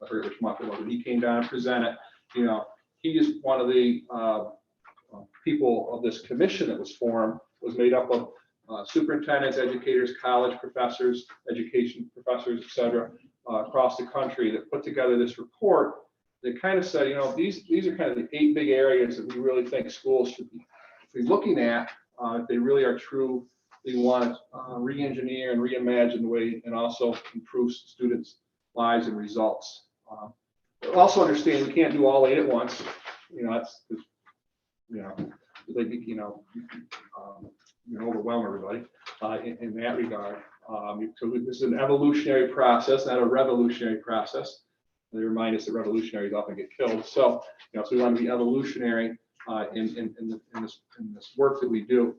S1: forget which month it was, but he came down and presented, he is one of the people of this commission that was formed, was made up of superintendents, educators, college professors, education professors, et cetera, across the country that put together this report. They kind of said, these are kind of the 8 big areas that we really think schools should be looking at if they really are true. They want to re-engineer and reimagine the way and also improve students' lives and results. Also understand we can't do all 8 at once. That's overwhelm everybody in that regard. So this is an evolutionary process, not a revolutionary process. They remind us that revolutionaries often get killed. So, so we want to be evolutionary in this work that we do.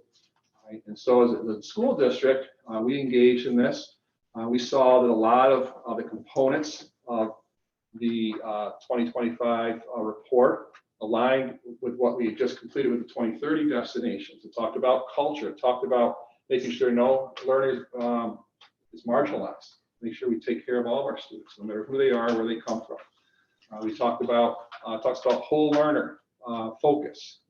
S1: Right? And so as the school district, we engaged in this. We saw that a lot of the components of the 2025 report aligned with what we had just completed with the 2030 destinations. It talked about culture. It talked about making sure no learner is marginalized. Make sure we take care of all of our students, no matter who they are, where they come from. We talked about whole learner focus.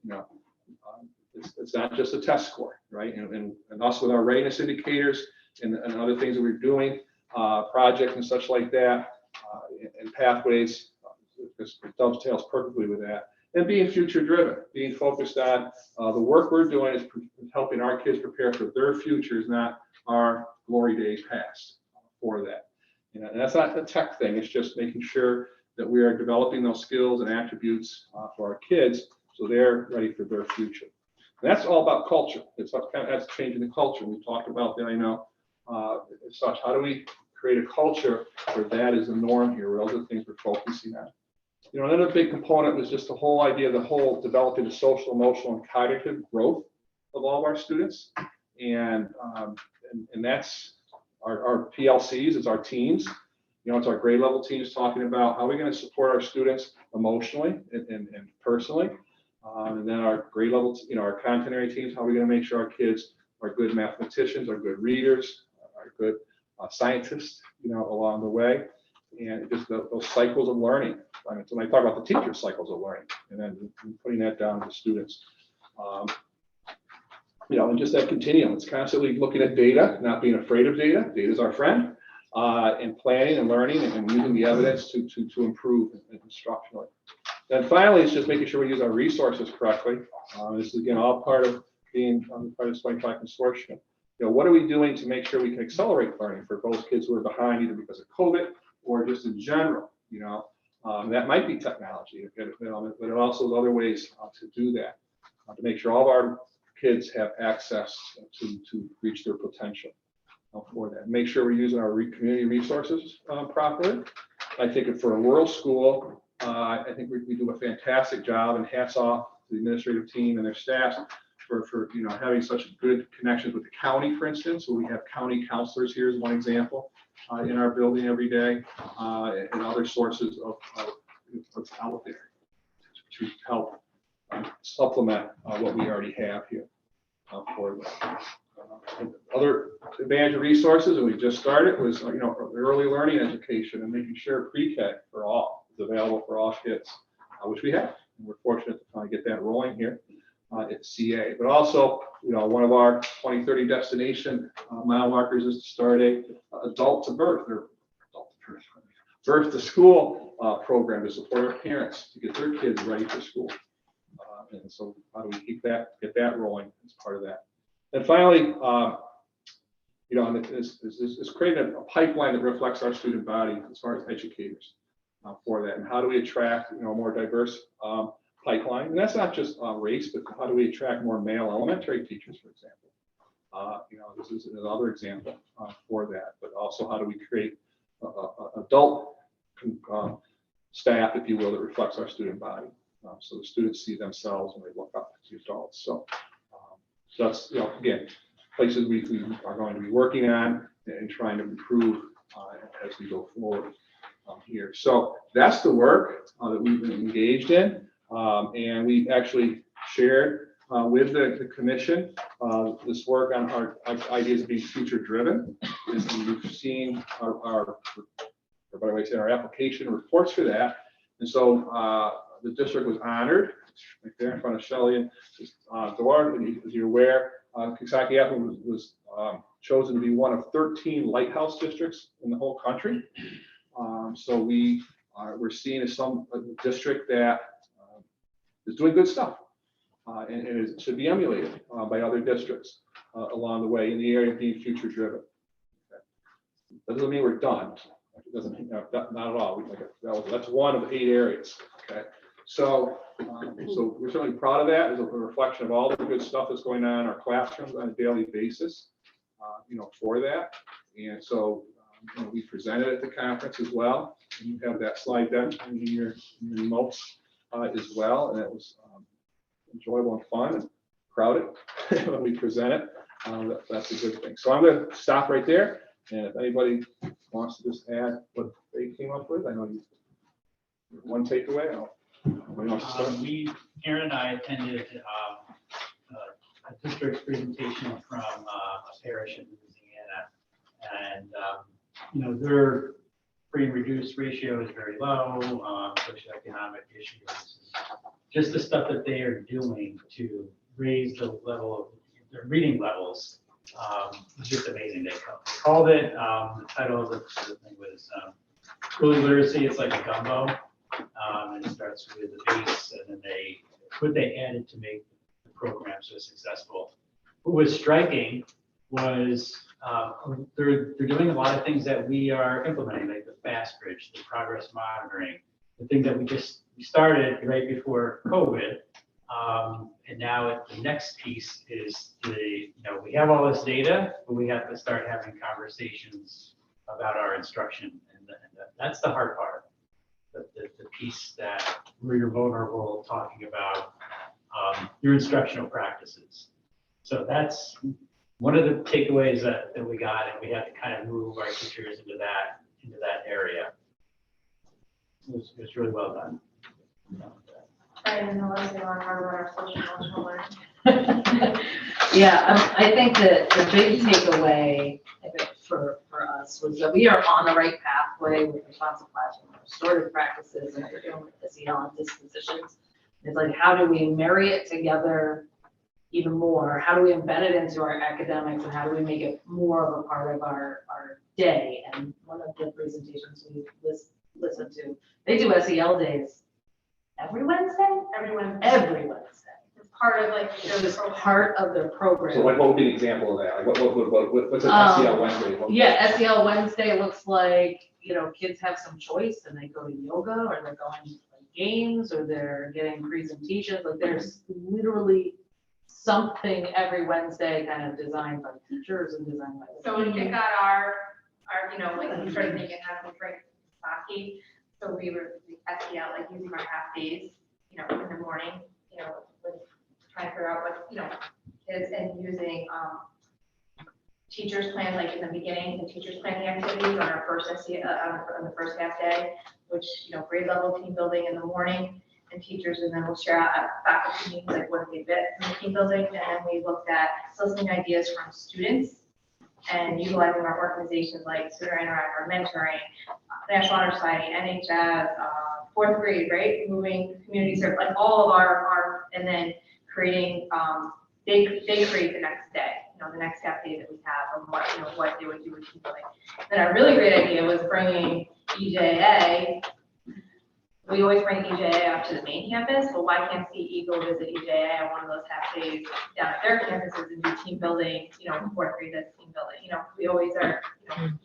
S1: It's not just a test score, right? And also with our readiness indicators and other things that we're doing, projects and such like that, and pathways, it dovetails perfectly with that. And being future driven, being focused on the work we're doing is helping our kids prepare for their futures, not our glory days past for that. And that's not a tech thing. It's just making sure that we are developing those skills and attributes for our kids so they're ready for their future. And that's all about culture. That's changing the culture. We talked about that, I know, as such. How do we create a culture where that is the norm here, where those are the things we're focusing on? Another big component was just the whole idea of developing the social, emotional, and cognitive growth of all of our students. And that's our PLCs, it's our teams. It's our grade level teams talking about how we're going to support our students emotionally and personally. And then our grade level, our content area teams, how are we going to make sure our kids are good mathematicians, are good readers, are good scientists, along the way. And just those cycles of learning. When I talk about the teacher cycles of learning, and then putting that down to the students. And just that continuum. It's constantly looking at data, not being afraid of data. Data is our friend. And planning and learning and using the evidence to improve instructionally. Then finally, it's just making sure we use our resources correctly. This is again all part of being part of this 25 consortium. What are we doing to make sure we can accelerate learning for those kids who are behind either because of COVID or just in general? That might be technology, but it also is other ways to do that, to make sure all of our kids have access to reach their potential for that. Make sure we're using our community resources properly. I think for a rural school, I think we do a fantastic job, and hats off to the administrative team and their staff for having such good connections with the county, for instance. So we have county counselors here as one example in our building every day, and other sources of what's out there to help supplement what we already have here for that. Other advantage of resources that we just started was early learning education and making sure pre-K for all is available for all kids, which we have. And we're fortunate to kind of get that rolling here at CA. But also, one of our 2030 destination mile markers is to start a adult to birth or birth to school program to support our parents to get their kids ready for school. And so how do we get that rolling as part of that? And finally, it's created a pipeline that reflects our student body as far as educators for that. And how do we attract a more diverse pipeline? And that's not just race, but how do we attract more male elementary teachers, for example? This is another example for that. But also, how do we create adult staff, if you will, that reflects our student body, so the students see themselves when they look up to adults. So that's again places we are going to be working on and trying to improve as we go forward here. So that's the work that we've been engaged in, and we actually shared with the commission this work on our ideas of being future driven. And we've seen our application reports for that, and so the district was honored right there in front of Shelley and Dora. And as you're aware, Coxsackie-Athens was chosen to be one of 13 lighthouse districts in the whole country. So we're seen as a district that is doing good stuff, and it should be emulated by other districts along the way in the area of being future driven. Okay. That doesn't mean we're done. It doesn't, not at all. That's one of 8 areas. Okay. So we're certainly proud of that as a reflection of all the good stuff that's going on in our classrooms on a daily basis, for that. And so We presented at the conference as well. And you have that slide deck in your notes as well. And it was enjoyable and fun and crowded when we present it. That's a good thing. So I'm going to stop right there. And if anybody wants to just add what they came up with, I know you, one takeaway. Anybody wants to start?
S13: Aaron and I attended a district presentation from a parish in Louisiana. And, their free and reduced ratio is very low, socioeconomic issues. Just the stuff that they are doing to raise the level of their reading levels was just amazing. They called it, the title of the thing was Early Literacy. It's like a gumbo. And it starts with the base, and then what they added to make the program so successful. What was striking was they're doing a lot of things that we are implementing, like the fast bridge, the progress monitoring, the thing that we started right before COVID. And now the next piece is we have all this data, but we have to start having conversations about our instruction. And that's the hard part. The piece where you're vulnerable, talking about your instructional practices. So that's one of the takeaways that we got, and we have to kind of move our teachers into that area. It was really well done.
S3: Right, and the ones that are hard about our social emotional learning.
S14: Yeah, I think that the big takeaway for us was that we are on the right pathway with responsive classroom, restorative practices, and we're doing with SEL and dispositions. It's like, how do we marry it together even more? How do we embed it into our academics, and how do we make it more of a part of our day? And one of the presentations we listened to, they do SEL days every Wednesday? Every Wednesday.
S3: It's part of like
S14: It's part of their program.
S1: So what would be an example of that? Like what's an SEL Wednesday?
S14: Yeah, SEL Wednesday looks like, kids have some choice and they go to yoga, or they're going to games, or they're getting presentations. Like there's literally something every Wednesday kind of designed by teachers and designed by the
S3: So we
S14: team.
S3: got our like we started making that with Coxsackie. So we were SEL, like using our half days, in the morning, with trying to figure out what, kids, and using teachers plan, like in the beginning, the teachers planning activities on our first SEL, on the first half day, which, grade level team building in the morning, and teachers, and then we'll share out at faculty meetings, like what did they bit from the team building, and then we looked at soliciting ideas from students and utilizing our organizations like Student Interact, our mentoring, National Honor Society, NHS, fourth grade, right? Moving community service, like all of our, and then creating, they create the next day, the next half day that we have, and what they would do with team building. Then a really great idea was bringing EJA. We always bring EJA up to the main campus, but why can't CE go visit EJA on one of those half days down at their campuses and do team building, fourth grade that's team building, we always are,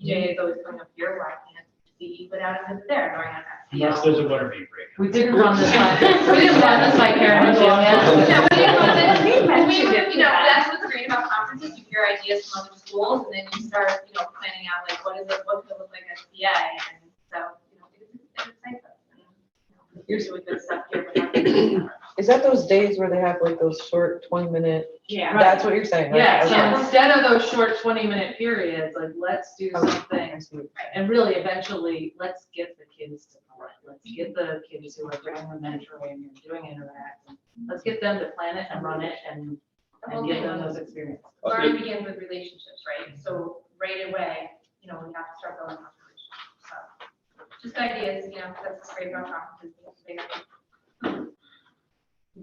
S3: EJA is always coming up here, why can't CE go down and visit there during an
S13: Unless there's a water main break.
S14: We didn't run this by Karen and Jim.
S3: Yeah, we didn't want to, that's what's great about conferences, you hear ideas from other schools, and then you start, planning out like, what could it look like at SBA, and so, it's exciting. Here's really good stuff here.
S7: Is that those days where they have like those short 20-minute?
S3: Yeah.
S7: That's what you're saying? right?
S14: Yeah,
S7: Okay.
S14: so instead of those short 20-minute periods, like, let's do something, and really eventually, let's get the kids to play. Let's get the kids who are doing the mentoring and doing Interact, and let's get them to plan it and run it and give them those experiences.
S3: Learning begins with relationships, right? So right away, we have to start building those relationships. So just ideas, that's great about conferences.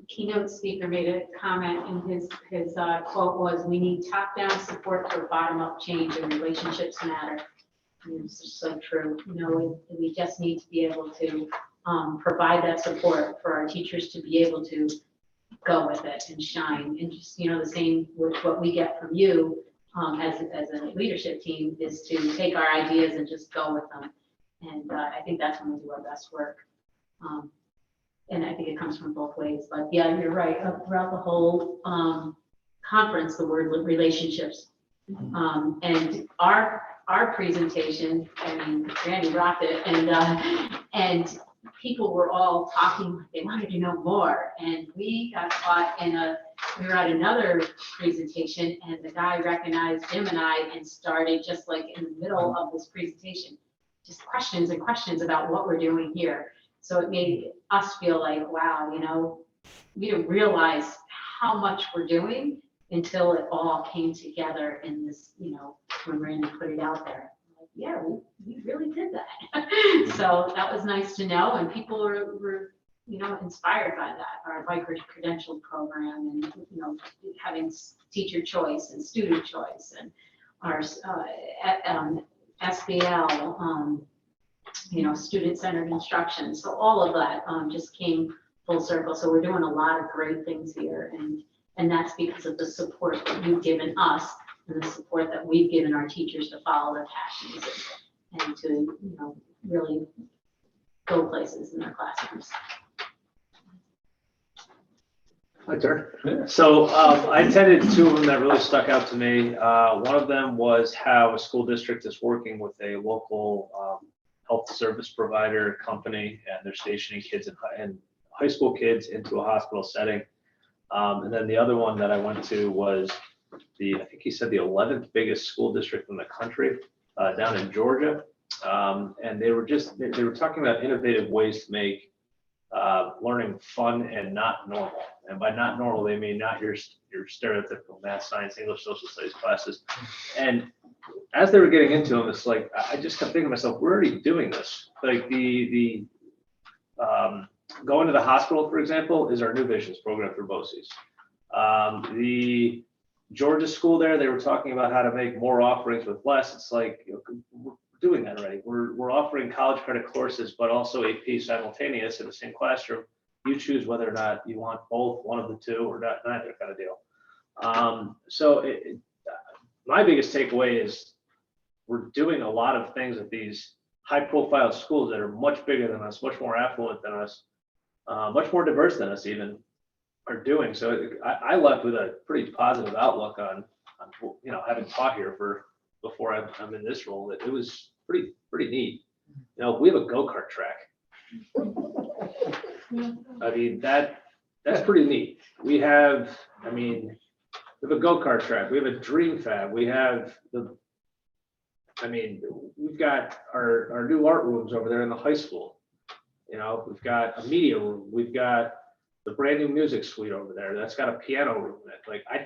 S15: Keynote speaker made a comment, and his quote was, "We need top-down support for bottom-up change, and relationships matter." And it's just so true. We just need to be able to provide that support for our teachers to be able to go with it and shine. And just, the same with what we get from you as a leadership team is to take our ideas and just go with them. And I think that's when we do our best work. And I think it comes from both ways. But yeah, you're right. Throughout the whole conference, the word relationships. And our our presentation, I mean, Randy rocked it, and people were all talking, they wanted to know more, and we got caught we were at another presentation, and the guy recognized Jim and I and started just like in the middle of this presentation, just questions and questions about what we're doing here. So it made us feel like, wow, you know, we didn't realize how much we're doing until it all came together in this, you know, when Randy put it out there. Like, yeah, we really did that. So that was nice to know, and people were, you know, inspired by that. Our Vicar Credential program, and, you know, having teacher choice and student choice, and our SBL, you know, student-centered instruction. So all of that just came full circle. So we're doing a lot of great things here, and that's because of the support that you've given us and the support that we've given our teachers to follow their passions and to, you know, really go places in their classrooms.
S10: My turn. So I attended two of them that really stuck out to me. One of them was how a school district is working with a local health service provider company, and they're stationing kids and high school kids into a hospital setting. And then the other one that I went to was I think he said the 11th biggest school district in the country, down in Georgia. And they were talking about innovative ways to make learning fun and not normal. And by not normal, they mean not your stereotypical math, science, English, social studies classes. And as they were getting into them, it's like, I just kept thinking to myself, we're already doing this. Like the going to the hospital, for example, is our New Visions program for BOCES. The Georgia school there, they were talking about how to make more offerings with less. It's like, you know, we're doing that already. We're offering college credit courses, but also AP simultaneous in the same classroom. You choose whether or not you want both, one of the two, or not, neither kind of deal. My biggest takeaway is we're doing a lot of things at these high-profile schools that are much bigger than us, much more affluent than us, much more diverse than us even, are doing. So I left with a pretty positive outlook on you know, having taught here before I'm in this role. That it was pretty neat. You know, we have a go-kart track. I mean, that's pretty neat. We have a go-kart track. We have a dream fab. We have we've got our new art rooms over there in the high school. You know, we've got a media room. We've got the brand new music suite over there. That's got a piano room in it. Like, I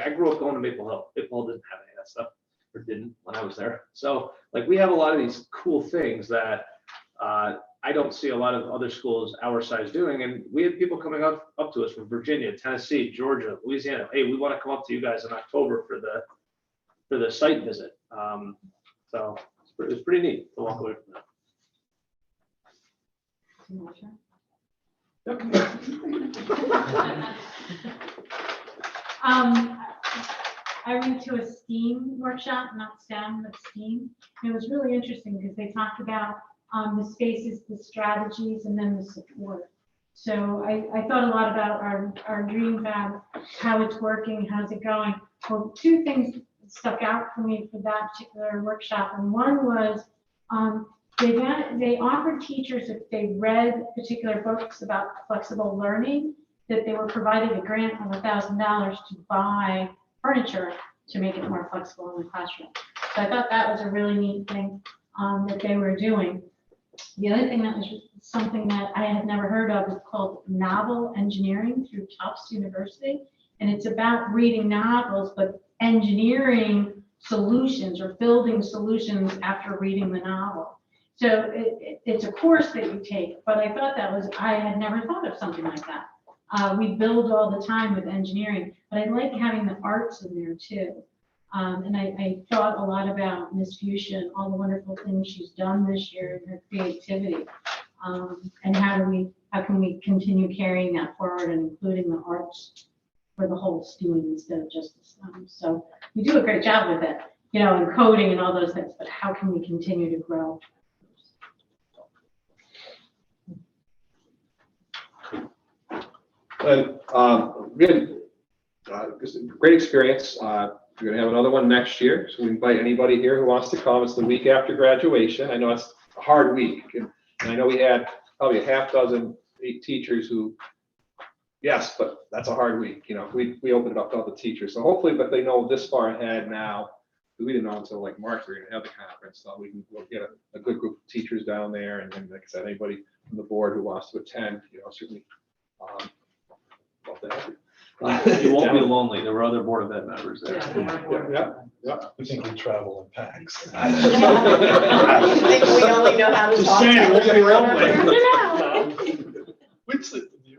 S10: grew up going to Maple Hill. Maple Hill didn't have any of that stuff, or didn't when I was there. So, like, we have a lot of these cool things that I don't see a lot of other schools our size doing. And we had people coming up to us from Virginia, Tennessee, Georgia, Louisiana. Hey, we want to come up to you guys in October for the site visit. So it was pretty neat to walk away from that.
S11: I went to a STEAM workshop, not STEM, but STEAM. It was really interesting because they talked about the spaces, the strategies, and then the support. So I thought a lot about our Dream Fab, how it's working, how's it going. Well, two things stuck out for me for that particular workshop. And one was they offered teachers, if they read particular books about flexible learning, that they were provided a grant of $1,000 to buy furniture to make it more flexible in the classroom. So I thought that was a really neat thing that they were doing. The other thing that was something that I had never heard of is called novel engineering through Tufts University. And it's about reading novels, but engineering solutions or building solutions after reading the novel. So it's a course that you take, but I thought I had never thought of something like that. We build all the time with engineering, but I like having the arts in there too. And I thought a lot about Miss Fuchsia and all the wonderful things she's done this year in her creativity. And how can we continue carrying that forward and including the arts for the whole student instead of just the STEM. So we do a great job with it, you know, and coding and all those things, but how can we continue to grow?
S1: And again, great experience. We're gonna have another one next year, so we invite anybody here who wants to come. It's the week after graduation. I know it's a hard week, and I know we had probably a half dozen teachers who, yes, but that's a hard week, you know, we opened it up to all the teachers, so hopefully, but they know this far ahead now. We didn't know until like March we we're gonna have the conference, so we'll get a good group of teachers down there, and then, like I said, anybody from the board who wants to attend, you know, certainly. Love to have you.
S10: You won't be lonely. There were other Board of Ed members there.
S1: Yeah.
S5: We think we travel in packs.
S7: I think we only know how to
S10: Just
S7: talk.
S10: saying, it won't be lonely.
S5: We'd sleep with you.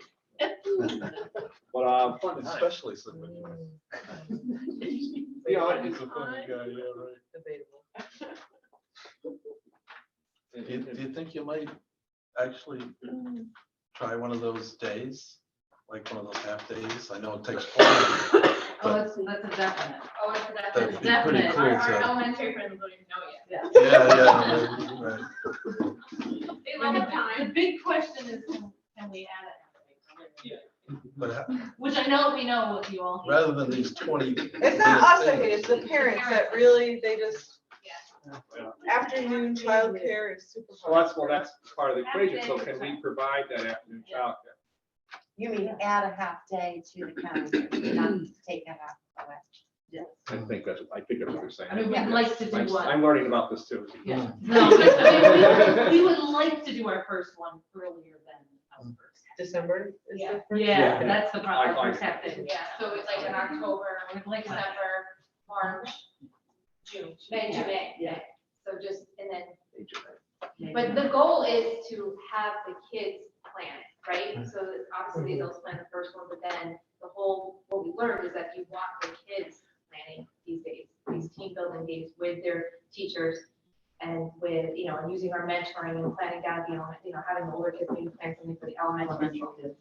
S1: But,
S5: Especially sleep with you.
S1: you know,
S5: He's a funny guy, yeah, right.
S7: Debatable.
S5: Do you think you might actually try one of those days? Like one of those half days? I know it takes planning.
S14: Oh, that's a definite. Oh, it's
S5: That'd
S14: that's
S5: be pretty
S14: definite.
S5: cool
S14: Our
S5: to-
S14: elementary friends don't even know yet.
S5: Yeah, right.
S14: They love the time. The big question is, can we add it?
S5: But
S14: Which I know we know what you all. hate.
S5: rather than these 20.
S7: It's not us that hate, it's the parents that really, they just, afternoon childcare is super hard.
S1: well, that's part of the equation, so can we provide that afternoon childcare?
S8: You mean add a half day to the calendar, not take a half away.
S1: I think that's what you're saying.
S14: I mean, we'd like to do one.
S1: I'm learning about this too.
S14: Yeah. No, I mean, we would like to do our first one earlier than our first.
S7: December? is
S14: Yeah,
S7: the first?
S14: yeah, that's the problem,
S1: I-
S14: first half day. Yeah, so it's like in October, like December, March, June.
S3: May to May.
S14: Yeah.
S3: So just, and then, but the goal is to have the kids plan it, right? So that obviously they'll plan the first one, but then the whole, what we learned is that you want the kids planning these days, these team building days with their teachers and with, you know, and using our mentoring and planning down, you know, having the older kids maybe plan something for the elementary kids.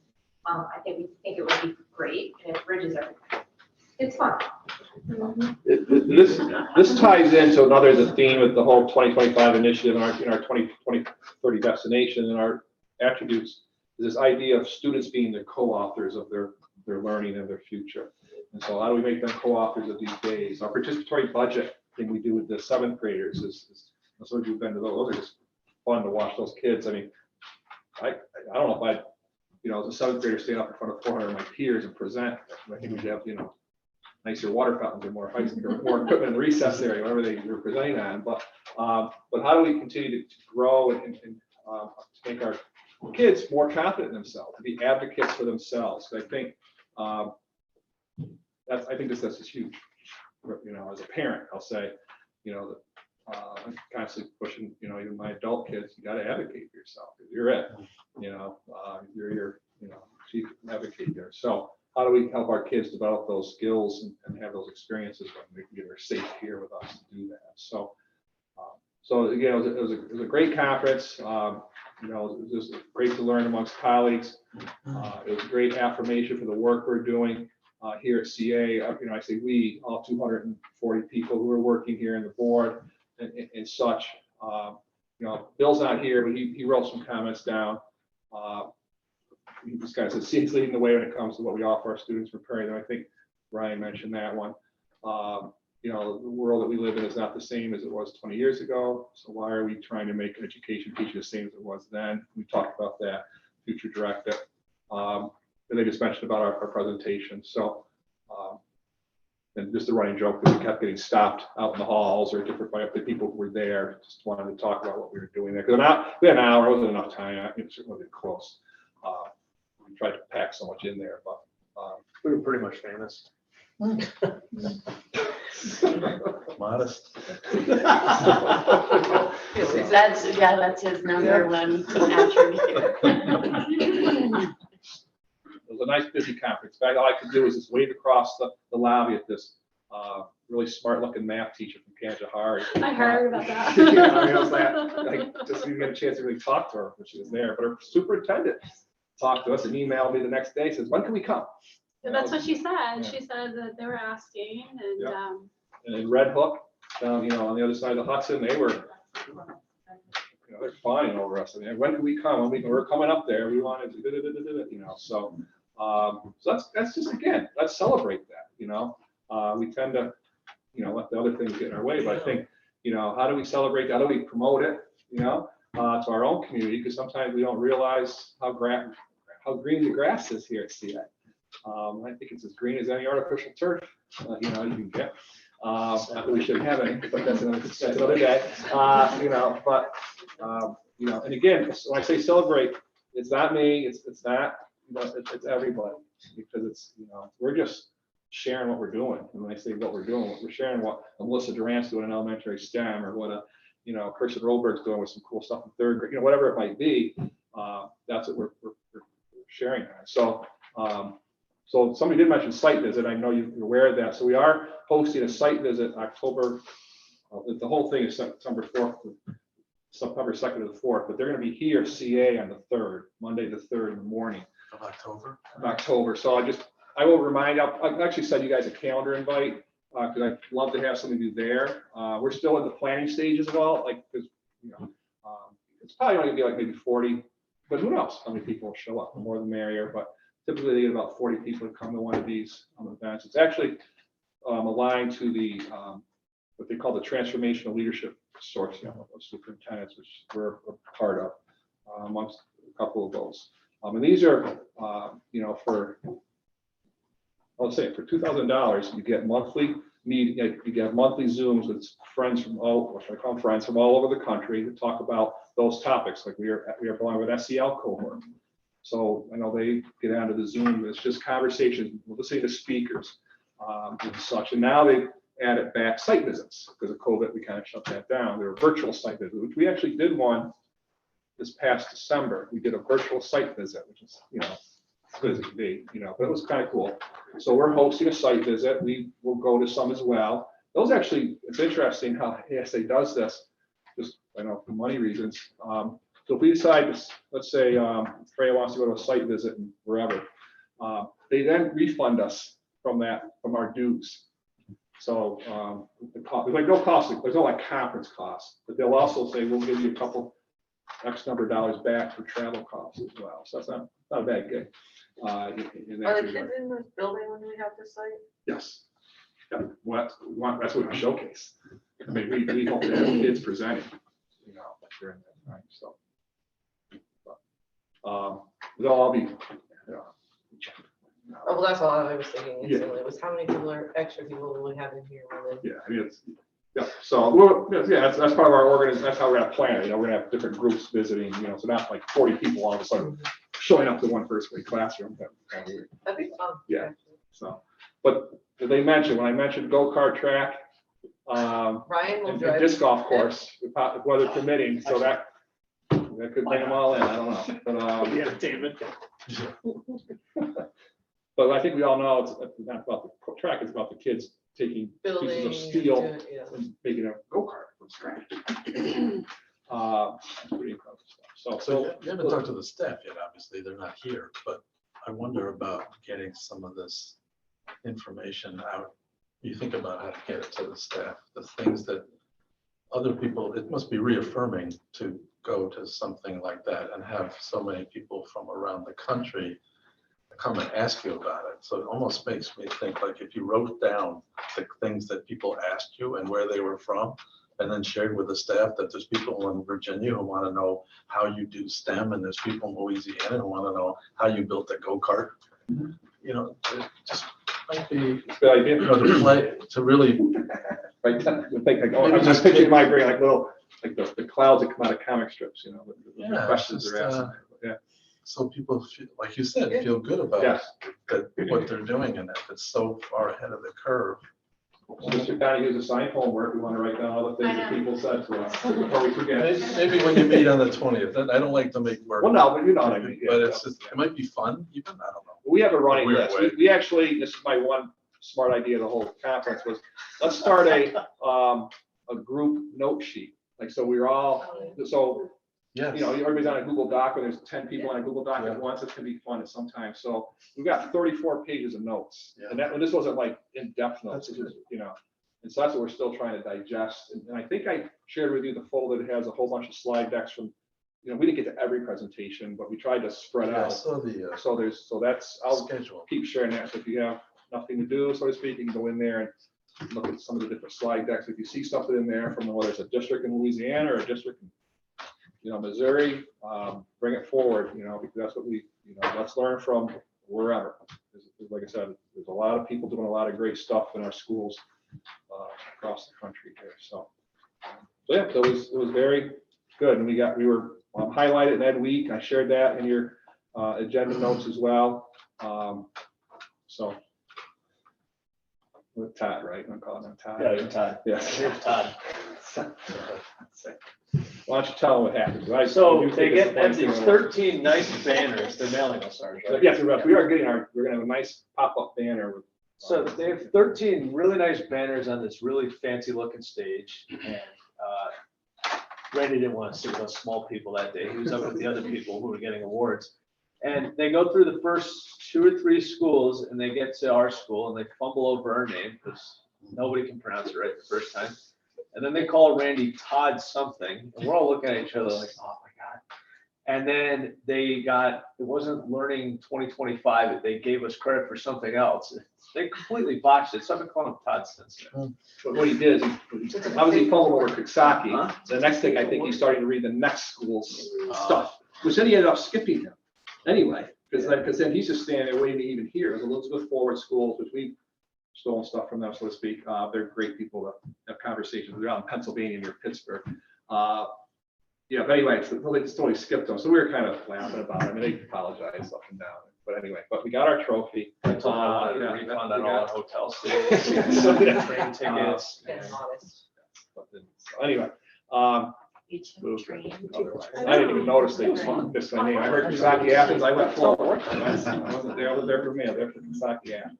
S3: I think we think it would be great and it bridges everything. It's fun.
S1: This ties into another, the theme of the whole 2025 initiative in our 2030 destination and our attributes, is this idea of students being the co-authors of their learning and their future. And so how do we make them co-authors of these days? Our participatory budget thing we do with the seventh graders is some of you've been to those are just fun to watch those kids. I mean, I don't know if I, you know, as a seventh grader stand up in front of 400 of my peers and present. I think we should have, you know, nicer water fountains or more equipment in the recess area, whatever they're presenting on. But how do we continue to grow and to make our kids more confident in themselves, to be advocates for themselves? I think I think this is huge. You know, as a parent, I'll say, you know, I'm constantly pushing, you know, even my adult kids, you got to advocate for yourself. You're it. You know, you're your, you know, chief advocate there. So how do we help our kids develop those skills and have those experiences when they're safe here with us to do that? So, so again, it was a great conference. You know, it was just great to learn amongst colleagues. It was a great affirmation for the work we're doing here at CA. You know, I say we, all 240 people who are working here in the board and such. You know, Bill's not here, but he wrote some comments down. He just kind of said, CA's leading the way when it comes to what we offer our students, preparing them. I think Ryan mentioned that one. You know, the world that we live in is not the same as it was 20 years ago. So why are we trying to make education teach the same as it was then? We talked about that, future directive. And they just mentioned about our presentation. So, and just a running joke that we kept getting stopped out in the halls or different by the people who were there, just wanted to talk about what we were doing there. Because we had an hour, it wasn't enough time. It certainly wasn't close. We tried to pack so much in there, but
S10: We were pretty much famous.
S5: Modest.
S8: That's his number one attribute.
S1: It was a nice busy conference. In fact, all I could do was just wave across the lobby at this really smart looking math teacher from Kanjahari.
S15: I heard about that.
S1: You know, I mean, I was like just didn't get a chance to really talk to her when she was there, but her superintendent talked to us and emailed me the next day, says, when can we come?
S15: That's what she said.
S1: Yeah.
S15: She said that they were asking and,
S1: Yeah. And in Red Hook, you know, on the other side of the Hudson, they were, you know, they're flying over us. I mean, when can we come? We're coming up there. We wanted to, you know, so that's just, again, let's celebrate that, you know. We tend to let the other things get in our way. But I think, how do we celebrate? How do we promote it, to our own community? Because sometimes we don't realize how green the grass is here at CA. I think it's as green as any artificial turf, you can get. Not that we shouldn't have any, but that's another day. And again, when I say celebrate, it's not me, it's not, it's everybody, because it's, we're just sharing what we're doing. And when I say what we're doing, we're sharing what Melissa Durant's doing in elementary STEM, or what Kirsten Roberg's doing with some cool stuff in third grade, whatever it might be. That's what we're sharing. So somebody did mention site visit. I know you're aware of that. So we are hosting a site visit October. The whole thing is September 4th, September 2nd to the 4th, but they're going to be here CA on the 3rd, Monday the 3rd in the morning
S5: Of October.
S1: So I will remind. I'll actually send you guys a calendar invite, because I'd love to have some of you there. We're still in the planning stages of all, because it's probably only going to be like maybe 40, but who knows how many people will show up? The more the merrier. But typically they get about 40 people to come to one of these events. It's actually aligned to the what they call the Transformational Leadership Consortium of superintendents, which we're a part of, amongst a couple of those. And these are, for, let's say, for $2,000, you get monthly you get monthly Zooms with friends from all over the country to talk about those topics. Like we are going with SEL cohort. So I know they get onto the Zoom, but it's just conversations, we'll listening to speakers and such. And now they added back site visits because of COVID. We kind of shut that down. There were virtual site visits, which we actually did one this past December. We did a virtual site visit, which is, as good as it can be, but it was kind of cool. So we're hosting a site visit. We will go to some as well. Those actually, it's interesting how ASA does this, just, I know, for money reasons. So if we decide to, let's say Freya wants to go to a site visit and wherever, they then refund us from our dues. So there's like no cost, there's no like conference cost, but they'll also say, we'll give you a couple X number of dollars back for travel costs as well. So that's not a bad gig.
S4: Are the kids in this building when we have this site?
S1: Yes. Yeah. That's what we showcase. I mean, we hope to have kids presenting, during that time. So, they'll all be.
S4: Oh, well, that's all I was thinking instantly, was how many extra people will we have in here?
S1: Yeah, I mean, so that's part of our organization. That's how we're gonna plan it. We're gonna have different groups visiting, so not like 40 people all of a sudden showing up to one first grade classroom. That'd be kind of weird.
S4: That'd be fun.
S1: Yeah. So, but when I mentioned go-kart track,
S4: Ryan will
S1: and
S4: drive.
S1: disc golf course, weather permitting, so that could bring them all in. I don't know. But,
S10: Yeah, David.
S1: but I think we all know it's not about the track, it's about the kids taking pieces of steel and making a go-kart from scratch. Pretty incredible stuff.
S5: So you haven't talked to the staff yet, obviously, they're not here, but I wonder about getting some of this information out. You think about how to get it to the staff, the things that other people, it must be reaffirming to go to something like that and have so many people from around the country come and ask you about it. So it almost makes me think, like, if you wrote down the things that people asked you and where they were from, and then shared with the staff that there's people in Virginia who want to know how you do STEM, and there's people in Louisiana who want to know how you built a go-kart. It just might be
S1: a good idea.
S5: To play, to really.
S1: Right. I'm just picturing my brain like little, like the clouds that come out of comic strips, the questions they're asking. Yeah.
S5: So people feel, like you said, feel good about what they're doing, and if it's so far ahead of the curve.
S1: Mr. Donahue, assigned homework. We want to write down all the things that people said to us before we forget.
S5: Maybe when you meet on the 20th. I don't like to make work.
S1: Well, no, but you know what I mean.
S5: But it's just, it might be fun. Even I don't know.
S1: We have a running list. We actually, this is my one smart idea of the whole conference was, let's start a group note sheet. Like, so we're all, everybody's on a Google Doc, or there's 10 people on a Google Doc at once. It's gonna be fun at some time. So we've got 34 pages of notes, and this wasn't like in-depth notes, and so that's what we're still trying to digest. And I think I shared with you the folder that has a whole bunch of slide decks from, we didn't get to every presentation, but we tried to spread out. So that's, I'll
S5: schedule.
S1: keep sharing that. So if you have nothing to do, so to speak, you can go in there and look at some of the different slide decks. If you see something in there from whether it's a district in Louisiana or a district in, Missouri, bring it forward, because that's what let's learn from wherever. Like I said, there's a lot of people doing a lot of great stuff in our schools across the country here. So yeah, so it was very good. And we were highlighted in Ed Week. I shared that in your agenda notes as well. So with Todd, right? I'm calling him Todd.
S10: Yeah, Todd.
S1: Yeah.
S10: Todd.
S1: Why don't you tell them what happened?
S10: So they get these 13 nice banners. They're mailing us ours, right?
S1: Yes, we're gonna have a nice pop-up banner.
S10: So they have 13 really nice banners on this really fancy looking stage, and Randy didn't want to sit with us small people that day. He was up with the other people who were getting awards. And they go through the first 2 or 3 schools, and they get to our school, and they fumble over our name because nobody can pronounce it right the first time. And then they call Randy Todd something, and we're all looking at each other like, oh my God. And then it wasn't Learning 2025, they gave us credit for something else. They completely botched it, so I've been calling him Todd since then.
S1: But what he did is, obviously he fumbled over Coxsackie. The next thing, I think he's starting to read the next school's stuff, which then he ended up skipping him anyway, because then he's just standing there waiting to even hear. The Elizabeth Forward schools, which we've stolen stuff from them, so to speak. They're great people to have conversations. They're out in Pennsylvania near Pittsburgh. But anyway, it's totally skipped them. So we were kind of laughing about it. I mean, they apologized up and down. But anyway, we got our trophy.
S10: I told them I wanted to refund on all our hotel stays,
S1: So,
S10: train tickets.
S4: And modest.
S1: Anyway, I didn't even notice they missed my name. I heard Coxsackie-Athens. I went forward. I wasn't there. I was there for me. I was there for Coxsackie-Athens.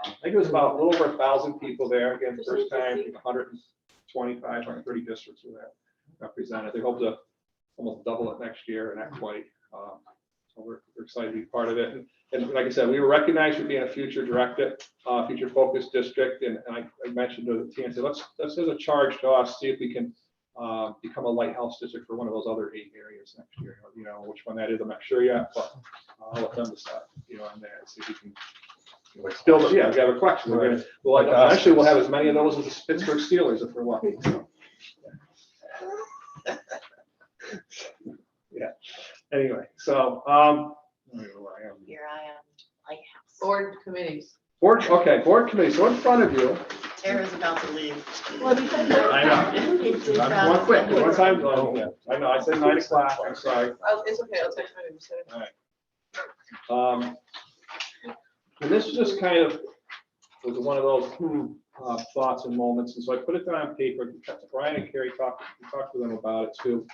S1: I think it was about a little over 1,000 people there. Again, the first time, 125, 130 districts were there represented. They hope to almost double it next year, and not quite. So we're excited to be part of it. And like I said, we were recognized for being a future directed, future focused district. And I mentioned to the team, I said, let's as a charge to us, see if we can become a lighthouse district for one of those other 8 areas next year. Which one that is, I'm not sure yet, but I'll let them decide, on that, and see if we can build it. Yeah, we have a collection. Eventually we'll have as many of those as the Pittsburgh Steelers if we're lucky. So. Yeah. Anyway, so I don't know where I am.
S8: Here I am, lighthouse.
S4: Board committees.
S1: Board committee. So in front of you.
S8: Tara's about to leave.
S1: I know. I'm one quick. One time. I know. I said 9 o'clock. I'm sorry.
S4: It's okay, I'll take my name.
S1: All right. And this just kind of was one of those thoughts and moments. And so I put it down on paper. Brian and Carrie talked to them about it too.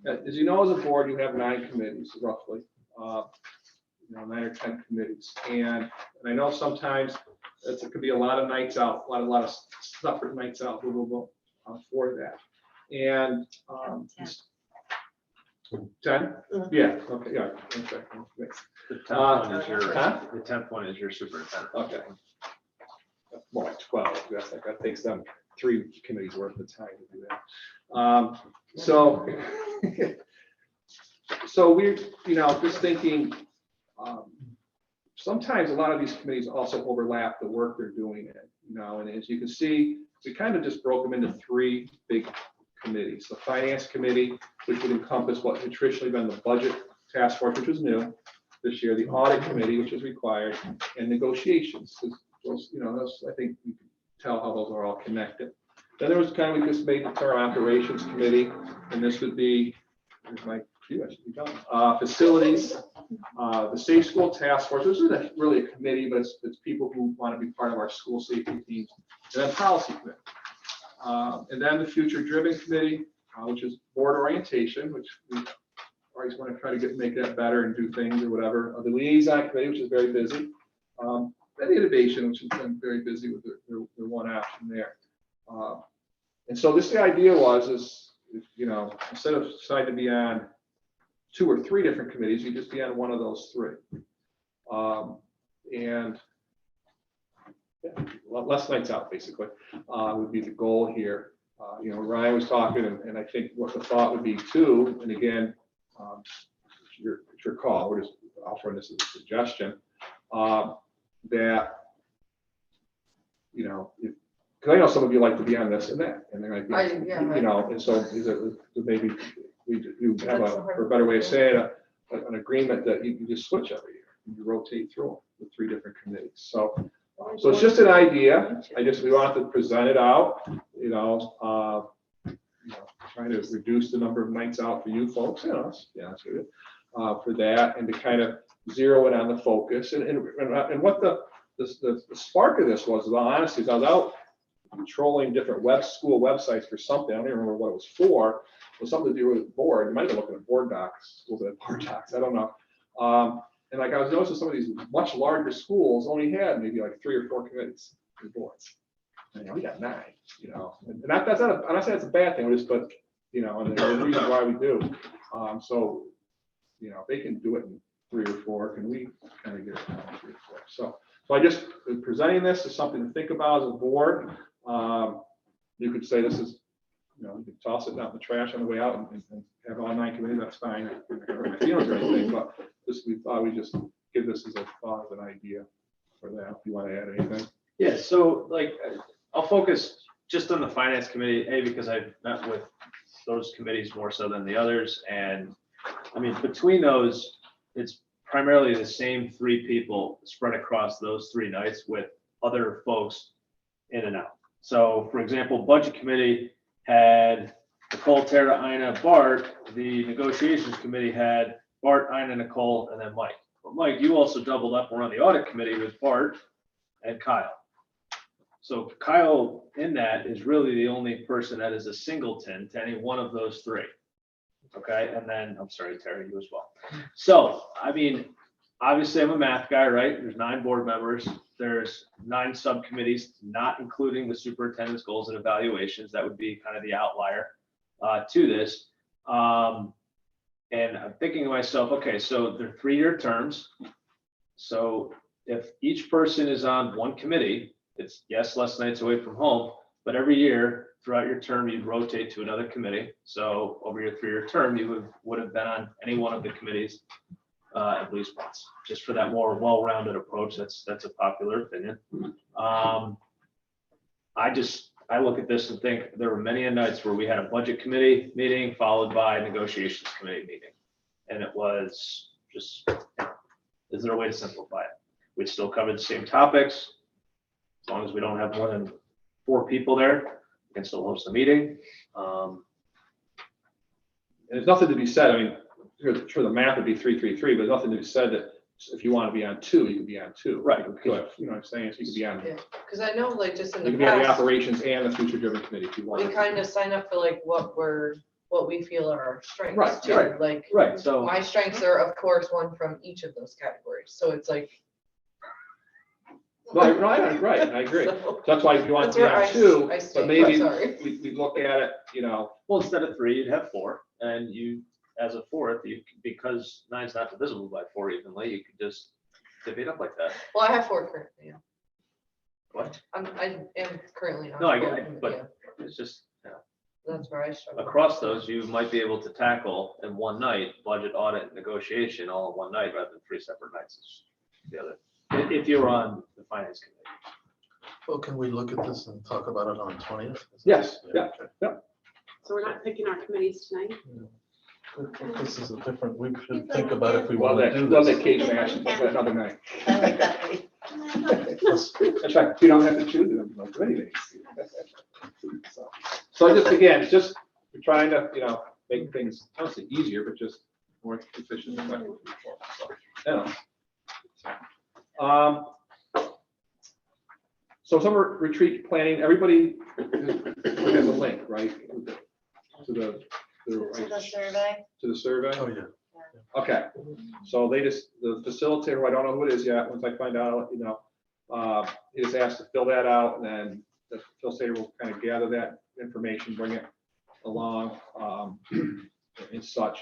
S1: As you know, as a board, you have 9 committees roughly, 9 or 10 committees. And I know sometimes it could be a lot of nights out, a lot of separate nights out for that. And 10? Yeah, okay, yeah. Okay.
S10: The 10th one is your superintendent.
S1: Okay. More like 12. That takes them 3 committees worth of time to do that. So we're, just thinking, sometimes a lot of these committees also overlap the work they're doing, and as you can see, we kind of just broke them into 3 big committees. The finance committee, which would encompass what had traditionally been the budget task force, which was new this year, the audit committee, which is required, and negotiations. Those, I think you can tell how those are all connected. Then there was we just made the term operations committee, and this would be, here's my cue, I should be done. Facilities, the Safe School Task Force. This isn't really a committee, but it's people who want to be part of our school safety teams. And then policy committee. And then the future driven committee, which is board orientation, which we always want to try to make that better and do things or whatever. The liaison committee, which is very busy. And innovation, which has been very busy with their one option there. And so the idea was, instead of deciding to be on 2 or 3 different committees, you just be on one of those 3. And less nights out, basically, would be the goal here. Ryan was talking, and I think what the thought would be too, and again, it's your call, we're just offering this as a suggestion, that you know, because I know some of you like to be on this and that, and there might be,
S4: Yeah,
S1: you know, and so maybe we do have or a better way of saying it, an agreement that you can just switch every year. You rotate through them with 3 different committees. So it's just an idea. We wanted to present it out, trying to reduce the number of nights out for you folks, for that, and to kind of zero in on the focus. And what the spark of this was, in all honesty, is I was out controlling different school websites for something. I don't even remember what it was for. It was something to do with the board. You might have been looking at board docs, schools that had board docs. I don't know. And like I was noticing some of these much larger schools only had maybe like 3 or 4 committees and boards. And we got 9, and that's not, I'm not saying it's a bad thing, but and there's a reason why we do. So, if they can do it in 3 or 4, can we kind of get it down to 3 or 4? So I just presenting this as something to think about as a board. You could say this is, you can toss it out in the trash on the way out and have all 9 committees. That's fine. I don't hurt my feelings or anything, but we thought we'd just give this as a thought, as an idea for that. If you want to add anything.
S10: Yeah, so like, I'll focus just on the finance committee, because I've met with those committees more so than the others. And I mean, between those, it's primarily the same 3 people spread across those 3 nights with other folks in and out. So for example, budget committee had Nicole, Tara, Ina, Bart. The negotiations committee had Bart, Ina, Nicole, and then Mike. But Mike, you also doubled up. We're on the audit committee with Bart and Kyle. So Kyle in that is really the only person that is a singleton to any one of those 3. Okay, and then I'm sorry, Terry, you as well. So I mean, obviously I'm a math guy, right? There's 9 board members. There's 9 subcommittees, not including the superintendent's goals and evaluations. That would be kind of the outlier to this. And I'm thinking to myself, okay, so they're 3-year terms. So if each person is on one committee, it's less nights away from home, but every year throughout your term, you'd rotate to another committee. So over your 3-year term, you would have been on any one of the committees at least once, just for that more well-rounded approach. That's a popular opinion. I look at this and think there were many nights where we had a budget committee meeting followed by a negotiations committee meeting. And it was just, is there a way to simplify it? We'd still cover the same topics. As long as we don't have more than 4 people there, we can still host a meeting.
S1: And there's nothing to be said. I mean, sure the math would be 3-3-3, but there's nothing to be said that if you want to be on 2, you can be on 2.
S10: Right.
S1: You know what I'm saying? So you could be on.
S4: Yeah, because I know like just in
S1: You
S4: the
S1: can be on the
S4: past,
S1: operations and the future driven committee if you want.
S4: we kind of sign up for like what we feel are our strengths
S1: Right,
S4: too.
S1: right.
S4: Like
S10: Right, so
S4: my strengths are of course one from each of those categories. So it's like.
S1: Right, I agree.
S4: So-
S1: That's why if you want to be
S4: That's where
S1: on 2,
S4: I
S1: but
S4: stand.
S1: maybe
S4: Sorry.
S1: we look at it,
S10: well, instead of 3, you'd have 4, and you, as a 4th, because 9's not divisible by 4 evenly, you could just divvy it up like that.
S4: Well, I have 4 currently. Yeah.
S10: What?
S4: I am currently on.
S10: No, I get
S4: 4,
S10: it, but
S4: yeah,
S10: it's just,
S4: that's where I struggle.
S10: across those, you might be able to tackle in one night, budget, audit, and negotiation all in one night rather than 3 separate nights. Is the other, if you're on the finance committee.
S5: Well, can we look at this and talk about it on the 20th?
S1: Yes, yeah.
S9: So we're not picking our committees tonight?
S5: This is a different, we should think about if we
S1: Well,
S5: want to do
S1: that
S5: this.
S1: occasion action, but another night.
S8: I like that.
S1: In fact, you don't have to choose them, like anything. So just again, just we're trying to, make things, I don't say easier, but just more efficient and effective. So summer retreat planning, everybody has a link, right? To the
S8: survey.
S1: to the survey?
S5: Oh, yeah.
S1: Okay, so the facilitator, who I don't know who it is yet, once I find out, I'll let you know. He is asked to fill that out, and then the facilitator will kind of gather that information, bring it along, and such.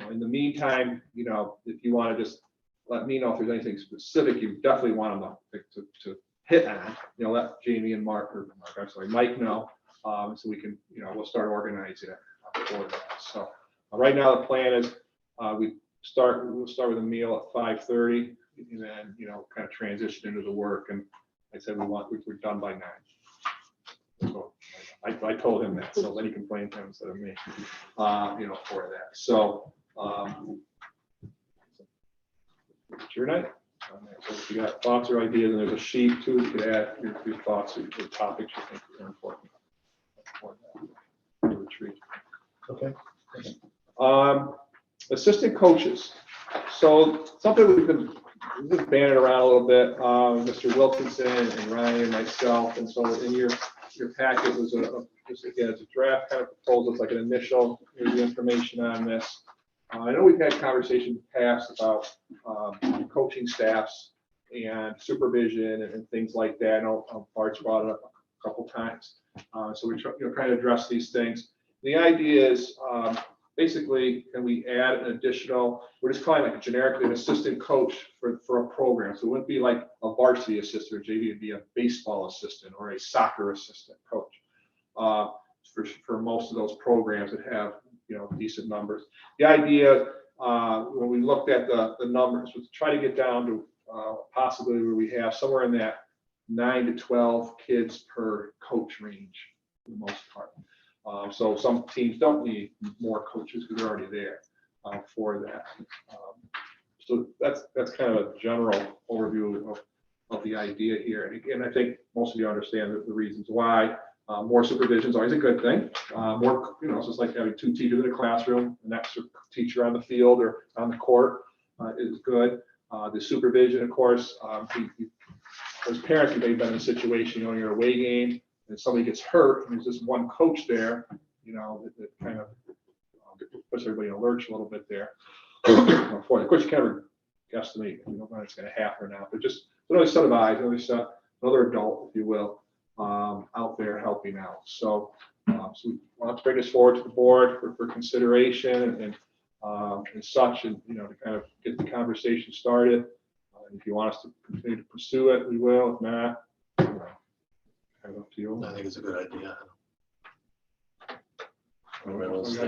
S1: In the meantime, if you want to just let me know if there's anything specific you definitely want them to hit on, let Jamie and Mike know, so we can, we'll start organizing it for that. So right now the plan is we'll start with a meal at 5:30, and then kind of transition into the work, and I said, we're done by 9. So I told him that, so then he can blame him instead of me, for that. So, it's your night. So if you got thoughts or ideas, and there's a sheet too, you could add your thoughts or topics you think are important. For the retreat.
S5: Okay.
S1: Assistant coaches. So something we've been banding around a little bit, Mr. Wilkinson and Ryan and myself. And so in your packet was just again, it's a draft kind of proposal. It's like an initial, here's the information on this. I know we've had conversations in the past about coaching staffs and supervision and things like that. I know Bart's brought it up a couple times. So we try to address these things. The idea is basically, can we add an additional, we're just calling like generically an assistant coach for a program. So it wouldn't be like a varsity assistant or JV, it'd be a baseball assistant or a soccer assistant coach for most of those programs that have decent numbers. The idea when we looked at the numbers was to try to get down to possibility where we have somewhere in that 9 to 12 kids per coach range for the most part. So some teams don't need more coaches because they're already there for that. So that's kind of a general overview of the idea here. And again, I think most of you understand the reasons why. More supervision is always a good thing. More, it's just like having 2 teachers in a classroom, an extra teacher on the field or on the court is good. The supervision, of course, as parents, they've been in a situation, you're in a away game and somebody gets hurt and there's just one coach there, that kind of puts everybody in a lurch a little bit there. Of course, you can never guesstimate, when it's going to happen or not, but just another set of eyes, another adult, if you will, out there helping out. So we want to bring this forward to the board for consideration and such, and to kind of get the conversation started. If you want us to continue to pursue it, we will. If not, kind of up to you.
S5: I think it's a good idea.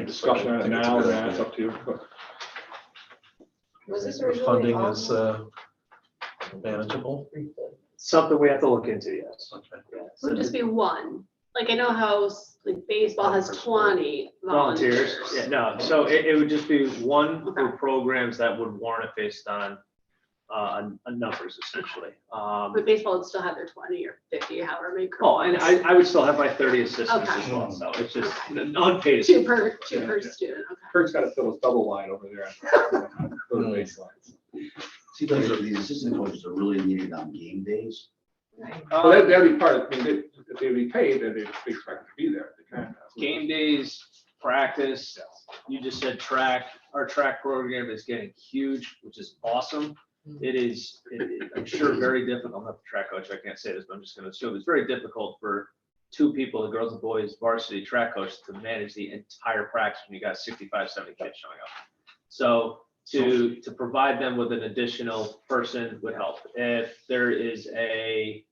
S1: Discussion on it now, and that's up to you.
S4: Was this
S5: The
S4: originally
S5: funding
S4: all-
S5: is manageable.
S10: Something we have to look into, yes.
S5: Okay.
S10: Yeah.
S9: It would just be one. Like, I know how like baseball has 20
S10: Volunteers,
S9: volunteers.
S10: yeah, no, so it would just be one for programs that would warrant it based on numbers essentially.
S9: But baseball would still have their 20 or 50, however many.
S10: Oh, and I would still have my 30 assistants
S9: Okay.
S10: as well, so it's just an unpaid.
S9: Two per student, okay.
S1: Kurt's got to fill his double wide over there for the baselines.
S2: See, these assistant coaches are really needed on game days.
S1: Well, that'd be part of, if they'd be paid, then they'd be expected to be there. They kind of.
S10: Game days, practice, you just said track, our track program is getting huge, which is awesome. It is, I'm sure, very difficult. I'm not the track coach, I can't say this, but I'm just gonna assume it's very difficult for 2 people, the girls and boys varsity track coach, to manage the entire practice when you got 65, 70 kids showing up. So to provide them with an additional person would help. If there is a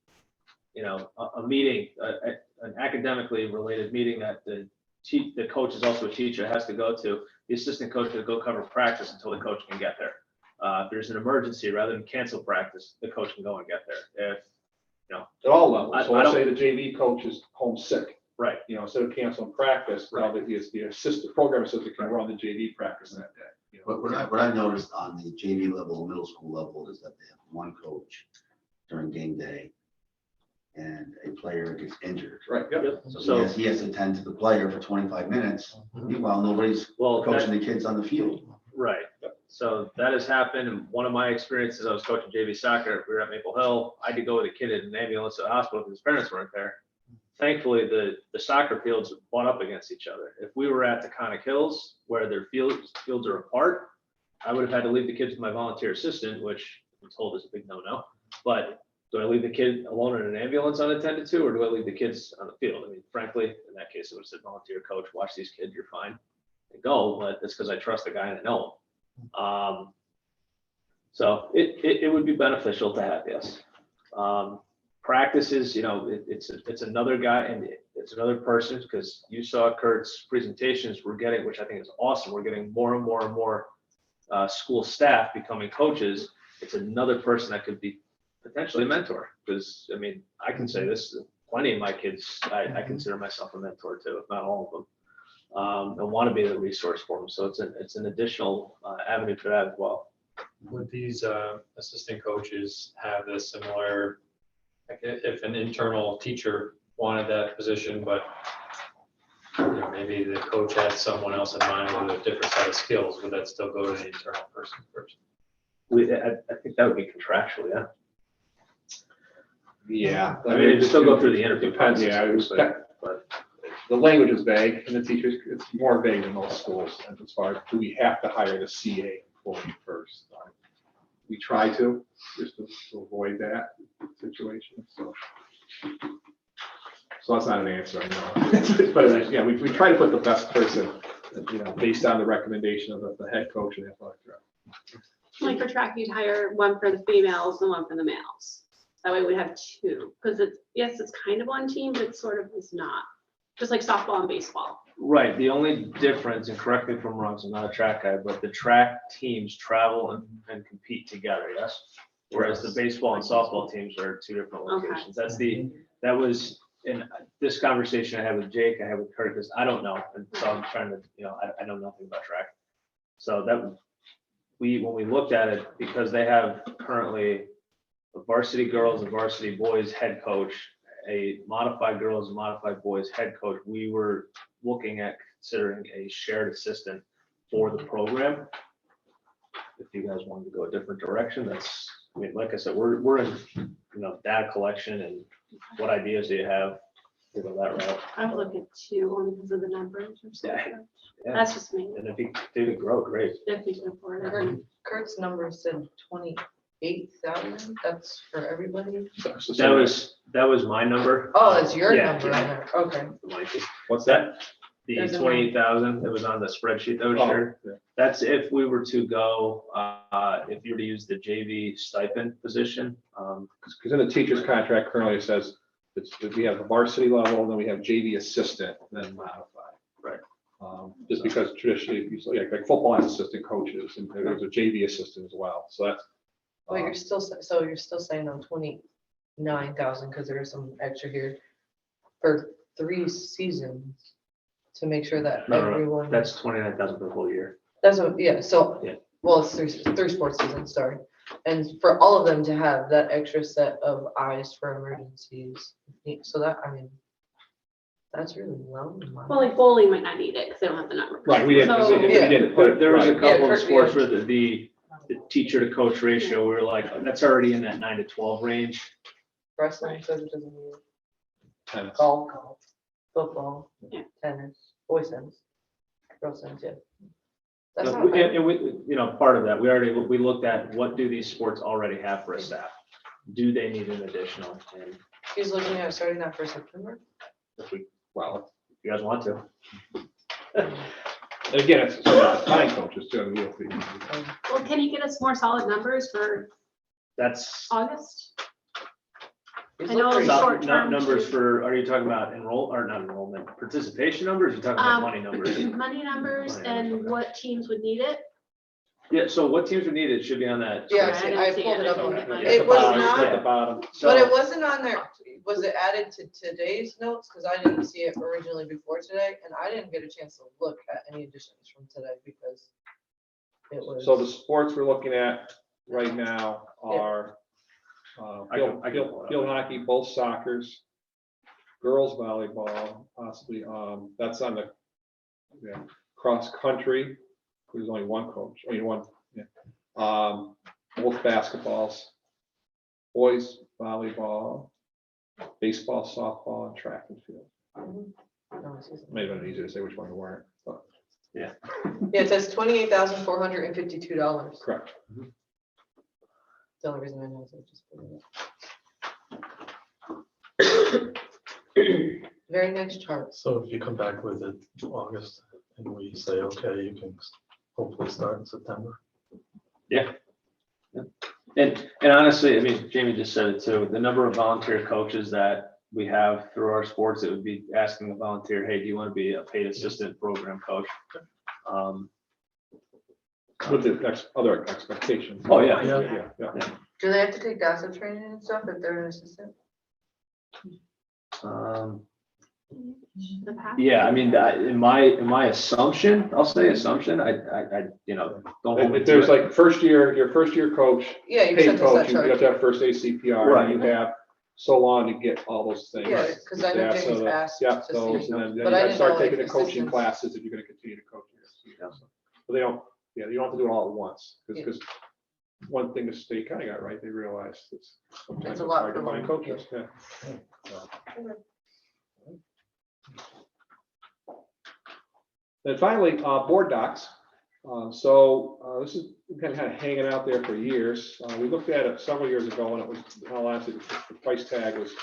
S10: meeting, an academically related meeting that the coach is also a teacher, has to go to, the assistant coach will go cover practice until the coach can get there. If there's an emergency, rather than cancel practice, the coach can go and get there. If,
S1: At all levels. So
S10: I
S1: let's
S10: don't-
S1: say the JV coach is homesick,
S10: right,
S1: instead of canceling practice, now that the assistant program assistant can run the JV practice that day.
S2: But what I noticed on the JV level, middle school level, is that they have one coach during game day and a player gets injured.
S1: Right, yep.
S2: So he has to attend to the player for 25 minutes. Meanwhile, nobody's coaching the kids on the field.
S10: right. So that has happened. And one of my experiences, I was coaching JV soccer. We were at Maple Hill. I had to go with a kid in an ambulance to the hospital because his parents weren't there. Thankfully, the soccer fields butt up against each other. If we were at the Conic Hills, where their fields are apart, I would have had to leave the kids with my volunteer assistant, which I'm told is a big no-no. But do I leave the kid alone in an ambulance unattended to, or do I leave the kids on the field? I mean, frankly, in that case, I would have said, volunteer coach, watch these kids, you're fine, and go. But it's because I trust the guy and I know him. So it would be beneficial to have this. Practices, it's another guy and it's another person, because you saw Kurt's presentations, we're getting, which I think is awesome. We're getting more and more and more school staff becoming coaches. It's another person that could be potentially a mentor, because, I mean, I can say this, plenty of my kids, I consider myself a mentor to, if not all of them. And want to be the resource for them, so it's an additional avenue for that as well.
S16: Would these assistant coaches have a similar, like if an internal teacher wanted that position, but you know, maybe the coach had someone else in mind with a different set of skills, would that still go to the internal person first?
S10: I think that would be contractual, yeah.
S1: Yeah.
S10: I mean, it'd still go through the interview
S1: Depends,
S10: process,
S1: yeah,
S10: obviously,
S1: but the language is vague, and the teachers, it's more vague than most schools, and as far as, do we have to hire the CA for you first? We try to, just to avoid that situation, so. So that's not an answer, I know. But, yeah, we try to put the best person, you know, based on the recommendation of the head coach and athletic director.
S9: Like for track, you'd hire one for the females and one for the males. That way we have two, because it's, yes, it's kind of one team, but sort of is not. Just like softball and baseball.
S10: Right, the only difference, and correct me if I'm wrong, 'cause I'm not a track guy, but the track teams travel and compete together, yes? Whereas the baseball and softball teams are two different
S9: Okay.
S10: locations. That was, in this conversation I had with Jake, I had with Kurt, because I don't know, and so I'm trying to, you know, I know nothing about track. So that, when we looked at it, because they have currently a varsity girls and varsity boys head coach, a modified girls and modified boys head coach, we were looking at considering a shared assistant for the program. If you guys wanted to go a different direction, that's, I mean, like I said, we're in, you know, data collection and what ideas do you have, you know, that route.
S9: I would look at two only because of the numbers or something.
S10: Yeah.
S9: That's just me.
S10: And if you did grow, great.
S9: If you can afford it.
S4: Kurt's number said 28,000, that's for everybody?
S10: That was my number.
S4: Oh, that's your
S10: Yeah,
S4: number,
S10: yeah.
S4: okay.
S1: What's that?
S10: The
S4: There's a
S10: 28,000 that was on the spreadsheet that was
S1: Oh,
S10: shared.
S1: yeah.
S10: That's if we were to go, if you were to use the JV stipend position.
S1: Because in the teacher's contract currently it says, we have the varsity level, then we have JV assistant, then modified.
S10: Right.
S1: Just because traditionally, like football has assistant coaches, and there's a JV assistant as well, so that's.
S4: Well, you're still, so you're still saying on 29,000, because there is some extra here for 3 seasons to make sure that
S10: No,
S4: everyone.
S10: that's 29,000 for the whole year.
S4: That's what, yeah, so,
S10: Yeah.
S4: well, it's three sports seasons, sorry. And for all of them to have that extra set of eyes for emergencies, so that, I mean, that's really low. in my-
S9: Well, like bowling might not need it because they don't have the number.
S1: Right, we didn't,
S9: So-
S1: we didn't put it.
S10: There was a
S1: right.
S10: couple
S4: Yeah,
S10: of sports
S4: yeah.
S10: where the teacher to coach ratio, we were like, that's already in that 9 to 12 range.
S4: Wrestling says it doesn't need
S1: Tennis.
S4: golf, football,
S9: Yeah.
S4: tennis, boys tennis, girls tennis, yeah. That's
S10: So
S4: not
S10: we-
S4: bad.
S10: And we, you know, part of that, we looked at what do these sports already have for a staff? Do they need an additional? And
S4: He's looking at starting that for September.
S10: if we, well, if you guys want to.
S1: And again, it's time coaches too.
S9: Well, can you get us more solid numbers for
S10: That's
S9: August?
S4: He's
S9: I know
S4: looking-
S9: it's
S10: not
S9: short term.
S10: numbers for, are you talking about not enrollment, participation numbers? You're talking about money numbers?
S9: Money numbers and what teams would need it.
S10: Yeah, so what teams would need it should be on that.
S4: Yeah,
S9: I didn't
S4: I
S9: see
S4: pulled
S9: it.
S4: it up.
S9: I
S4: on
S9: didn't
S4: it.
S9: get
S4: It was
S1: At
S4: not,
S1: the bottom.
S4: but it
S10: So,
S4: wasn't on there. Was it added to today's notes? Because I didn't see it originally before today, and I didn't get a chance to look at any additions from today because it was.
S1: So the sports we're looking at right now are
S10: I can pull it up.
S1: field hockey, both soccers, girls volleyball, possibly, that's on the cross country. There's only one coach, one, yeah. Both basketballs, boys volleyball, baseball, softball, and track and field.
S4: No, it says-
S1: Maybe it's easier to say which one you weren't, but
S4: Yeah, it says $28,452.
S1: correct.
S4: The only reason I know is I just put it up. Very next chart.
S5: So if you come back with it August and we say, okay, you can hopefully start in September.
S10: and honestly, I mean, Jamie just said it too, the number of volunteer coaches that we have through our sports, it would be asking a volunteer, hey, do you want to be a paid assistant program coach?
S1: With the other expectations.
S10: Oh, yeah.
S1: Yeah.
S4: Do they have to take gossip training and stuff if they're an assistant?
S9: The path.
S10: Yeah, I mean, in my assumption, I'll say assumption, I, you know, don't hold me
S1: If
S10: to
S1: there's
S10: it.
S1: like your first year coach,
S4: Yeah, you
S1: paid
S4: said
S1: coach,
S4: this
S1: you
S4: at
S1: have to have first ACPR,
S10: Right.
S1: and you have so long to get all those things.
S4: Yeah, because I know
S1: Yeah, so
S4: Jamie's
S1: the-
S4: asked
S1: Yeah,
S4: to
S1: those,
S4: see.
S1: and then you
S4: But I
S1: gotta
S4: didn't
S1: start
S4: know,
S1: taking
S4: like,
S1: the coaching
S4: assistants.
S1: classes if you're gonna continue to coach. But they don't, yeah, you don't have to do it all at once,
S4: Yeah.
S1: because one thing the state kind of got right, they realized it's sometimes
S4: It's
S1: it's
S4: a lot
S1: hard to
S4: for
S1: find
S4: one,
S1: coaches, yeah. Then finally, board docs. This is kind of hanging out there for years. We looked at it several years ago, and it was, in all honesty, the price tag was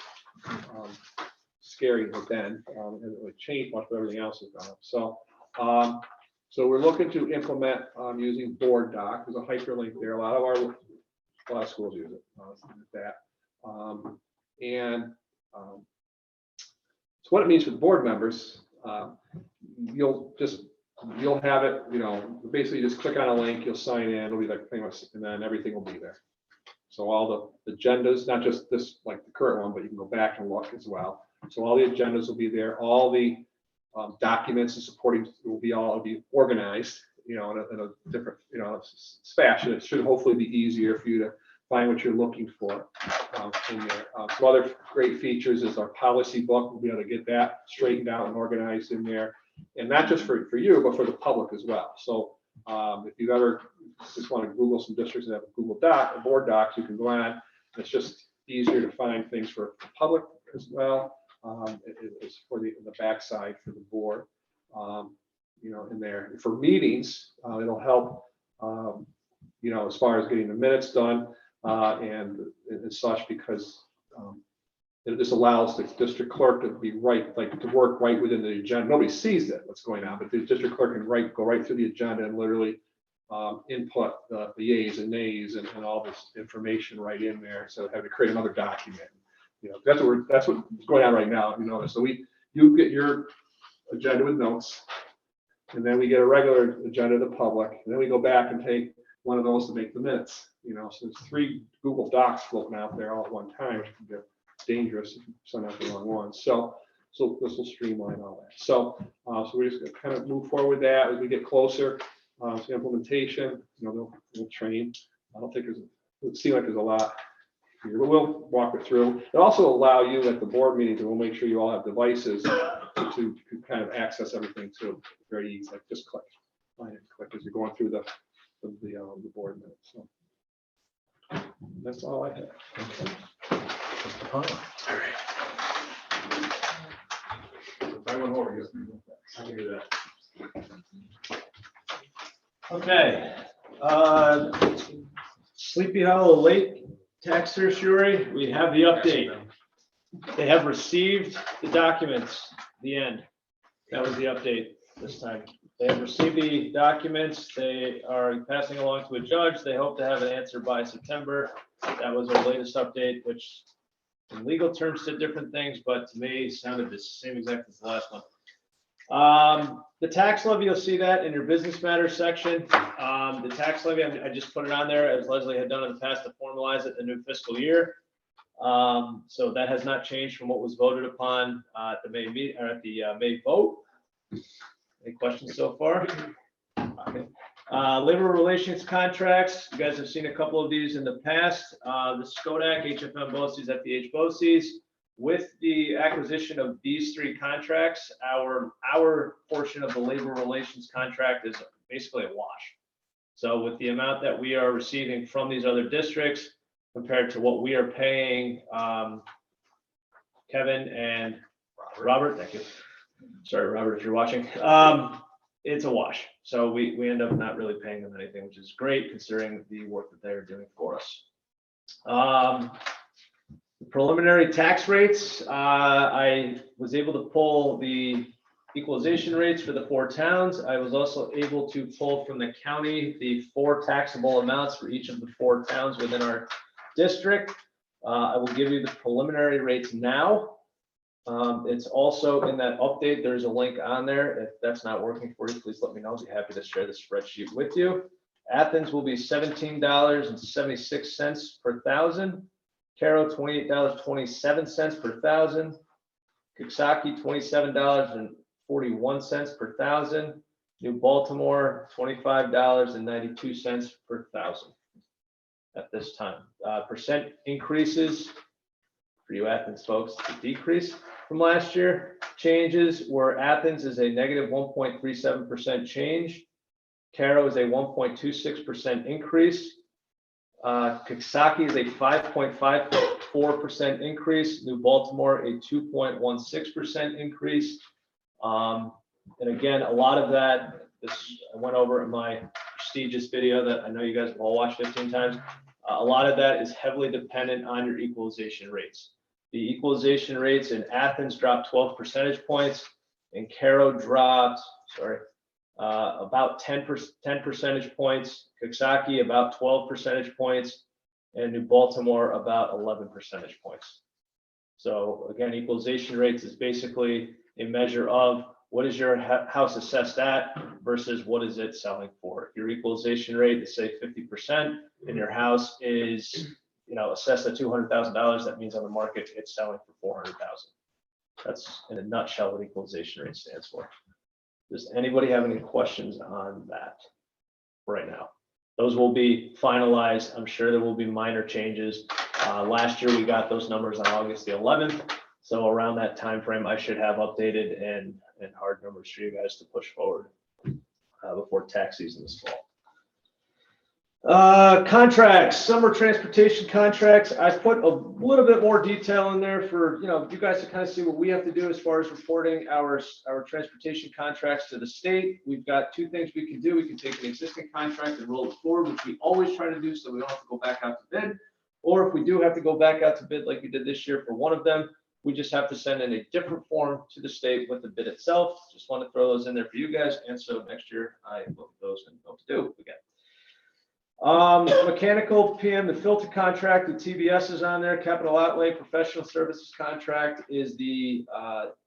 S1: scary then. And it would change much, but everything else has gone up. So we're looking to implement using board doc. There's a hyperlink there. A lot of schools use it. So what it means for the board members, you'll have it, basically just click on a link, you'll sign in, it'll be like famous, and then everything will be there. So all the agendas, not just this, like the current one, but you can go back and look as well. So all the agendas will be there, all the documents and supporting will be organized, in a different, fashion. It should hopefully be easier for you to find what you're looking for in there. Some other great features is our policy book. We'll be able to get that straightened out and organized in there. And not just for you, but for the public as well. So if you ever just want to Google some districts that have a Google Doc, or board docs, you can go on. It's just easier to find things for the public as well. It's for the backside for the board, in there. For meetings, it'll help, as far as getting the minutes done and such, because it just allows the district clerk to be to work right within the agenda. Nobody sees it, what's going on, but the district clerk can go right through the agenda and literally input the yeas and nays and all this information right in there. So have to create another document. That's what's going on right now. So you get your agenda with notes, and then we get a regular agenda to the public, and then we go back and take one of those to make the minutes. So there's 3 Google Docs floating out there all at one time, which can get dangerous if you send out the wrong one. So this will streamline all that. So we just kind of move forward with that as we get closer to implementation. They'll train. I don't think it seems like there's a lot here, but we'll walk it through. It also allow you at the board meetings, and we'll make sure you all have devices to kind of access everything too. Very easy, like just click, find it, click as you're going through the board minutes. So that's all I have.
S5: All right.
S1: If I went over, I can do that.
S10: Okay. Sleepy Hollow Lake tax certiorari, we have the update. They have received the documents, the end. That was the update this time. They have received the documents. They are passing along to a judge. They hope to have an answer by September. That was our latest update, which in legal terms said different things, but to me sounded the same exact as the last one. The tax levy, you'll see that in your business matters section. The tax levy, I just put it on there as Leslie had done in the past to formalize it in the new fiscal year. So that has not changed from what was voted upon at the May meet or at the May vote. Any questions so far? Okay. Labor relations contracts. You guys have seen a couple of these in the past. The Skodak, HFM BOCES, FDH BOCES. With the acquisition of these 3 contracts, our portion of the labor relations contract is basically a wash. So with the amount that we are receiving from these other districts compared to what we are paying Kevin and Robert, thank you. Sorry, Robert, if you're watching. It's a wash. So we end up not really paying them anything, which is great considering the work that they're doing for us. Preliminary tax rates, I was able to pull the equalization rates for the 4 towns. I was also able to pull from the county the 4 taxable amounts for each of the 4 towns within our district. I will give you the preliminary rates now. It's also in that update. There's a link on there. If that's not working for you, please let me know. I'll be happy to share the spreadsheet with you. Athens will be $17.76 per thousand. Caro, $28.27 per thousand. Coxsackie, $27.41 per thousand. New Baltimore, $25.92 per thousand at this time. Percent increases for you Athens folks, the decrease from last year. Changes where Athens is a negative 1.37% change. Caro is a 1.26% increase. Coxsackie is a 5.54% increase. New Baltimore, a 2.16% increase. And again, a lot of that, I went over in my prestigious video that I know you guys have all watched 15 times. A lot of that is heavily dependent on your equalization rates. The equalization rates in Athens dropped 12 percentage points, and Caro dropped, about 10 percentage points. Coxsackie about 12 percentage points, and New Baltimore about 11 percentage points. So again, equalization rates is basically a measure of what is your house assessed at versus what is it selling for. If your equalization rate is say 50% and your house is assessed at $200,000, that means on the market it's selling for $400,000. That's in a nutshell what equalization rate stands for. Does anybody have any questions on that right now? Those will be finalized. I'm sure there will be minor changes. Last year we got those numbers on August the 11th. So around that time frame, I should have updated and hard numbers for you guys to push forward before tax season this fall. Contracts, summer transportation contracts. I put a little bit more detail in there for you guys to kind of see what we have to do as far as reporting our transportation contracts to the state. We've got two things we can do. We can take an existing contract and roll it forward, which we always try to do so we don't have to go back out to bid. Or if we do have to go back out to bid like we did this year for one of them, we just have to send in a different form to the state with the bid itself. Just want to throw those in there for you guys. And so next year I look at those and know what to do again. Mechanical PM, the filter contract with TBS is on there. Capital Outlay professional services contract is the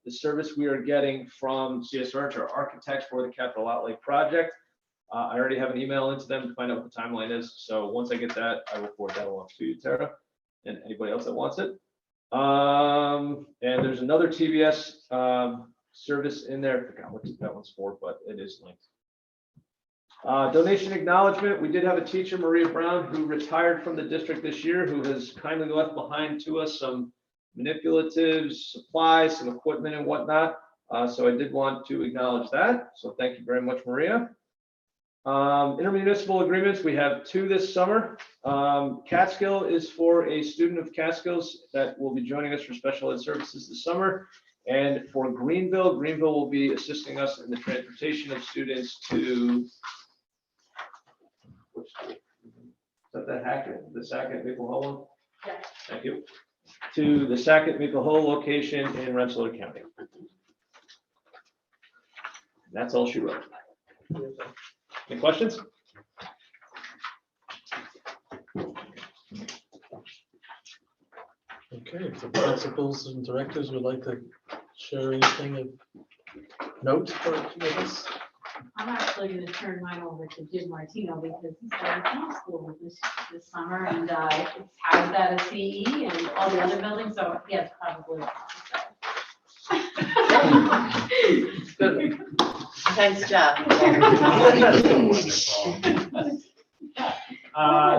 S10: service we are getting from CSR, our architects for the Capital Outlay project. I already have an email into them to find out what the timeline is. So once I get that, I will forward that along to you, Tara, and anybody else that wants it. And there's another TBS service in there. I forgot what that one's for, but it is linked. Donation acknowledgement. We did have a teacher, Maria Brown, who retired from the district this year, who has kindly left behind to us some manipulatives, supplies, some equipment and whatnot. So I did want to acknowledge that. So thank you very much, Maria. Intermunicipal agreements, we have two this summer. Catskill is for a student of Catskills that will be joining us for special ed services this summer. And for Greenville will be assisting us in the transportation of students to, which school? Is that the Hackett, the Sackett Maple Hill one?
S15: Yeah.
S10: Thank you. To the Sackett Maple Hill location in Rensselaer County. That's all she wrote. Any questions?
S5: Okay, if the principals and directors would like to share anything of note with us.
S15: I'm actually going to turn mine over to Jim Martino because he's starting middle school this summer and it's housed at a CE and all the other buildings, so he has probably a lot to say.
S8: Thanks, Jeff.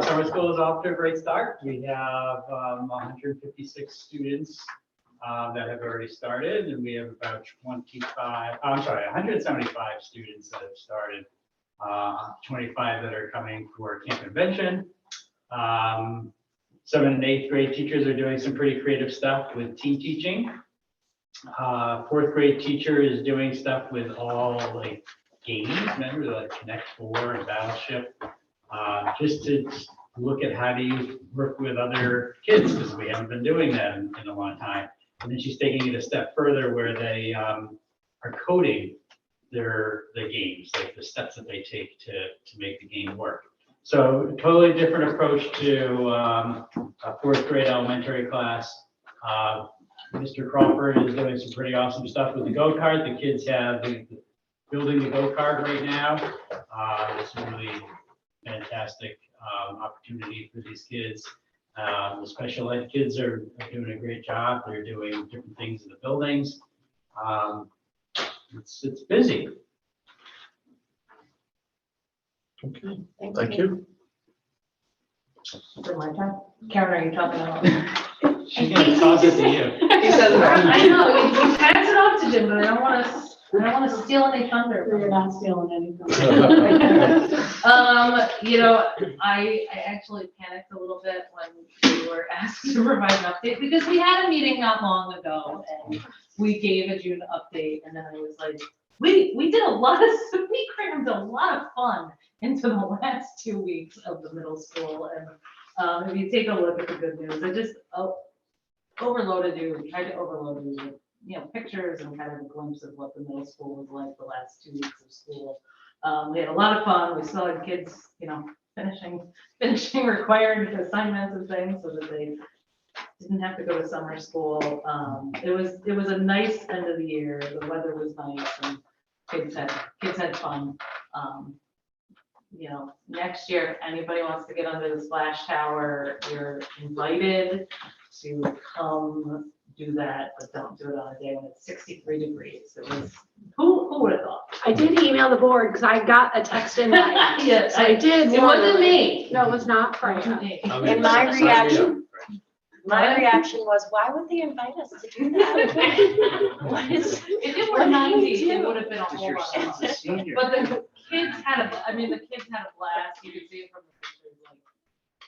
S13: Summer school is off to a great start. We have 156 students that have already started, and we have about 175 students that have started, 25 that are coming for camp convention. 7th and 8th grade teachers are doing some pretty creative stuff with team teaching. 4th grade teacher is doing stuff with all like games, remember like Connect 4 and Battleship, just to look at how do you work with other kids, because we haven't been doing that in a long time. And then she's taking it a step further where they are coding the games, like the steps that they take to make the game work. So totally different approach to a 4th grade elementary class. Mr. Crawford is doing some pretty awesome stuff with the go-kart. The kids have building the go-kart right now. There's some really fantastic opportunity for these kids. The special ed kids are doing a great job. They're doing different things in the buildings. It's busy.
S5: Okay, thank you.
S14: For my time. Karen, are you talking about?
S13: She's gonna toss it to you.
S14: I know, you pass it off to Jim, but I don't want to steal any thunder.
S11: You're not stealing any thunder.
S14: You know, I actually panicked a little bit when we were asked to provide an update, because we had a meeting not long ago, and we gave a June update, and then I was like, we did a lot of, we crammed a lot of fun into the last 2 weeks of the middle school, and if you take a look at the good news, I just overloaded you, tried to overload you with, you know, pictures and kind of a glimpse of what the middle school was like the last 2 weeks of school. We had a lot of fun. We still had kids, you know, finishing required assignments and things so that they didn't have to go to summer school. It was a nice end of the year. The weather was nice and kids had fun. You know, next year, if anybody wants to get under the splash tower, you're invited to come do that, but don't do it on a day when it's 63 degrees. It was, who would have thought?
S9: I did email the board because I got a text in.
S14: Yes,
S9: I did.
S14: It wasn't me.
S9: No, it was not
S14: It wasn't
S9: Freya.
S14: me.
S8: And my reaction was, why would they invite us to do that? What is?
S14: If it
S8: what
S14: were
S8: do
S14: 90,
S8: we
S14: it
S8: do?
S14: would have been a whole
S10: Your
S14: lot of
S10: son's a
S14: fun.
S10: senior.
S14: But the kids had a blast. You could see it from the pictures.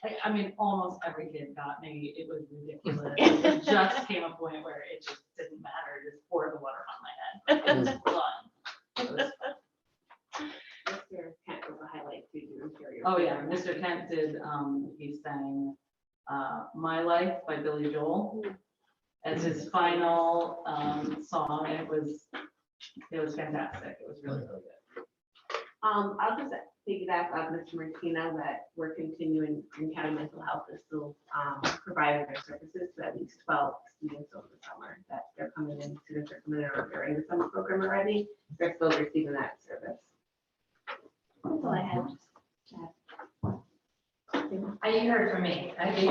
S14: Like, I mean, almost every kid got me. It was ridiculous. It just came a point where it just didn't matter. Just pour the water on my head. It was fun. It was fun.
S9: Mr. Kent was a highlight too.
S14: Oh yeah, Mr. Kent did, he sang My Life by Billy Joel as his final song. It was fantastic. It was really, really good.
S9: I'll just piggyback on Mr. Martina that we're continuing in county mental health is still providing their services to at least 12 students over the summer that they're coming in, students are coming in or during the summer program already. They're still receiving that service. That's all I have.
S14: You heard from me.
S7: Nothing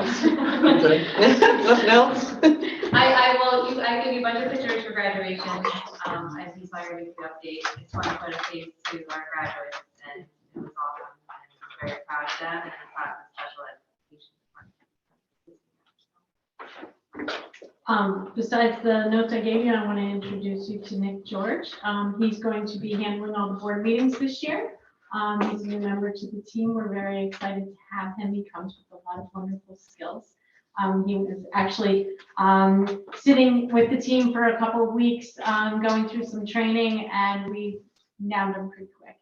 S7: else?
S14: I give you a bunch of pictures for graduation. I think I already did the update. I just want to put a face to our graduates, and it was awesome. And I'm very proud of them, and I'm proud of the special education department.
S11: Besides the notes I gave you, I want to introduce you to Nick George. He's going to be handling all the board meetings this year. He's a new member to the team. We're very excited to have him. He comes with a lot of wonderful skills. He was actually sitting with the team for a couple of weeks, going through some training, and we nabbed him pretty quick.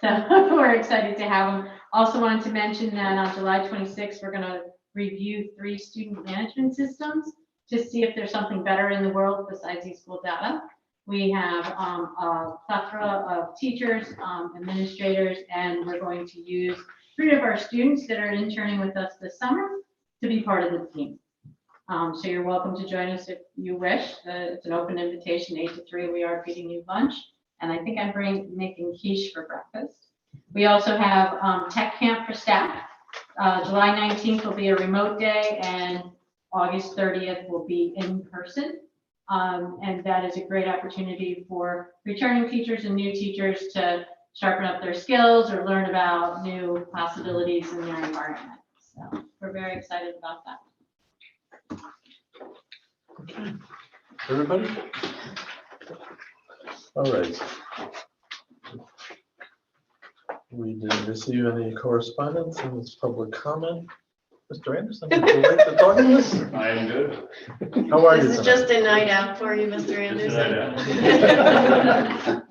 S11: So we're excited to have him. Also wanted to mention that on July 26th, we're going to review 3 student management systems to see if there's something better in the world besides eSchool data. We have a plethora of teachers, administrators, and we're going to use 3 of our students that are interning with us this summer to be part of the team. So you're welcome to join us if you wish. It's an open invitation, 8 to 3. We are feeding you lunch, and I think I'm making quiche for breakfast. We also have tech camp for staff. July 19th will be a remote day, and August 30th will be in person. And that is a great opportunity for returning teachers and new teachers to sharpen up their skills or learn about new possibilities in their environment. So we're very excited about that.
S5: Okay. Everybody? All right. We didn't receive any correspondence and it's public comment. Mr. Anderson, would you like to talk to us?
S17: I am good.
S5: How are you
S8: This is
S5: tonight?
S8: just a night out for you, Mr. Anderson.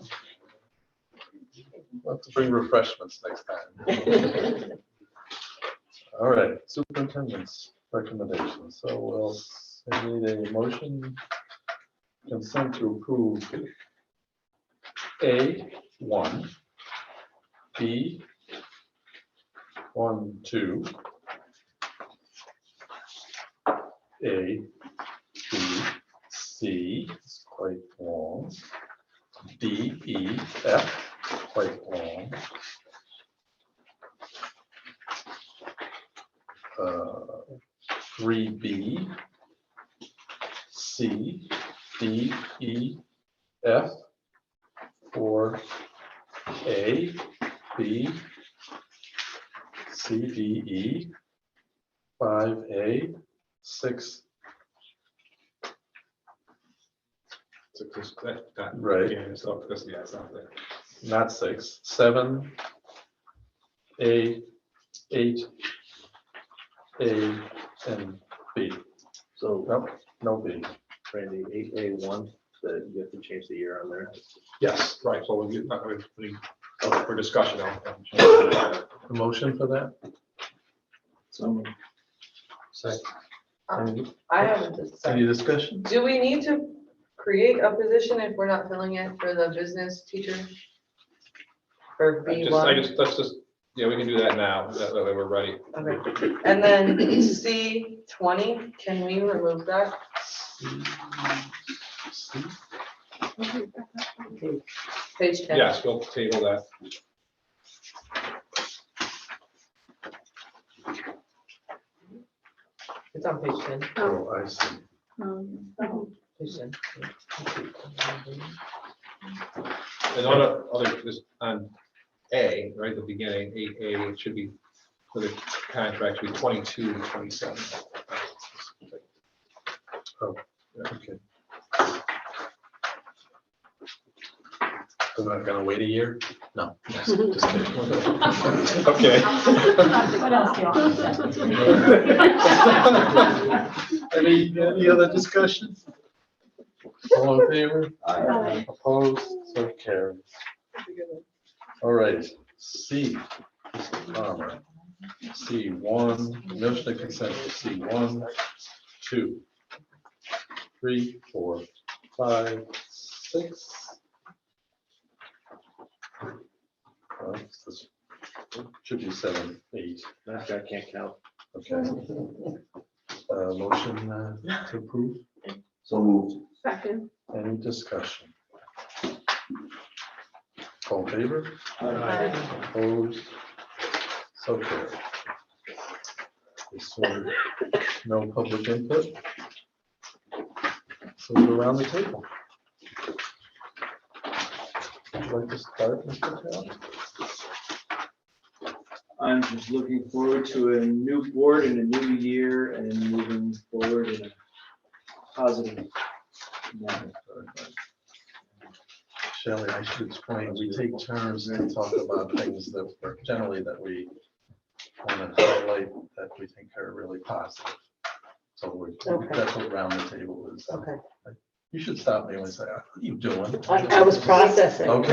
S5: We'll have to bring refreshments next time. All right, superintendent's recommendations. So we'll need a motion consent to approve A1, B1, 2, A, B, C, it's quite long, D, E, F, quite long, 3B, C, D, E, F, 4A, B, C, D, E, 5A, 6, right,
S1: Yeah, so, because, yeah, it's not there.
S5: not 6, 7, A, 8, A, and B.
S10: So,
S5: Nope, no B.
S10: Randy, 8A1, that you have to change the year on there.
S1: Yes, right, so we'll get, for discussion.
S5: A motion for that?
S10: So,
S16: Second.
S4: I haven't decided.
S5: Any discussion?
S4: Do we need to create a position if we're not filling it for the business teacher? For B1?
S1: Let's just, yeah, we can do that now, that way we're ready.
S4: Okay, and then C20, can we remove that? Page 10.
S1: Yes, we'll table that.
S4: It's on page 10.
S5: Oh, I see.
S4: Page 10.
S1: And on other, just on A, right at the beginning, 8A, it should be, for the contract, should be 22 to 27.
S5: Oh, okay. I'm not gonna wait a year? No. Just kidding.
S1: Okay.
S11: What else do you want?
S5: Any other discussion? All in favor?
S11: Aye.
S5: Opposed? So carried. All right, C, Palmer. C1, motion to consent for C1, 2, 3, 4, 5, 6. This should be 7, 8.
S10: that guy can't count.
S5: Okay. Motion to approve.
S2: So moved.
S9: Second.
S5: Any discussion? All in favor? Opposed? So carried. This one, no public input. So we're around the table. Would you like to start, Mr. Taylor?
S17: I'm just looking forward to a new board and a new year and moving forward in a positive manner.
S5: Shelley, I should explain, we take turns to talk about things that are generally that we want to highlight that we think are really positive. So that's what round the table is.
S7: Okay.
S5: You should stop me when I say, what are you doing?
S7: I was processing.
S5: Okay.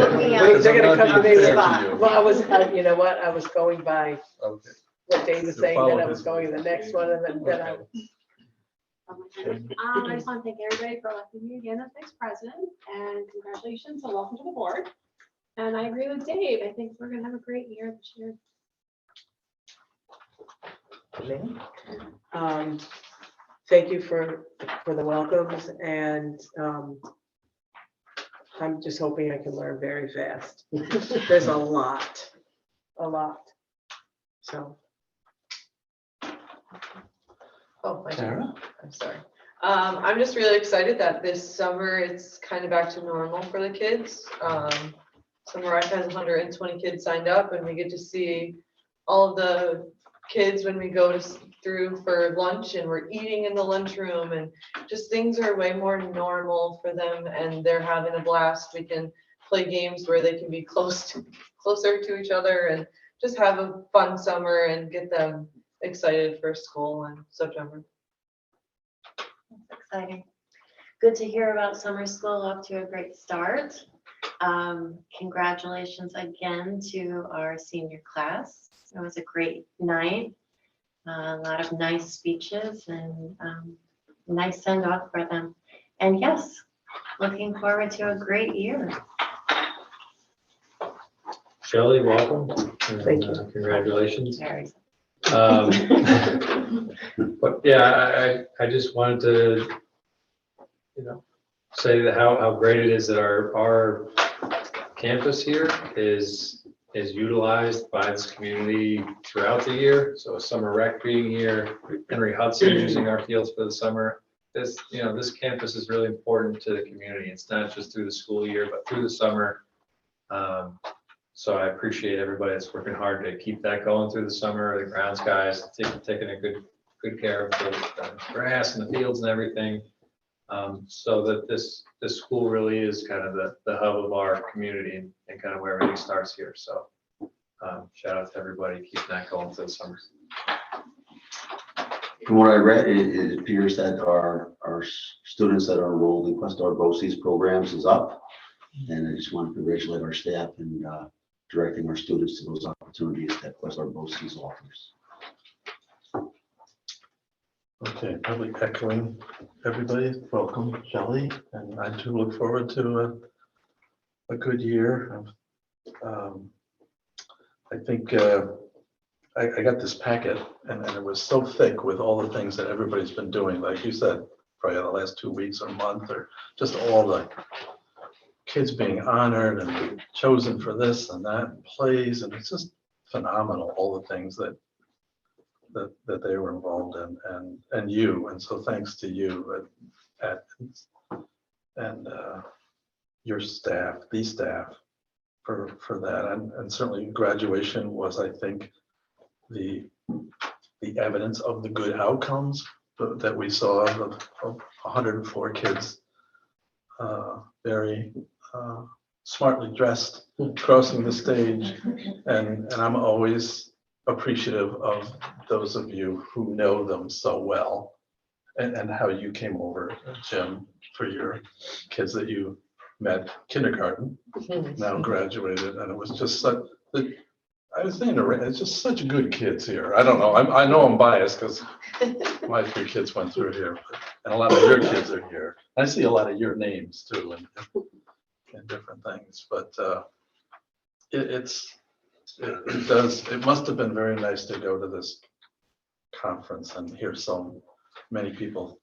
S7: They're gonna come to me with,
S5: Fair to
S7: well, I was, you know what, I was going by
S5: Okay.
S7: what Dave was
S5: You're
S7: saying, then I
S5: following
S7: was
S5: his
S7: going to the next one, and then I.
S9: I just want to thank everybody for electing me again as vice president, and congratulations and welcome to the board. And I agree with Dave. I think we're gonna have a great year this year.
S7: Thank you for the welcomes, and I'm just hoping I can learn very fast. There's a lot. So.
S4: Oh, my
S5: Sarah?
S4: God. I'm sorry. I'm just really excited that this summer it's kind of back to normal for the kids. Summer Rec has 120 kids signed up, and we get to see all of the kids when we go through for lunch, and we're eating in the lunchroom, and just things are way more normal for them, and they're having a blast. We can play games where they can be closer to each other, and just have a fun summer and get them excited for school in September.
S8: That's exciting. Good to hear about summer school off to a great start. Congratulations again to our senior class. It was a great night. A lot of nice speeches and nice send off for them. And yes, looking forward to a great year.
S16: Shelley, welcome.
S7: Thank you.
S16: Congratulations.
S8: Very
S16: But yeah, I just wanted to, say that how great it is that our campus here is is utilized by this community throughout the year. So summer rec being here, Henry Hudson using our fields for the summer. This, this campus is really important to the community. It's not just through the school year, but through the summer. So I appreciate everybody that's working hard to keep that going through the summer. The grounds guys taking a good care of the grass and the fields and everything. So that this school really is kind of the hub of our community and kind of where everything starts here. So shout out to everybody keeping that going through the summer.
S2: From what I read, it appears that our students that are enrolled in Questar BOCES programs is up. And I just want to congratulate our staff and directing our students to those opportunities that Questar BOCES offers.
S5: Okay, probably echoing everybody. Welcome, Shelley. And I too look forward to a good year. I think I got this packet and it was so thick with all the things that everybody's been doing. Like you said, probably the last 2 weeks or month, or just all the kids being honored and chosen for this and that and plays. And it's just phenomenal, all the things that they were involved in, and you, and so thanks to you at and your staff, the staff, for that, and certainly graduation was, I think, the evidence of the good outcomes that we saw of 104 kids, very smartly dressed, crossing the stage, and I'm always appreciative of those of you who know them so well, and how you came over, Jim, for your kids that you met kindergarten, now graduated, and it was just such, I was saying, it's just such good kids here. I don't know, I know I'm biased because my 3 kids went through here, and a lot of your kids are here. I see a lot of your names too, and different things, but it must have been very nice to go to this conference and hear so many people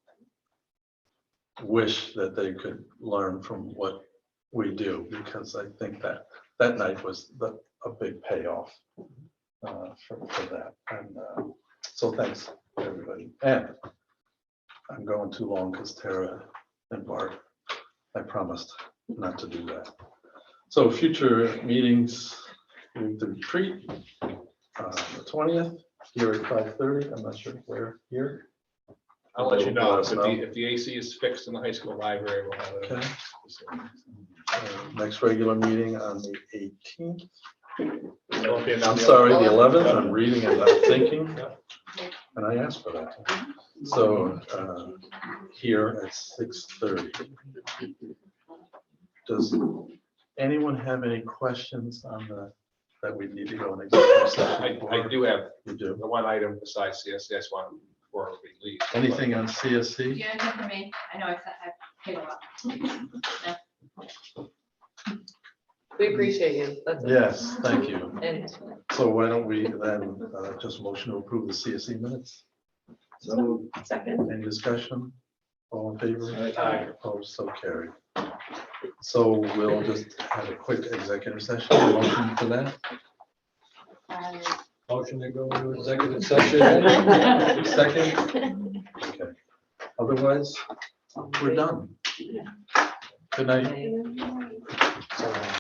S5: wish that they could learn from what we do, because I think that night was a big payoff for that. And so thanks everybody. And I'm going too long because Tara and Bart, I promised not to do that. So future meetings, the retreat, the 20th, here at 5:30. I'm not sure where here.
S1: I'll let you know.
S5: Let us
S1: If the AC is fixed in the high school library, we'll have it.
S5: Okay. Next regular meeting on the 18th. I'm sorry, the 11th. I'm reading and not thinking, and I asked for that. So here at 6:30. Does anyone have any questions on that we need to go in executive session?
S1: I do have
S5: You do.
S1: the one item besides CSCS one before we leave.
S5: Anything on CSC?
S3: Yeah, nothing for me. I know I've paid a lot.
S4: We appreciate you. That's it.
S5: Yes, thank you.
S4: And
S5: So why don't we then just motion to approve the CSE minutes?
S9: So, second.
S5: Any discussion? All in favor?
S1: Aye.
S5: Opposed, so carried. So we'll just have a quick executive session. Motion for that?
S16: Motion to go into executive session.
S5: Second? Okay. Otherwise, we're done. Good night.